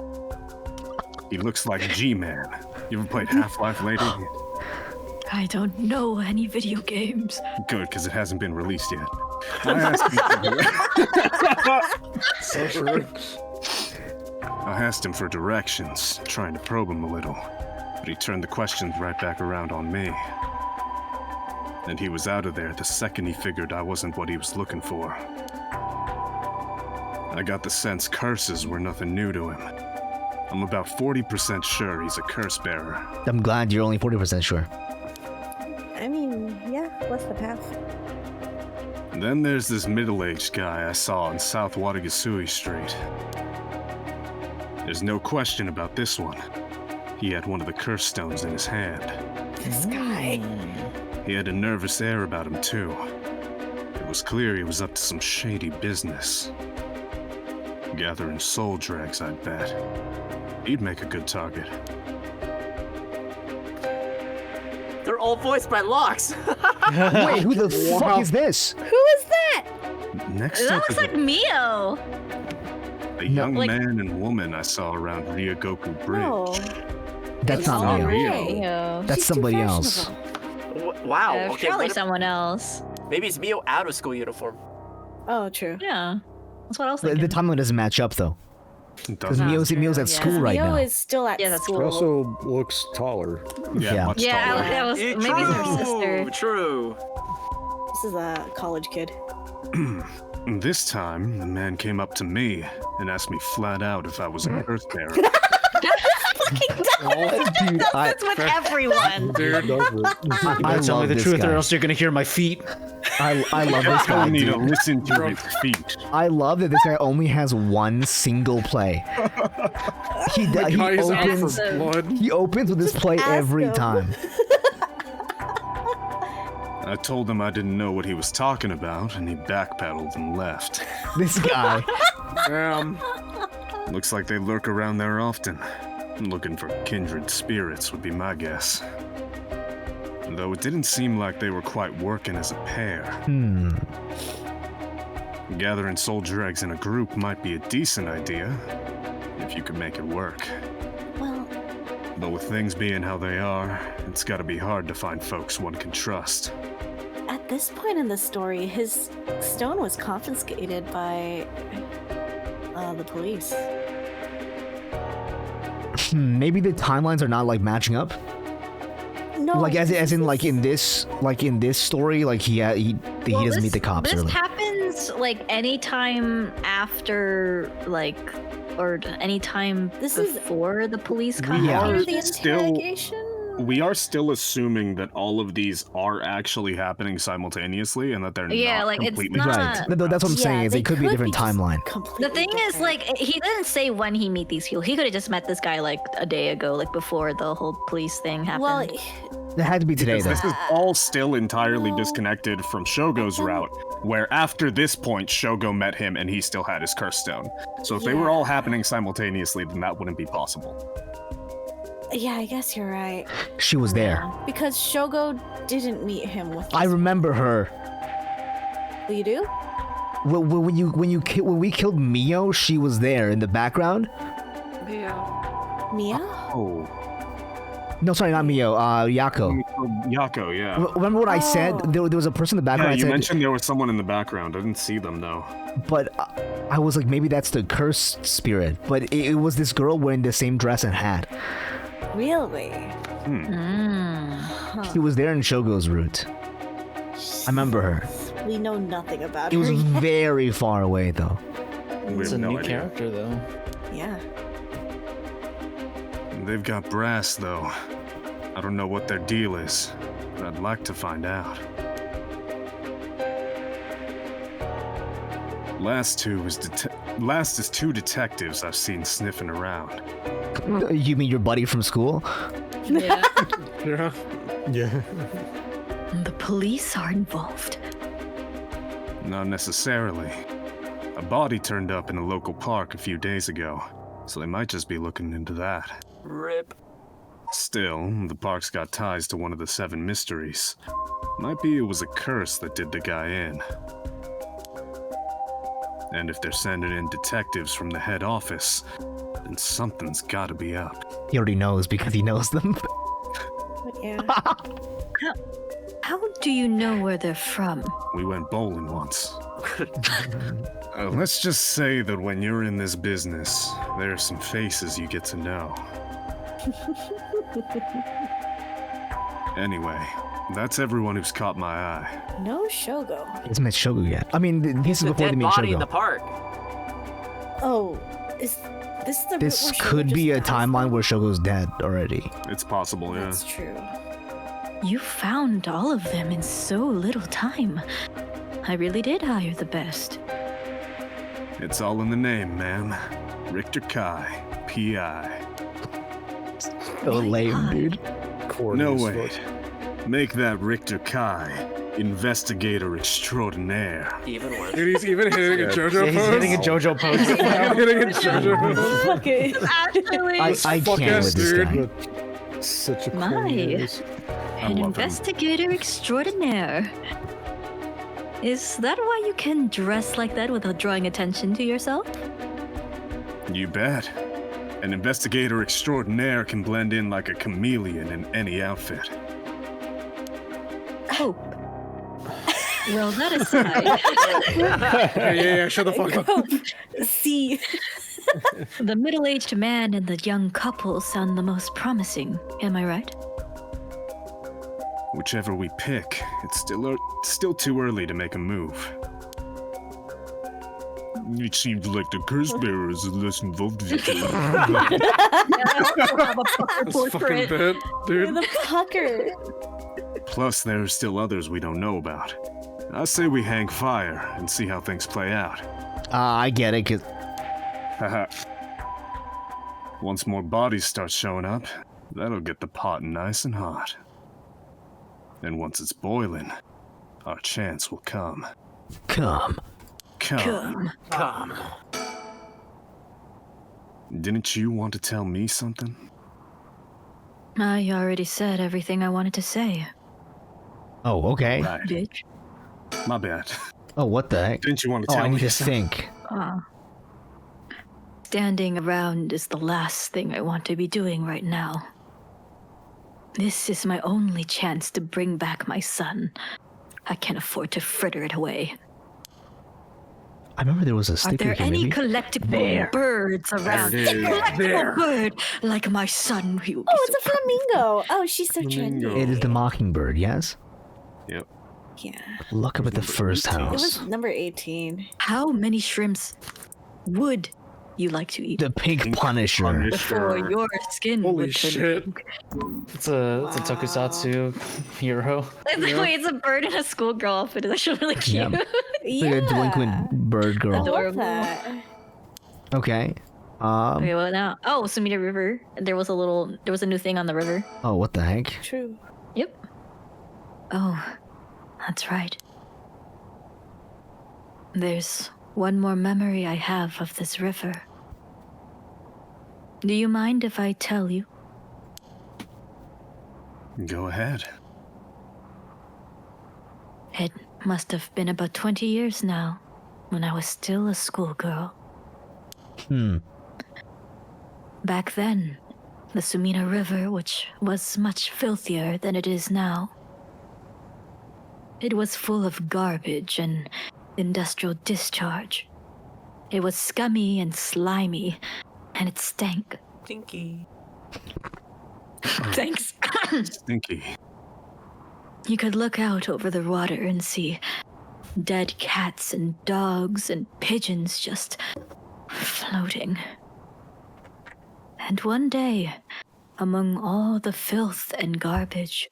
He looks like G-Man. You ever played Half-Life, lady? I don't know any video games. Good, because it hasn't been released yet. I asked him for directions, trying to probe him a little, but he turned the questions right back around on me. And he was out of there the second he figured I wasn't what he was looking for. I got the sense curses were nothing new to him. I'm about 40% sure he's a curse bearer. I'm glad you're only 40% sure. I mean, yeah, what's the path? And then there's this middle-aged guy I saw on South Watagasui Street. There's no question about this one. He had one of the curse stones in his hand. This guy. He had a nervous air about him, too. It was clear he was up to some shady business. Gathering soul drags, I'd bet. He'd make a good target. They're all voiced by Locks. Wait, who the fuck is this? Who is that? Next That up looks is like Mio. a young like- man and woman I saw around Ryogoku Bridge. Oh, That's not all me. right. That's She's too somebody else. fashionable. Wow. Okay, Probably what if- someone else. maybe it's Mio out of school uniform. Oh, true. Yeah. That's what I was The thinking. timeline doesn't match up though, because Doesn't- Mio's at yeah. school right Mio now. is still at Yeah, that's school. He also looks taller. Yeah. much Yeah, taller. that was maybe it's her sister. True. This is a college kid. This time, the man came up to me and asked me flat out if I was a curse bearer. Dude, That's with everyone. Dude, I tell me love the this truth, guy. or else you're gonna hear my feet. I love this guy, I need to dude. listen to his feet. I love that this guy only has one single play. He Guy's out opens. for blood. He opens with this play Ask every him. time. I told him I didn't know what he was talking about, and he backpedaled and left. This guy. Looks like they lurk around there often. Looking for kindred spirits would be my guess. Though it didn't seem like they were quite working as a pair. Gathering soldier eggs in a group might be a decent idea, if you could make it work. Well, But with things being how they are, it's gotta be hard to find folks one can trust. at this point in the story, his stone was confiscated by the police. Maybe the timelines are not like matching up. No, Like as in this like is- in this story, like he doesn't meet the cops This early. happens like anytime after or anytime This is- before the police come. Yeah. After or- the Still- interrogation. We are still assuming that all of these are actually happening simultaneously and that they're Yeah, not like, it's completely not- Right. That's what I'm saying. Is they it could be a different just timeline. completely The thing is, different. like, he didn't say when he meet these people. He could have just met this guy like a day ago, like before the whole police thing happened. well, It had to be today, Because though. this is all still entirely No. disconnected from Shogo's route, where after this point, Shogo met him and he still had his curse stone. So if they were all happening simultaneously, then that wouldn't be possible. yeah, I guess you're right. She was there. Because Shogo didn't meet him with. I this- remember her. You do? When we killed Mio, she was there in the background. Mia? Oh. No, sorry, not Mio. Yako. Yako, yeah. Remember what I said? Oh. There was a person in the Yeah, background. you I said, mentioned there was someone in the background. I didn't see them, though. but I was like, maybe that's the cursed spirit. But it was this girl wearing the same dress and hat. Really? She was there in Shogo's route. I remember her. We know nothing about It was her. yet. very far away, though. We It's have a no new idea. character, though. Yeah. They've got brass, though. I don't know what their deal is, but I'd like to find out. Last is two detectives I've seen sniffing around. You mean your buddy from school? yeah. Yeah. Yeah. The police are involved. Not necessarily. A body turned up in a local park a few days ago, so they might just be looking into that. Rip. Still, the park's got ties to one of the 7 mysteries. Might be it was a curse that did the guy in. And if they're sending in detectives from the head office, then something's gotta be up. He already knows because he knows them. Yeah. How do you know where they're from? We went bowling once. Let's just say that when you're in this business, there are some faces you get to know. Anyway, that's everyone who's caught my eye. No Shogo. He hasn't met Shogo yet. I mean, this is The before they dead meet body in the Shogo. park. Oh, is this the route This where Shogo could be a just passed timeline them? where Shogo's dead already. It's possible, yeah. That's true. You found all of them in so little time. I really did hire the best. It's all in the name, ma'am. Richter Kai, P.I. So lame, dude. Corny No, as wait. fuck. Make that Richter Kai investigator extraordinaire. Even worse. Dude, he's even hitting a JoJo He's pose. hitting a JoJo pose. He's hitting a JoJo pose. Okay. Actually, I Fuck can't yes, with this dude. guy. Such a My. corny ass. I an love him. investigator extraordinaire. Is that why you can dress like that without drawing attention to yourself? You bet. An investigator extraordinaire can blend in like a chameleon in any outfit. Hope. Well, that aside, Yeah, shut the fuck up. See. the middle-aged man and the young couple sound the most promising. Am I right? Whichever we pick, it's still too early to make a move. It seems like the curse bearer is less involved in it. That's fucking bit, dude. The pucker. Plus, there are still others we don't know about. I say we hang fire and see how things play out. I get it, 'cause... Haha. Once more bodies start showing up, that'll get the pot nice and hot. And once it's boiling, our chance will come. Come. Didn't you want to tell me something? I already said everything I wanted to say, Oh, okay. Right. bitch. My bad. Oh, what the heck? Didn't you want to Oh, tell I me need to something? think. Standing around is the last thing I want to be doing right now. This is my only chance to bring back my son. I can't afford to fritter it away. I remember there was a Are sticker there here, any maybe? collectible birds around? There it is. Collectible bird like my son. He would be Oh, so it's a flamingo. Oh, she's so trendy. Flamingo. It is the mockingbird, yes? Yep. Yeah. Look up at the first 18. It house. was number 18. How many shrimps would you like to eat The pink Punisher. before your skin Holy would turn shit. pink? It's a tokusatsu hero. Wait, it's a bird in a schoolgirl outfit. It's actually really cute. Yeah. It's like a delinquent bird I girl. love Adorable. that. Okay. Okay, well now. Oh, Sumida River. There was a new thing on the river. Oh, what the heck? True. Yep. Oh, that's right. There's one more memory I have of this river. Do you mind if I tell you? Go ahead. It must have been about 20 years now, when I was still a schoolgirl. Back then, the Sumina River, which was much filthier than it is now, it was full of garbage and industrial discharge. It was scummy and slimy, and it stank. Stinky. Thanks. Stinky. You could look out over the water and see dead cats and dogs and pigeons just floating. And one day, among all the filth and garbage,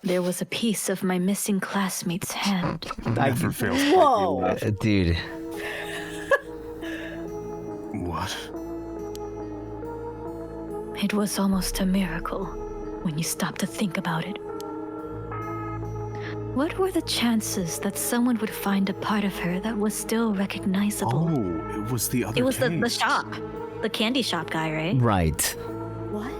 there was a piece of my missing classmate's hand. Never fails. to Whoa. make me laugh. Dude. What? It was almost a miracle when you stop to think about it. What were the chances that someone would find a part of her that was still recognizable? Oh, it was the other It was the case. shop. The candy shop guy, right? Right. What?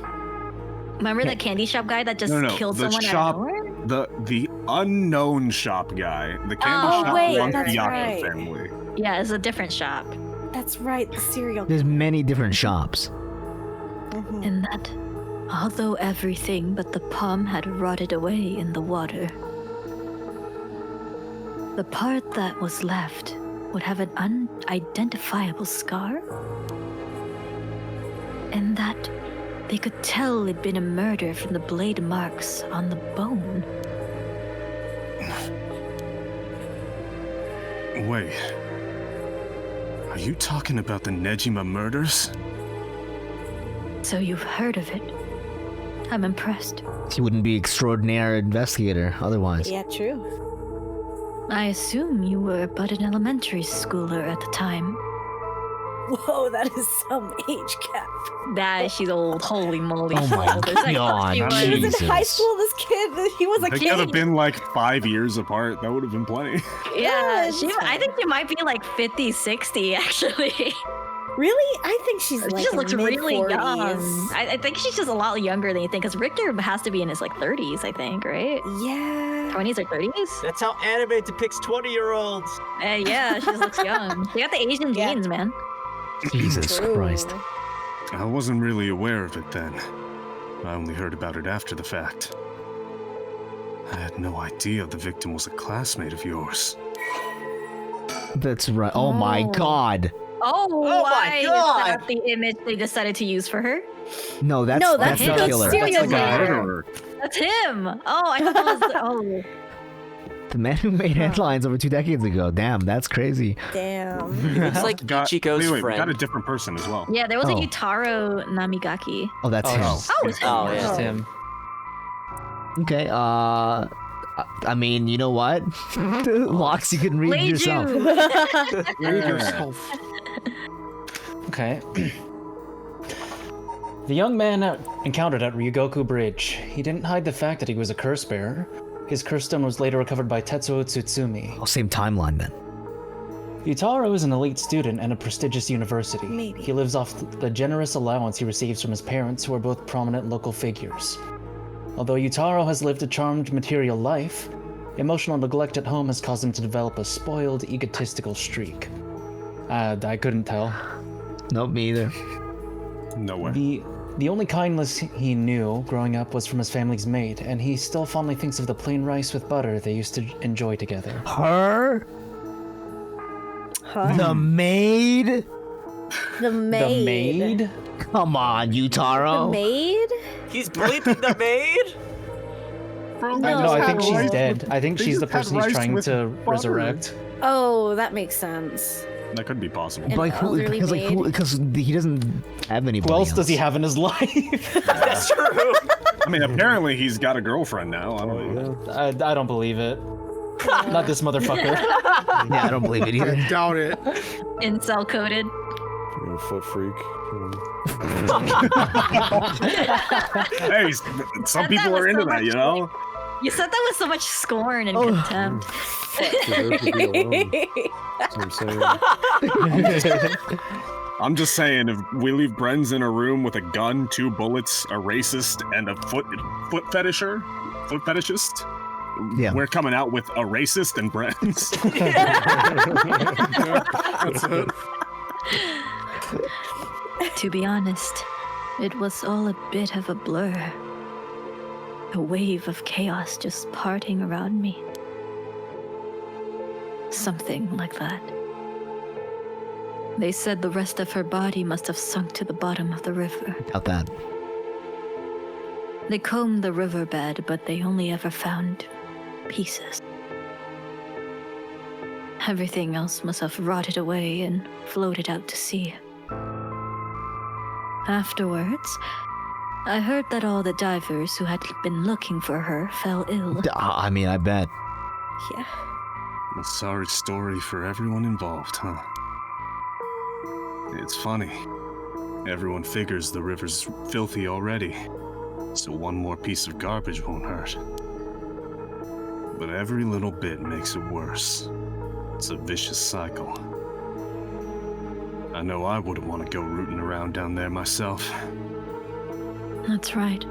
Remember that candy shop guy that just No, killed the someone shop, out of nowhere? the unknown shop guy. The candy Oh, shop wait, belonged to that's the Yakuza right. family. Yeah, it's a different shop. That's right, the cereal. There's many different shops. Mhm. And that, although everything but the palm had rotted away in the water, the part that was left would have an unidentifiable scar. And that they could tell it'd been a murder from the blade marks on the bone. Wait. Are you talking about the Nejima murders? So you've heard of it. I'm impressed. He wouldn't be extraordinary investigator otherwise. Yeah, true. I assume you were but an elementary schooler at the time. Whoa, that is some age gap. That she's old. Holy moly. Oh my It's like, God, she was- He was in Jesus. high school, this kid. He was a They kid. could have been like 5 years apart. That would have been plenty. Yeah, Yes. I think she might be like 50, 60 actually. Really? I think she's She like just looks really mid-40s. young. I think she's just a lot younger than you think, because Richter has to be in his like 30s, I think, right? Yeah. 20s or 30s? That's how anime depicts 20-year-olds. Yeah, she just looks young. She got the Asian Yeah. genes, man. Jesus True. Christ. I wasn't really aware of it then. I only heard about it after the fact. I had no idea the victim was a classmate of yours. That's right. Oh my Oh. God. Oh, my why is God! that the image they decided to use for her? No, that's No, that's that's the the killer. serial That's like a killer. murderer. That's him! Oh, I thought that was... Oh. The man who made headlines over 2 decades ago. Damn, that's crazy. Damn. It's like Ichigo's wait, we got friend. a different person as well. Yeah, there was Oh. a Yutaro Namigaki. Oh, that's him. It's Oh, yeah. Just him. Okay, I mean, you know what? Locks, you can read Played yourself. you. Read yourself. Okay. The young man encountered at Ryugoku Bridge. He didn't hide the fact that he was a curse bearer. His curse stone was later recovered by Tetsuo Tsutsumi. Oh, same timeline then. Yutaro is an elite student at a prestigious university. Maybe. He lives off the generous allowance he receives from his parents, who are both prominent local figures. Although Yutaro has lived a charmed material life, emotional neglect at home has caused him to develop a spoiled, egotistical streak. I couldn't tell. Nope, me either. No way. The only kindness he knew growing up was from his family's maid, and he still fondly thinks of the plain rice with butter they used to enjoy together. Her? Huh? The maid? The maid. The maid? Come on, Yutaro. The maid? He's bleeping the maid? No, I think she's dead. I think They she's the just had person he's rice trying with to butter. resurrect. Oh, that makes sense. That could be possible. An But like, elderly maid? because he doesn't have anybody. Who else does he have in his life? That's true. I mean, apparently he's got a girlfriend now. I don't know. I don't believe it. Not this motherfucker. Yeah, I don't believe it either. I doubt it. Incel coded. You're a foot freak. Hey, some people are into that, you know? You said that with so much scorn and contempt. That's what I'm saying. I'm just saying, if we leave Brenz in a room with a gun, 2 bullets, a racist, and a foot fetishist, Yeah. we're coming out with a racist and Brenz. That's it. To be honest, it was all a bit of a blur. A wave of chaos just parting around me. Something like that. They said the rest of her body must have sunk to the bottom of the river. Doubt that. They combed the riverbed, but they only ever found pieces. Everything else must have rotted away and floated out to sea. Afterwards, I heard that all the divers who had been looking for her fell ill. I mean, I bet. Yeah. A sorry story for everyone involved, huh? It's funny. Everyone figures the river's filthy already, so one more piece of garbage won't hurt. But every little bit makes it worse. It's a vicious cycle. I know I wouldn't want to go rooting around down there myself. That's right.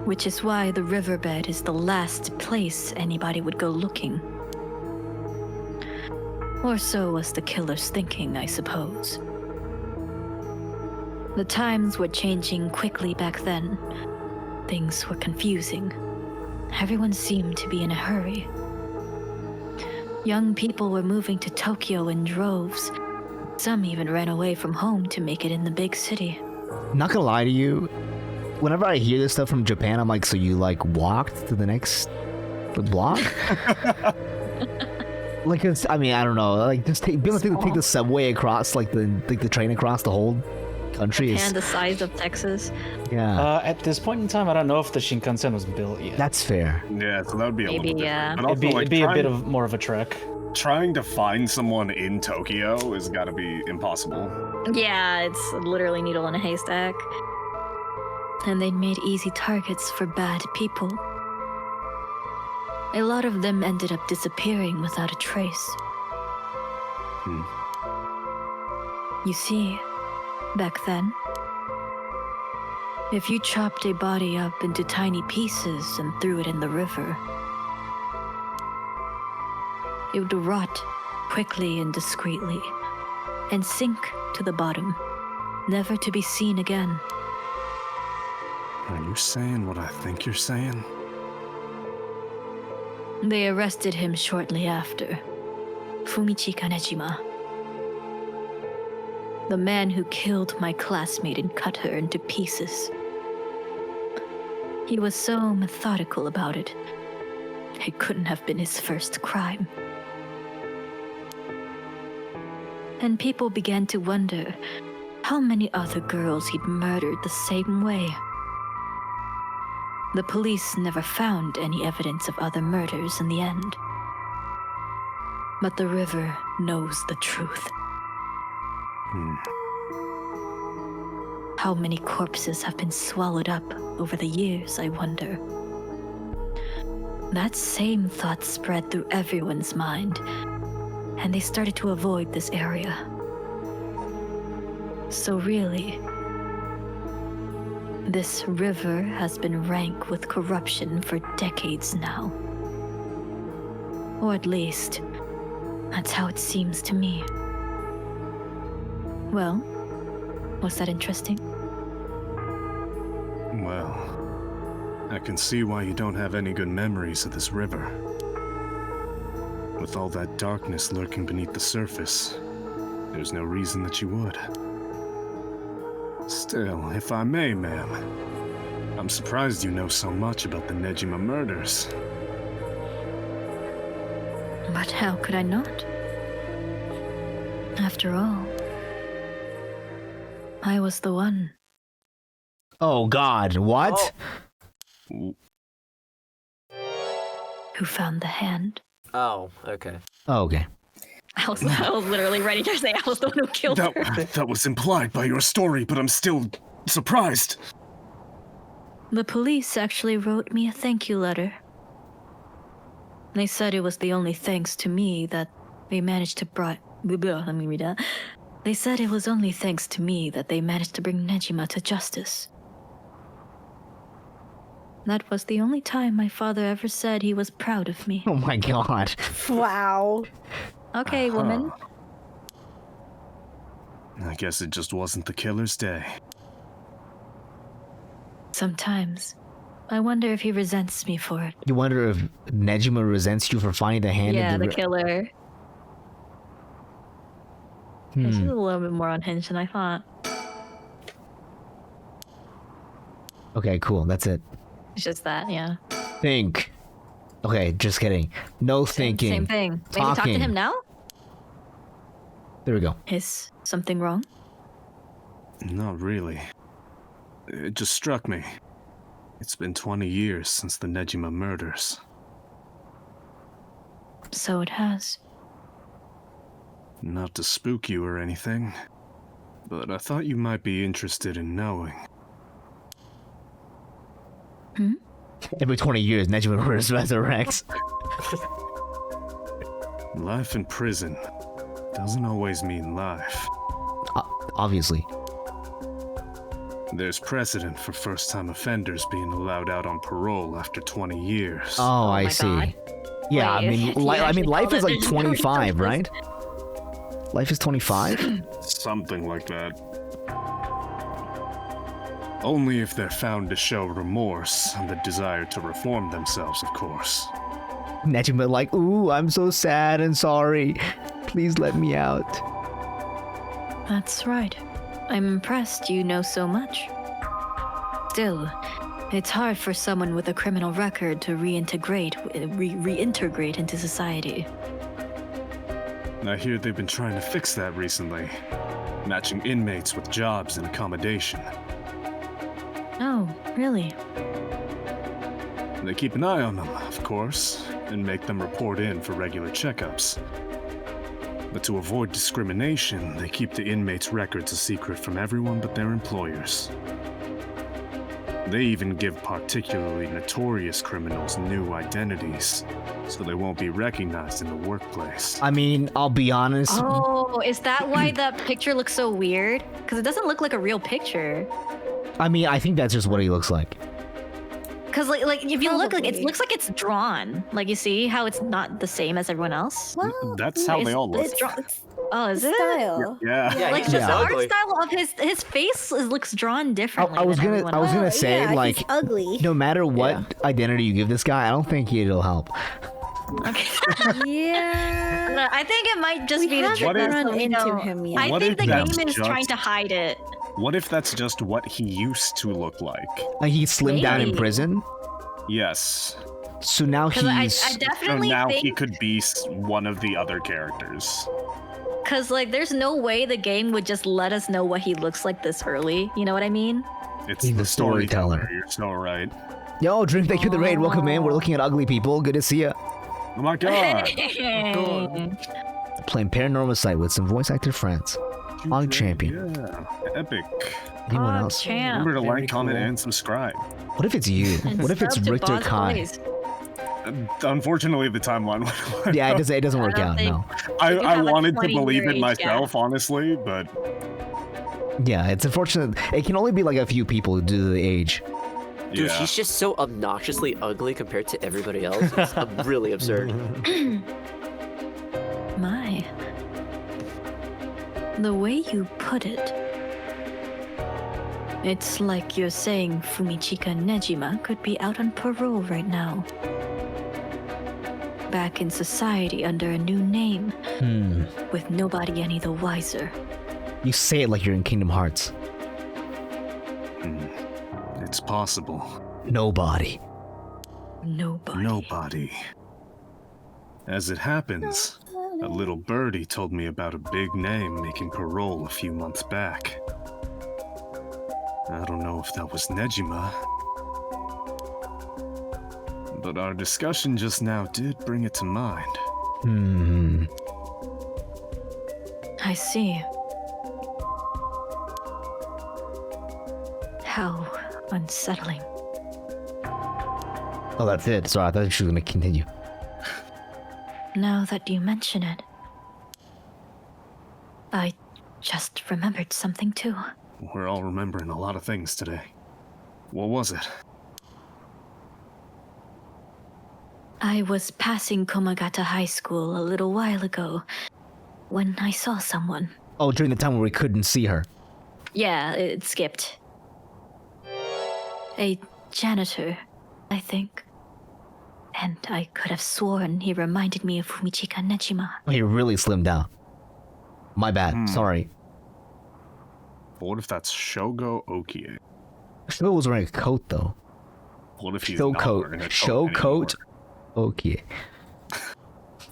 Which is why the riverbed is the last place anybody would go looking. Or so was the killer's thinking, I suppose. The times were changing quickly back then. Things were confusing. Everyone seemed to be in a hurry. Young people were moving to Tokyo in droves. Some even ran away from home to make it in the big city. Not gonna lie to you, whenever I hear this stuff from Japan, I'm like, so you like walked to the next block? Like, it's, I mean, I don't know. Like, just being able to take the subway across, like the train across the whole country is. And the size of Texas. Yeah, At this point in time, I don't know if the Shinkansen was built yet. that's fair. Yeah, so that would be a Maybe, little yeah. different. But It'd also, be like, a bit of more of a trek. trying to find someone in Tokyo has got to be impossible. Yeah, it's literally needle in a haystack. And they'd made easy targets for bad people. A lot of them ended up disappearing without a trace. You see, back then, if you chopped a body up into tiny pieces and threw it in the river, it would rot quickly and discreetly and sink to the bottom, never to be seen again. Are you saying what I think you're saying? They arrested him shortly after. Fumichi Kanejima. The man who killed my classmate and cut her into pieces. He was so methodical about it. it couldn't have been his first crime. And people began to wonder how many other girls he'd murdered the same way. The police never found any evidence of other murders in the end. But the river knows the truth. How many corpses have been swallowed up over the years, I wonder? That same thought spread through everyone's mind, and they started to avoid this area. So really, this river has been rank with corruption for decades now. Or at least, that's how it seems to me. Well, was that interesting? Well, I can see why you don't have any good memories of this river. With all that darkness lurking beneath the surface, there's no reason that you would. Still, if I may, ma'am, I'm surprised you know so much about the Nejima murders. But how could I not? After all, I was the one. Oh God, what? Oh. Who found the hand? Oh, okay. Oh, okay. I was literally ready to say I was the one who killed her. That was implied by your story, but I'm still surprised. The police actually wrote me a thank you letter. They said it was the only thanks to me that they managed to let me read that. They said it was only thanks to me that they managed to bring Nejima to justice. That was the only time my father ever said he was proud of me. Oh my God. Wow. Okay, woman. I guess it just wasn't the killer's day. Sometimes, I wonder if he resents me for it. You wonder if Nejima resents you for finding the hand Yeah, of the killer. This is a little bit more unhinged than I thought. Okay, cool. That's it. It's just that, yeah. Think. Okay, just kidding. No thinking. Same thing. Maybe talk to Talking. him now? There we go. Is something wrong? Not really. It just struck me. It's been 20 years since the Nejima murders. So it has. Not to spook you or anything, but I thought you might be interested in knowing. Every 20 years, Nejima resurrects. Life in prison doesn't always mean life. Obviously. There's precedent for first-time offenders being allowed out on parole after 20 years. Oh, I my see. God. Yeah, Wait, I mean, you actually life call is that like the 25, right? Life is 25? Something like that. Only if they're found to show remorse and the desire to reform themselves, of course. Nejima like, ooh, I'm so sad and sorry. Please let me out. That's right. I'm impressed you know so much. Still, it's hard for someone with a criminal record to reintegrate into society. I hear they've been trying to fix that recently, matching inmates with jobs and accommodation. Oh, really? They keep an eye on them, of course, and make them report in for regular checkups. But to avoid discrimination, they keep the inmates' records a secret from everyone but their employers. They even give particularly notorious criminals new identities, so they won't be recognized in the workplace. I mean, I'll be honest. Oh, is that why the picture looks so weird? Because it doesn't look like a real picture. I mean, I think that's just what he looks like. Because like if you look, like it looks like it's drawn. Like you see how it's not the same as everyone else. Well, That's how they all look. it's drawn. Oh, is it? Style. Yeah. Yeah, Like he's just just the art ugly. style of his face looks drawn differently. I was than gonna everyone gonna else. say, yeah, like, he's ugly. no matter what Yeah. identity you give this guy, I don't think it'll help. Okay. Yeah. I think it might just We be the haven't trick. run so we into don't- him yet. I What think if the game that's is just- trying to hide it. What if that's just what he used to look like? Like he slimmed down in Maybe. prison. Yes. So now Because I he's. So definitely now he think, could be one of the other characters. because like there's no way the game would just let us know what he looks like this early. You know what I mean? It's He's the the storyteller. You're so right. Yo, Dream, thank you for the raid. Welcome in. We're looking at ugly people. Good to see ya. Oh my god. Playing Paranormasight with some voice actor friends. Long champion. Yeah, epic. Anyone else? Champ. Remember to Very like, comment, cool. and subscribe. What if it's you? What if it's Sub to Richter Boss Kai? Boys. Unfortunately, the timeline. Yeah, it doesn't work don't out. think- No. I You have a wanted to 20-year believe it age myself, honestly, but Yeah, it's unfortunate. It can only be like a few people due to the age. Dude, yeah. she's just so obnoxiously ugly compared to everybody else. It's really absurd. My. The way you put it. It's like you're saying Fumichika Nejima could be out on parole right now. Back in society under a new name, with nobody any the wiser. You say it like you're in Kingdom Hearts. It's possible. Nobody. Nobody. As it happens, a little birdie told me about a big name making parole a few months back. I don't know if that was Nejima, but our discussion just now did bring it to mind. I see. How unsettling. Oh, that's it. Sorry, I thought she was gonna continue. Now that you mention it, I just remembered something too. We're all remembering a lot of things today. What was it? I was passing Komagata High School a little while ago when I saw someone. Oh, during the time where we couldn't see her. Yeah, it skipped. A janitor, I think. And I could have sworn he reminded me of Fumichika Nejima. He really slimmed down. My bad. Sorry. But what if that's Shogo Okie? Shogo was wearing a coat though. What if he's Show not coat. wearing a Show coat. Okay.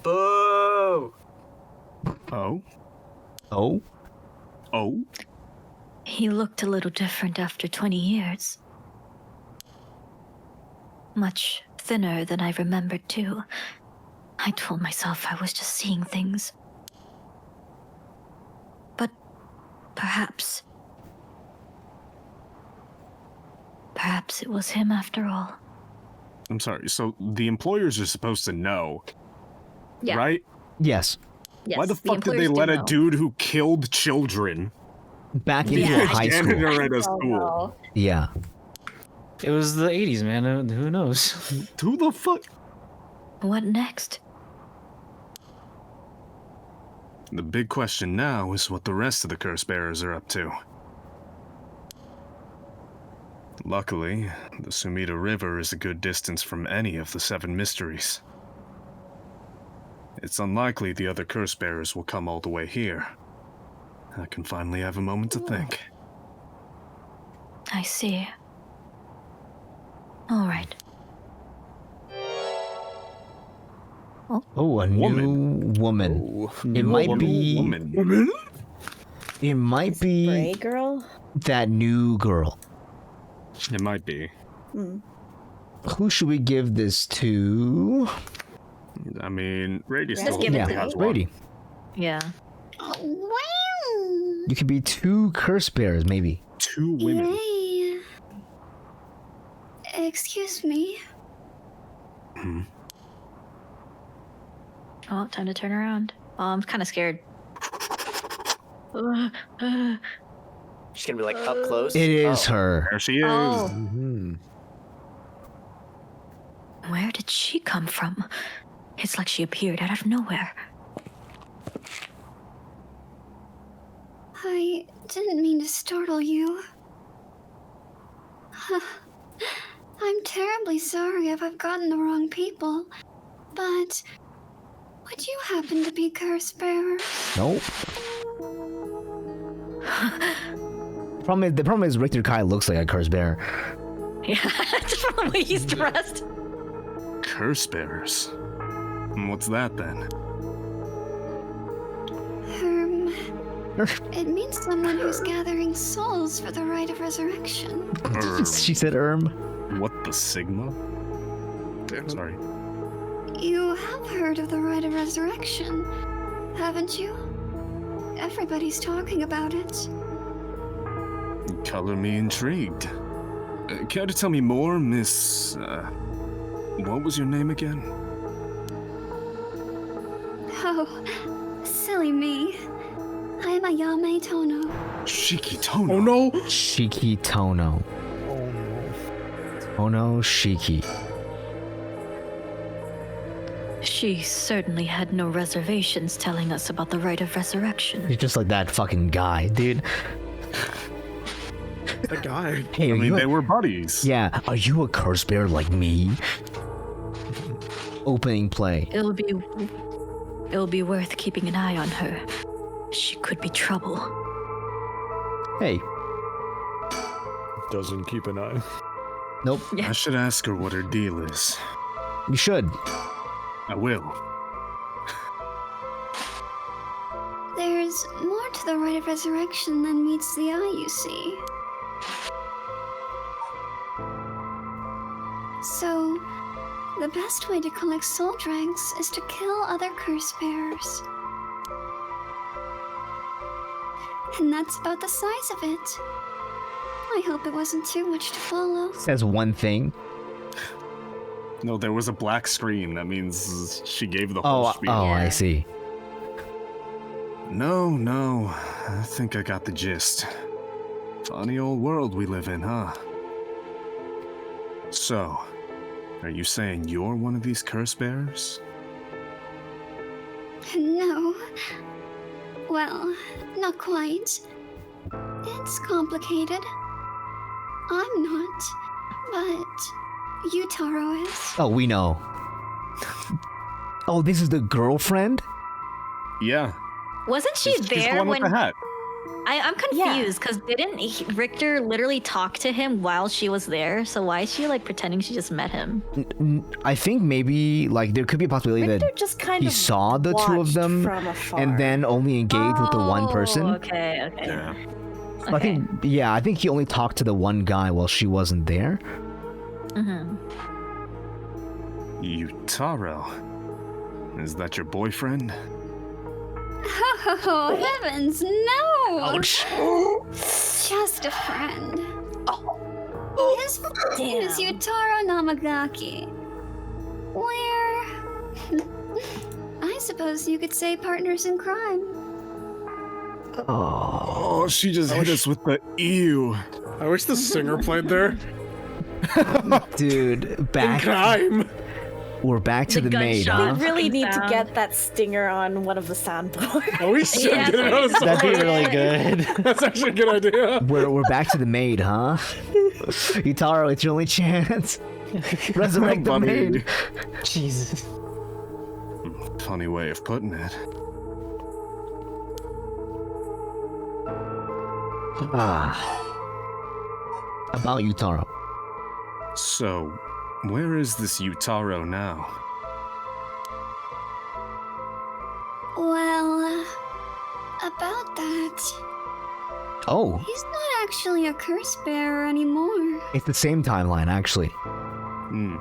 Boo! Oh? Oh? Oh? He looked a little different after 20 years. Much thinner than I remembered, too. I told myself I was just seeing things. But perhaps it was him after all. I'm sorry, so the employers are supposed to know, Yeah. right? Yes. Yes, Why the fuck did they employers let do a know. dude who killed children Back into Yeah, a high school. janitor at a school? Yeah. It was the 80s, man. Who knows? Who the fuck? What next? The big question now is what the rest of the curse bearers are up to. Luckily, the Sumida River is a good distance from any of the 7 mysteries. It's unlikely the other curse bearers will come all the way here. I can finally have a moment to think. I see. All right. Oh, a new woman. It might be. Woman? It might be Gray girl? that new girl. It might be. Who should we give this to? I mean, Rady Let's still give it Yeah, to has me. one. Brady. Yeah. Wow. You could be 2 curse bearers, maybe. 2 women. Yay. Excuse me. Oh, time to turn around. Oh, I'm kind of scared. She's gonna be like up close. It is Oh. her. There she is. Oh. Hmm. Where did she come from? It's like she appeared out of nowhere. I didn't mean to startle you. I'm terribly sorry if I've gotten the wrong people, but would you happen to be curse bearers? Nope. The problem is Richter Kai looks like a curse bearer. Yeah, that's from the way he's dressed. Curse bearers. What's that then? It means someone who's gathering souls for the rite of resurrection. She said What the Sigma? Sorry. You have heard of the rite of resurrection, haven't you? Everybody's talking about it. Color me intrigued. Care to tell me more, Miss... what was your name again? Oh, silly me. I am Ayame Tono. Shiki Tono. Oh no! Shiki Tono. Tono Shiki. She certainly had no reservations telling us about the rite of resurrection. You're just like that fucking guy, dude. That guy. Hey, I mean, they were buddies. Yeah, are you a curse bearer like me? Opening play. It'll be worth keeping an eye on her. She could be trouble. Hey. Doesn't keep an eye. Nope. I should ask her what her deal is. You should. I will. There's more to the rite of resurrection than meets the eye, you see. So, the best way to collect soul dregs is to kill other curse bearers. And that's about the size of it. I hope it wasn't too much to follow. Says one thing. No, there was a black screen. That means she gave the whole spiel. Oh, I see. No. I think I got the gist. Funny old world we live in, huh? So, are you saying you're one of these curse bearers? No. Well, not quite. It's complicated. I'm not, but Yutaro is. Oh, we know. Oh, this is the girlfriend? Yeah. Wasn't she She's the there one when... with the hat. I'm confused, because didn't Richter literally talk to him while she was there? So why is she, like, pretending she just met him? I think maybe, like, there could be a possibility Richter that just kind he of saw the two of them from afar. and then only engaged with the one person. Okay. Yeah. So I think he only talked to the one guy while she wasn't there. Mm-hmm. Yutaro. Is that your boyfriend? Oh, heavens, no! Ouch. Just a friend. His name is Yutaro Namagaki. We're... I suppose you could say partners in crime. Oh, she just hit us with the ew. I wish the singer played there. Dude, In back. crime. We're back to the maid, huh? We really need to sound. get that stinger on one of the soundboards. Oh, we should get it on a That'd be song. really good. That's actually a good idea. We're back to the maid, huh? Yutaro, it's your only chance. Resurrect the maid. Jesus. Funny way of putting it. About Yutaro. So, where is this Yutaro now? Well, about that, Oh, he's not actually a curse bearer anymore. it's the same timeline, actually. Hmm.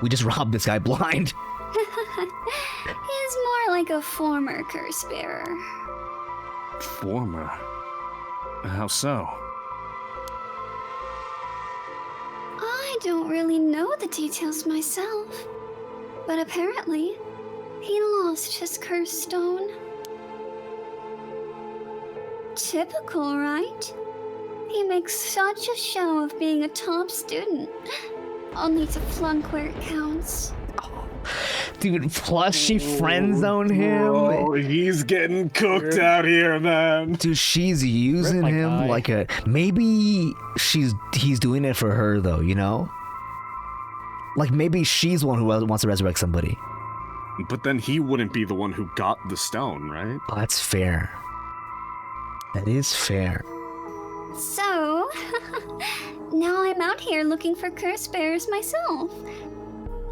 We just robbed this guy blind. He's more like a former curse bearer. Former. How so? I don't really know the details myself, but apparently, he lost his curse stone. Typical, right? He makes such a show of being a top student, only to flunk where it counts. Dude, plus she friend zoned him. Oh, he's getting cooked out here, man. Dude, she's using my him guy. like a... Maybe he's doing it for her, though, you know? Like, maybe she's the one who wants to resurrect somebody. But then he wouldn't be the one who got the stone, right? Oh, that's fair. That is fair. So, now I'm out here looking for curse bearers myself.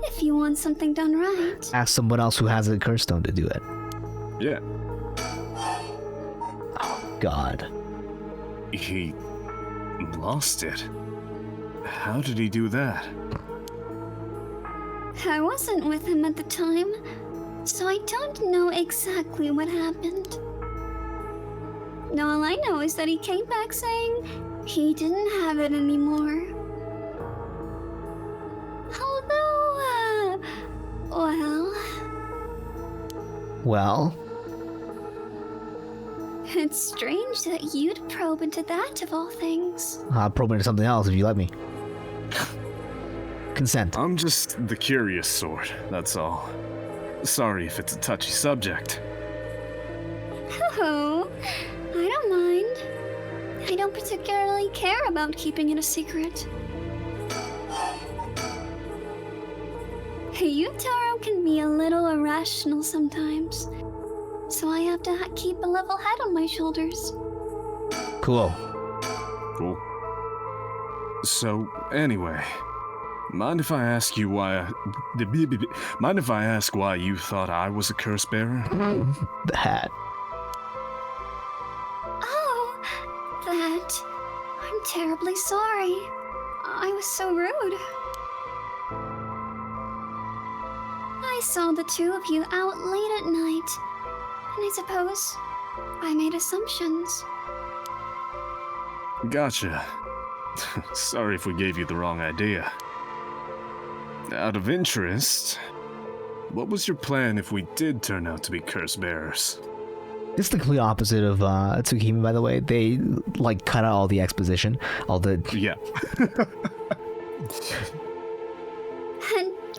If if you want something done right. Ask someone else who has a curse stone to do it. Yeah. Oh, God. He lost it. How did he do that? I wasn't with him at the time, so I don't know exactly what happened. All I know is that he came back saying he didn't have it anymore. Although, Well? It's strange that you'd probe into that of all things. I'll probe into something else if you let me. Consent. I'm just the curious sort, that's all. Sorry if it's a touchy subject. Oh, I don't mind. I don't particularly care about keeping it a secret. Yutaro can be a little irrational sometimes, so I have to keep a level head on my shoulders. Cool. Cool. So, anyway, mind if I ask you why you thought I was a curse bearer? That. Oh, that. I'm terribly sorry. I was so rude. I saw the two of you out late at night, and I suppose I made assumptions. Gotcha. Sorry if we gave you the wrong idea. Out of interest, what was your plan if we did turn out to be curse bearers? This is the complete opposite of Tsukihime, by the way. They, like, cut out all the exposition. All the... Yeah.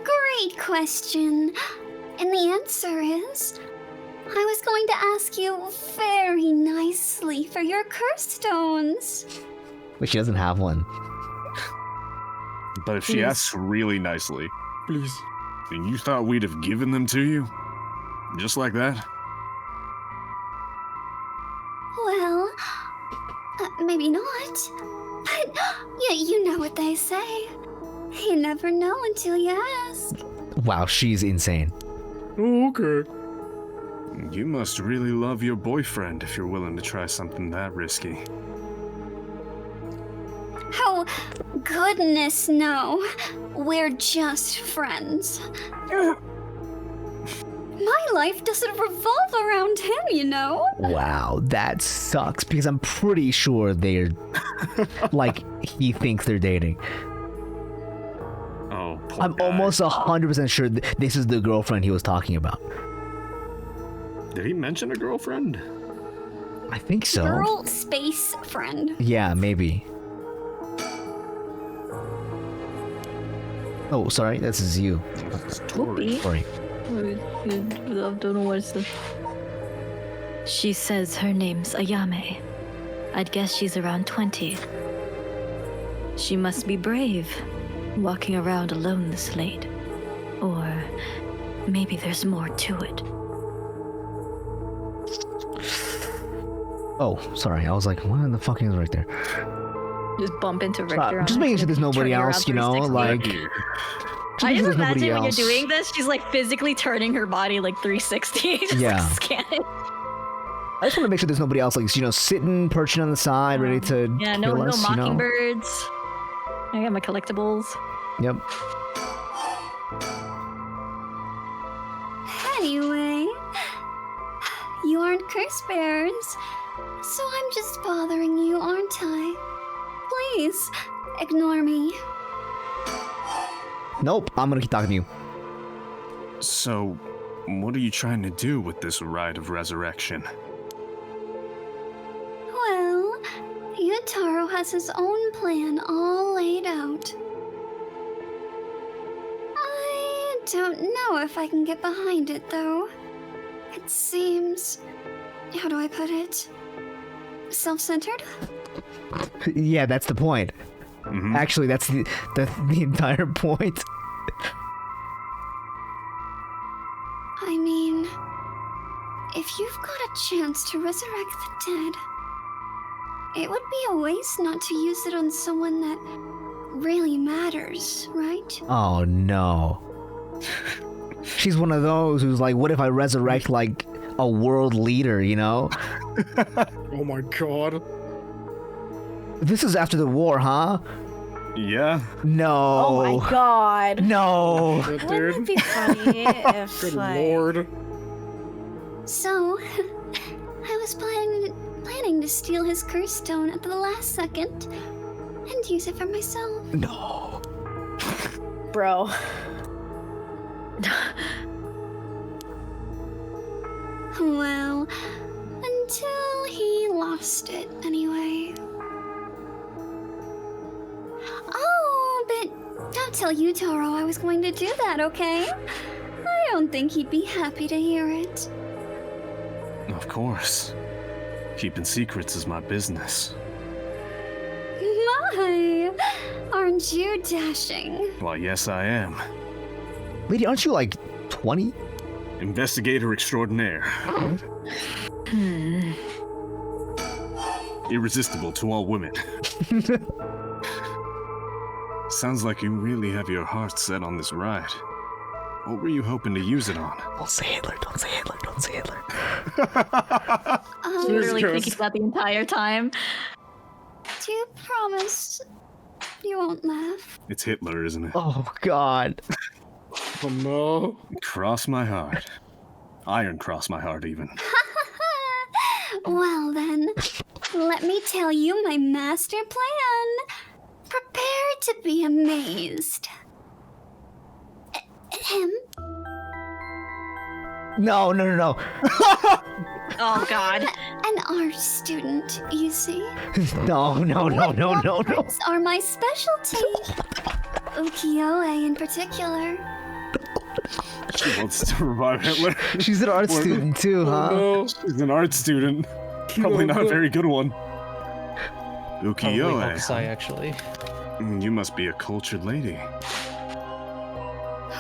Great question. And the answer is, I was going to ask you very nicely for your curse stones. But she doesn't have one. But if she asks really nicely, Please. then you thought we'd have given them to you? Just like that? Well, maybe not. But you know what they say. You never know until you ask. Wow, she's insane. Oh, okay. You must really love your boyfriend if you're willing to try something that risky. Oh, goodness, no. We're just friends. My life doesn't revolve around him, you know? Wow, that sucks because I'm pretty sure they're like he thinks they're dating. Oh, poor I'm guy. almost 100% sure this is the girlfriend he was talking about. Did he mention a girlfriend? I think so. Girl space friend. Yeah, maybe. Oh, sorry, this is you. Whoopee. Sorry. I don't know what it's the... She says her name's Ayame. I'd guess she's around 20. She must be brave, walking around alone this late. Or maybe there's more to it. Oh, sorry. I was like, what the fuck is right there? Just bump into Richter. Just making sure there's nobody else, you know, like... I just there's nobody imagine when else. you're doing this, she's like physically turning her body like 360. Just Yeah. like scanning. I just want to make sure there's nobody else, like, you know, sitting, perching on the side, ready to Yeah, kill no us, you know? mockingbirds. I got my collectibles. Yep. Anyway, you aren't curse bearers, so I'm just bothering you, aren't I? Please, ignore me. Nope, I'm gonna keep talking to you. So, what are you trying to do with this rite of resurrection? Well, Yutaro has his own plan all laid out. I don't know if I can get behind it, though. It seems... how do I put it? Self-centered? Yeah, that's the point. Mhm. Actually, that's the entire point. I mean, if you've got a chance to resurrect the dead, it would be a waste not to use it on someone that really matters, right? Oh no. She's one of those who's like, what if I resurrect like a world leader, you know? Oh my god. This is after the war, huh? Yeah. No. Oh my god. No. Good, Wouldn't it dude. be funny if, Good like, lord. So, I was planning to steal his curse stone at the last second and use it for myself. No. bro. Well, until he lost it, anyway. Oh, but don't tell Yutaro I was going to do that, okay? I don't think he'd be happy to hear it. Of course. Keeping secrets is my business. My, aren't you dashing? Why, yes, I am. Lady, aren't you like 20? Investigator extraordinaire. Irresistible to all women. Sounds like you really have your heart set on this ride. What were you hoping to use it on? Don't say Hitler, don't say Hitler, don't say Hitler. Literally thinking about the entire time. Do you promise you won't laugh? It's Hitler, isn't it? Oh, God. Oh no. Cross my heart. Iron cross my heart, even. Well then, let me tell you my master plan. Prepare to be amazed. Him? No. Oh god. An art student, you see. No. Arts are my specialty. Ukiyo-e in particular. She wants to revive Hitler. She's an art student too, huh? No. She's an art student. Probably not a very good one. Probably Ukiyo-e. Hokusai, actually. You must be a cultured lady.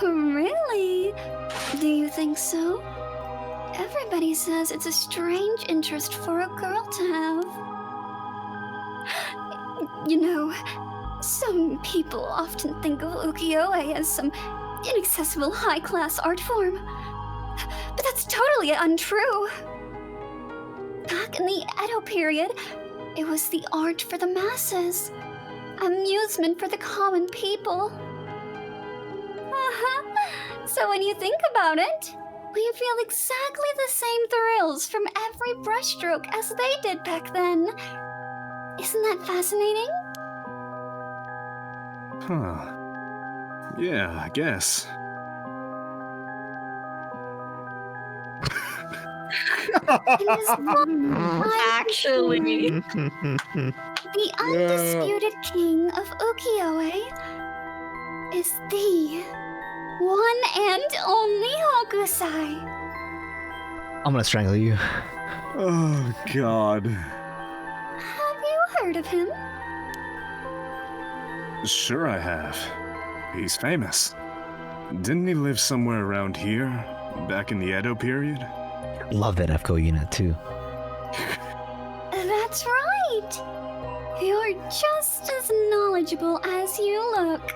Really? Do you think so? Everybody says it's a strange interest for a girl to have. You know, some people often think of ukiyo-e as some inaccessible high-class art form. But that's totally untrue. Back in the Edo period, it was the art for the masses. Amusement for the common people. So when you think about it, we feel exactly the same thrills from every brushstroke as they did back then. Isn't that fascinating? Huh. Yeah, I guess. Actually. The undisputed king of ukiyo-e is the one and only Hokusai. I'm gonna strangle you. Oh, God. Have you heard of him? Sure I have. He's famous. Didn't he live somewhere around here, back in the Edo period? Love that F. Koyuna too. That's right. You're just as knowledgeable as you look.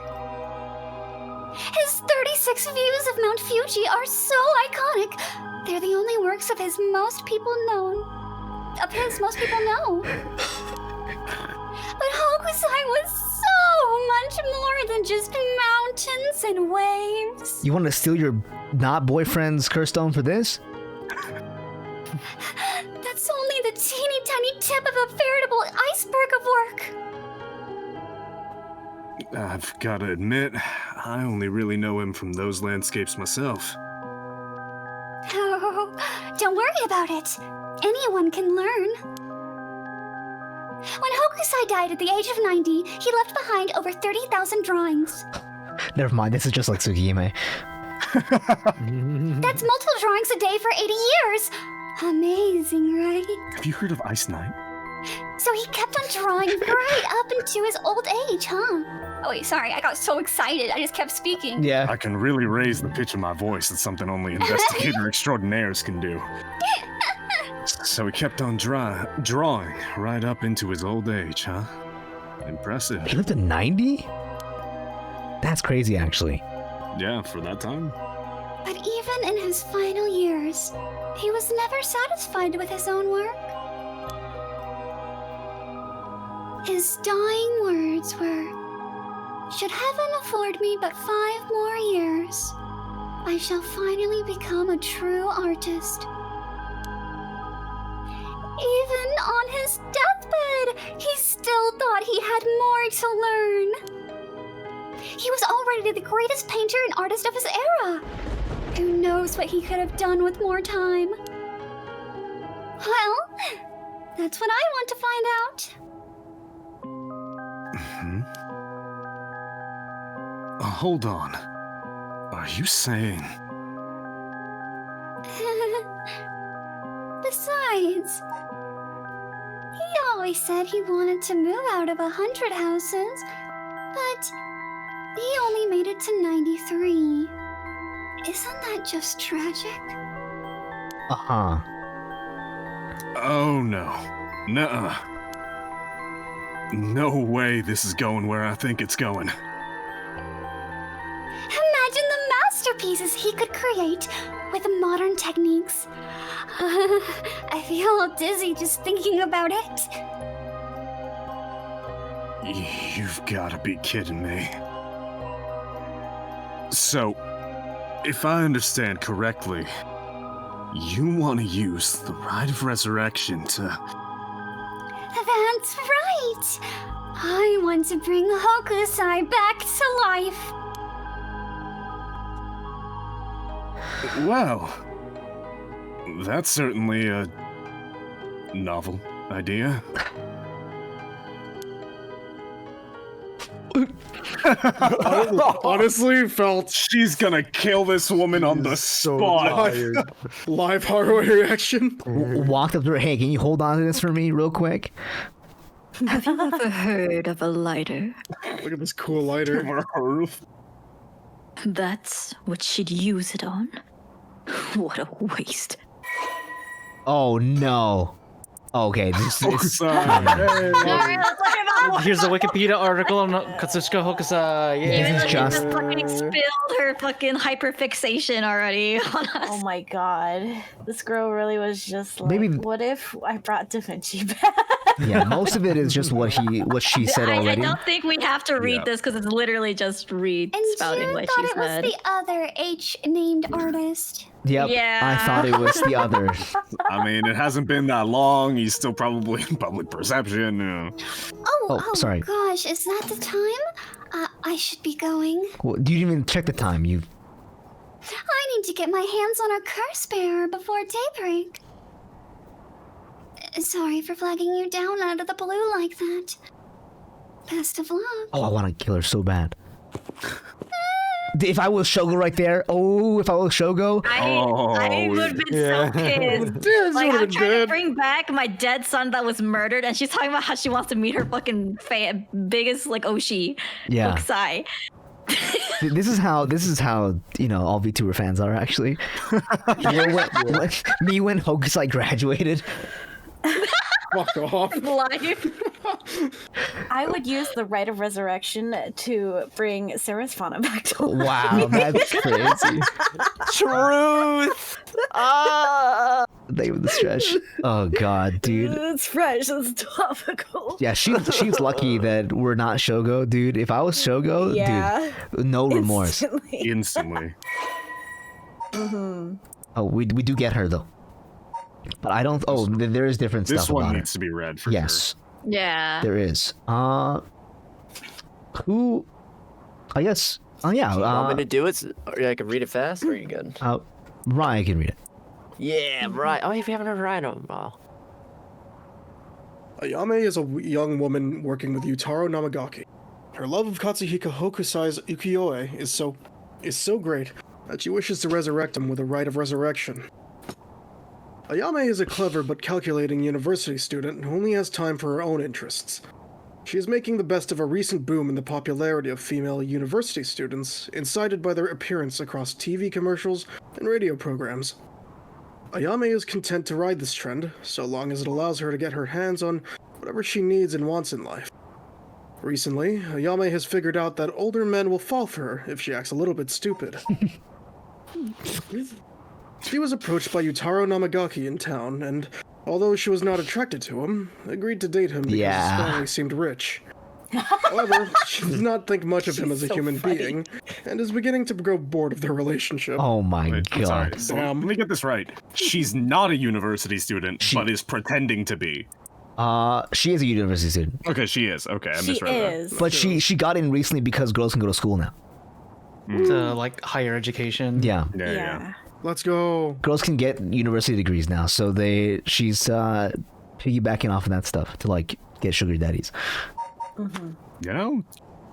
His 36 views of Mount Fuji are so iconic. They're the only works of his most people know. But Hokusai was so much more than just mountains and waves. You want to steal your not boyfriend's curse stone for this? That's only the teeny tiny tip of a veritable iceberg of work. I've gotta admit, I only really know him from those landscapes myself. Oh, don't worry about it. Anyone can learn. When Hokusai died at the age of 90, he left behind over 30,000 drawings. Never mind, this is just like Tsukihime. That's multiple drawings a day for 80 years. Amazing, right? Have you heard of Ice Knight? So he kept on drawing right up into his old age, huh? Oh wait, sorry, I got so excited, I just kept speaking. Yeah. I can really raise the pitch of my voice. It's something only investigator extraordinaires can do. So he kept on drawing right up into his old age, huh? Impressive. He lived to 90? That's crazy, actually. Yeah, for that time. But even in his final years, he was never satisfied with his own work. His dying words were, "Should heaven afford me but 5 more years, I shall finally become a true artist." Even on his deathbed, he still thought he had more to learn. He was already the greatest painter and artist of his era. Who knows what he could have done with more time? Well, that's what I want to find out. Hold on. Are you saying... Besides, he always said he wanted to move out of 100 houses, but he only made it to 93. Isn't that just tragic? Uh-huh. Oh no. Nuh-uh. No way this is going where I think it's going. Imagine the masterpieces he could create with modern techniques. I feel all dizzy just thinking about it. You've gotta be kidding me. So, if I understand correctly, you want to use the Rite of Resurrection to... That's right! I want to bring Hokusai back to life. Well, that's certainly a novel idea. Honestly, felt she's gonna kill this woman on the spot. Live horror reaction. Walked up to her. Hey, can you hold on to this for me real quick? Have you ever heard of a lighter? Look at this cool lighter. That's what she'd use it on. What a waste. Oh no. Okay, this is. Here's a Wikipedia article on Katsushika Hokusai. Yeah. This is just. Fucking spilled her fucking hyperfixation already on us. Oh my god. This girl really was just like, Maybe- what if I brought Da Vinci back? Yeah, most of it is just what she said I already. don't think we have to read this because it's literally just Reed And spouting June what thought she it was said. the other H-named artist. Yep. Yeah. I thought it was the other. I mean, it hasn't been that long. He's still probably in public perception. Oh, sorry. gosh, is that the time? I should be going. Well, you didn't even check the time. You. I need to get my hands on a curse bearer before daybreak. Sorry for flagging you down out of the blue like that. Best of luck. Oh, I want to kill her so bad. If I was Shogo right there, if I was Shogo, I would have been so pissed. Like, I'm trying to bring back my dead son that was murdered, and she's talking about how she wants to meet her fucking biggest like Oshi. Yeah. Hokusai. This is how all VTuber fans are actually. Me when Hokusai graduated. Fuck off. Life. I would use the Rite of Resurrection to bring Sarasvana back to life. Wow, that's crazy. Truth! They were the stretch. Oh god, dude. It's fresh, it's topical. Yeah, she's lucky that we're not Shogo, dude. If I was Shogo, dude, no remorse. Instantly. Mm-hmm. Oh, we do get her though. But I don't. Oh, there is different This stuff one about needs to be read for yes, Yeah. there is. Who? I guess. Oh yeah. You want me to do it? Or I can read it fast, or are you good? Ryan can read it. Yeah, right. Oh, if you haven't heard Ryan in a while. Ayame is a young woman working with Utaro Namagaki. Her love of Katsuhiko Hokusai's ukiyo-e is so great that she wishes to resurrect him with a Rite of Resurrection. Ayame is a clever but calculating university student who only has time for her own interests. She is making the best of a recent boom in the popularity of female university students, incited by their appearance across TV commercials and radio programs. Ayame is content to ride this trend, so long as it allows her to get her hands on whatever she needs and wants in life. Recently, Ayame has figured out that older men will fall for her if she acts a little bit stupid. She was approached by Yutaro Namagaki in town, and although she was not attracted to him, agreed to date him because his family seemed rich. However, she does not think much of him as a human being, and is beginning to grow bored of their relationship. Oh my god. Sorry, so let me get this right. She's not a university student, but is pretending to be. She is a university student. Okay, she is. Okay, I misread that. But she got in recently because girls can go to school now. To like higher education. Yeah. Let's go. Girls can get university degrees now, so she's piggybacking off of that stuff to like get sugar daddies. You know,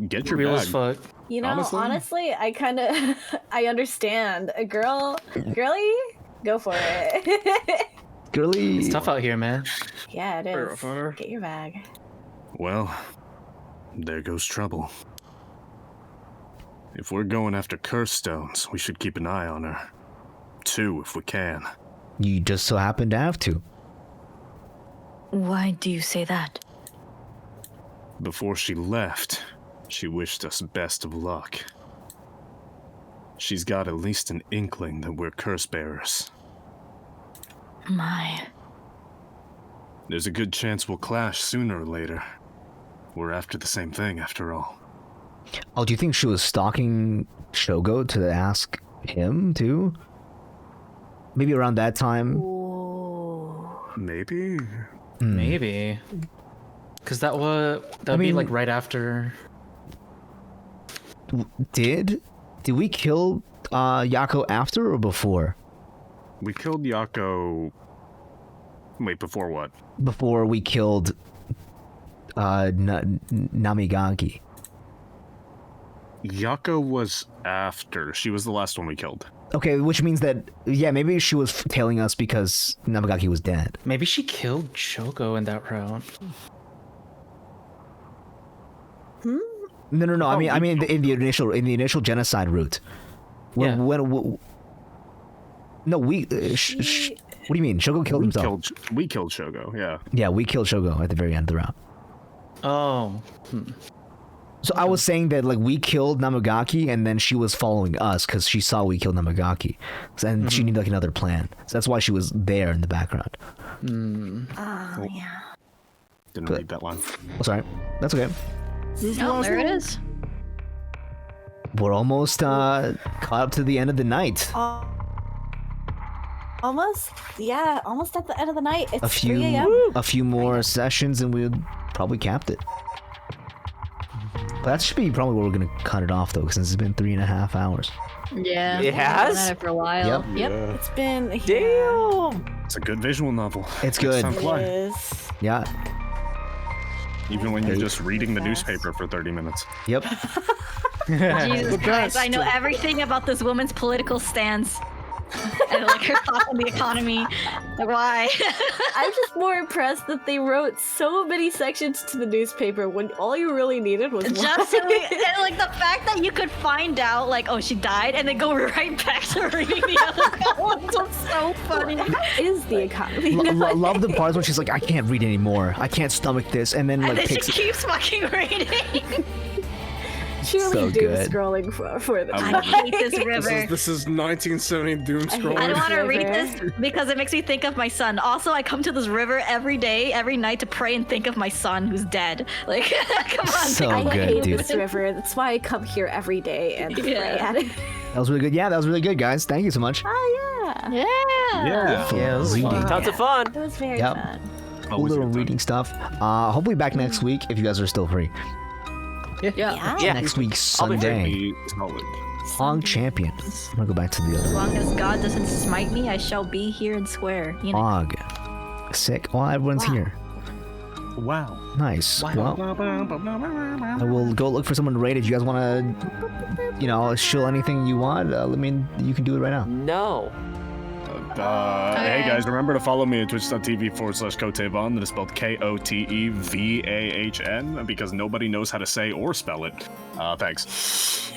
get your Real bag. as fuck. You know, honestly, I kind of I understand. A girly, go for it. Girly, it's tough out here, man. Yeah, it is. Get your bag. Well, there goes trouble. If we're going after curse stones, we should keep an eye on her. 2 if we can. You just so happen to have to. Why do you say that? Before she left, she wished us best of luck. She's got at least an inkling that we're curse bearers. My. There's a good chance we'll clash sooner or later. We're after the same thing, after all. Oh, do you think she was stalking Shogo to ask him too? Maybe around that time? Maybe? Maybe. Because that'd be like right after. Did we kill Yako after or before? We killed Yako. Wait, before what? Before we killed Namigaki. Yako was after. She was the last one we killed. Okay, which means that, yeah, maybe she was tailing us because Namagaki was dead. Maybe she killed Shogo in that round. No. I mean, in the initial genocide route. No, we. What do you mean? Shogo killed himself. We killed Shogo. Yeah. Yeah, we killed Shogo at the very end of the round. Oh. So I was saying that like we killed Namagaki and then she was following us because she saw we killed Namagaki, and she needed like another plan. So that's why she was there in the background. Oh yeah. Didn't read that line. Oh, sorry. That's okay. Oh, there it is. We're almost caught up to the end of the night. Almost? Yeah, almost at the end of the night. It's A 3 a.m. few more sessions and we'd probably capped it. But that should be probably where we're gonna cut it off though, since it's been 3.5 hours. Yeah. It has? Been at it for a while. Yep. Yep. It's been Damn. It's a good visual novel. It's good. Time flies. It is. Yeah. Even when you're just reading the newspaper for 30 minutes. Yep. Jesus Christ, I know everything about this woman's political stance. And like her thoughts on the economy. Like, why? I'm just more impressed that they wrote so many sections to the newspaper when all you really needed was Just one. and like the fact that you could find out like, oh, she died, and then go right back to reading the other columns was so funny. Is the economy? Love the parts when she's like, I can't read anymore. I can't stomach this, and then like And then picks. she keeps fucking reading. Truly So doom good. scrolling for the I hate this river. This is 1970 doom scrolling. I don't want to read River. this because it makes me think of my son. Also, I come to this river every day, every night to pray and think of my son who's dead. Like, come on. So I good, hate dude. this river. That's why I come here every day and pray at it. That was really good. Yeah, that was really good, guys. Thank you so much. Oh yeah. Yeah. For Yeah, it was reading. fun. Tons of fun. It was very Yep. fun. Cool little reading stuff. Hopefully back next week if you guys are still free. Yeah. Yeah. Next week I'll be Sunday. Be solid. Long champion. I'm gonna go back to the As other long as God doesn't smite me, I shall be here and swear. You know. Og. Sick. Well, everyone's here. Wow. Nice. Well, I will go look for someone to raid. If you guys want to, shill anything you want, you can do it right now. No. Hey guys, remember to follow me at twitch.tv/Kotevahn. That is spelled Kotevahn because nobody knows how to say or spell it. Thanks.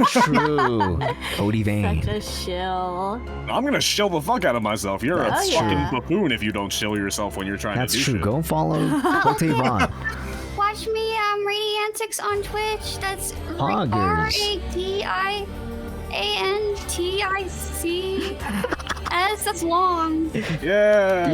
True. Cody Vane. Such a shill. I'm gonna shill the fuck out of myself. You're That's a fucking buffoon if you don't shill yourself when you're trying That's to do true. shit. Go follow Cody Vane. Watch me Radiantix on Twitch. That's Poggers. RADIANTICS. That's long. Yeah.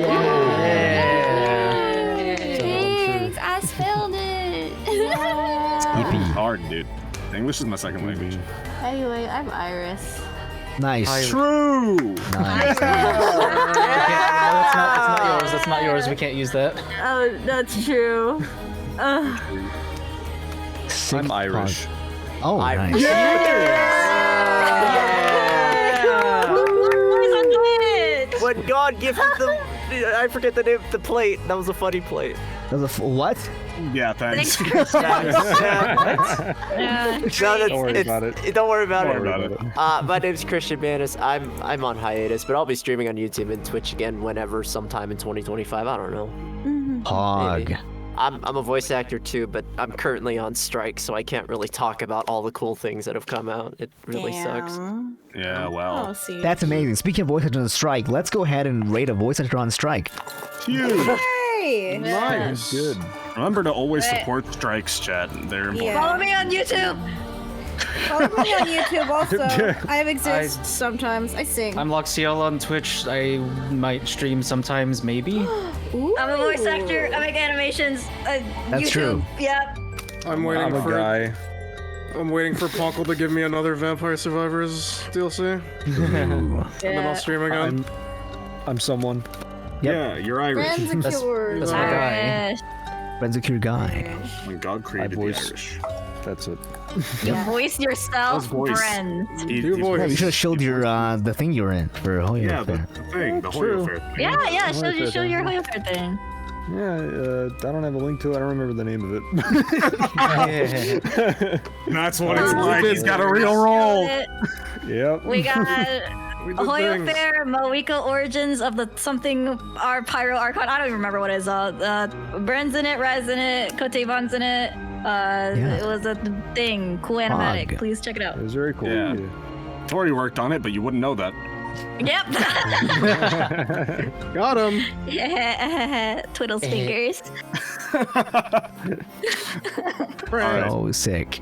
Thanks. I spelled it. Yippee. Hard, dude. English is my second language. Anyway, I'm Iris. Nice. True. Nice. That's not yours. That's not yours. We can't use that. Oh, that's true. Sick I'm Irish. pog. Oh, nice. When God gifted the, I forget the name of the plate. That was a funny plate. That was a what? Yeah, thanks. Yeah. Don't worry about it. Don't worry about Don't it. worry about it. My name's Christian Manus. I'm on hiatus, but I'll be streaming on YouTube and Twitch again whenever, sometime in 2025. I don't know. Pog. Maybe. I'm a voice actor too, but I'm currently on strike, so I can't really talk about all the cool things that have come out. It really sucks. Yeah, well. Oh, see. That's amazing. Speaking of voice actors on strike, let's go ahead and rate a voice actor on strike. Huge. Hey! Nice. Good. Remember to always support strikes, chat. They're important. Yeah. Follow me on YouTube. Follow me on YouTube also. I exist sometimes. I sing. I'm Luxiola on Twitch. I might stream sometimes, maybe. I'm a voice actor. I make animations. That's YouTube. true. Yep. I'm waiting I'm a for guy. I'm waiting for Punkle to give me another Vampire Survivors DLC, and then I'll stream again. I'm someone. Yeah, you're Irish. That's my guy. Renzicure guy. When God created the voice- Irish. That's it. You voice yourself, His voice. friend. Your voice. Yeah, you should have showed your the thing you were in for Hoyo Yeah, Fair. the thing, the Hoyo Fair thing. Yeah. Show your Hoyo Fair thing. Yeah, I don't have a link to it. I don't remember the name of it. That's what it's like. He's got a real role. Yep. We got We did Hoyo things. Fair, Moika Origins of the something our Pyro Archon. I don't even remember what it is. Bren's in it, Raz in it, Kote Von's in it. It was a thing. Cool animatic. Fog. Please check it out. It was very cool. Yeah. Tori worked on it, but you wouldn't know that. Yep. Got him. Yeah. Twiddles fingers. Oh, sick.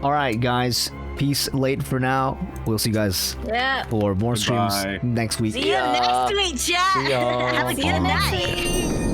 All right, guys. Peace late for now. We'll see you guys Yeah. for more streams Goodbye. next week. See you next week, chat. See ya. Have a good night.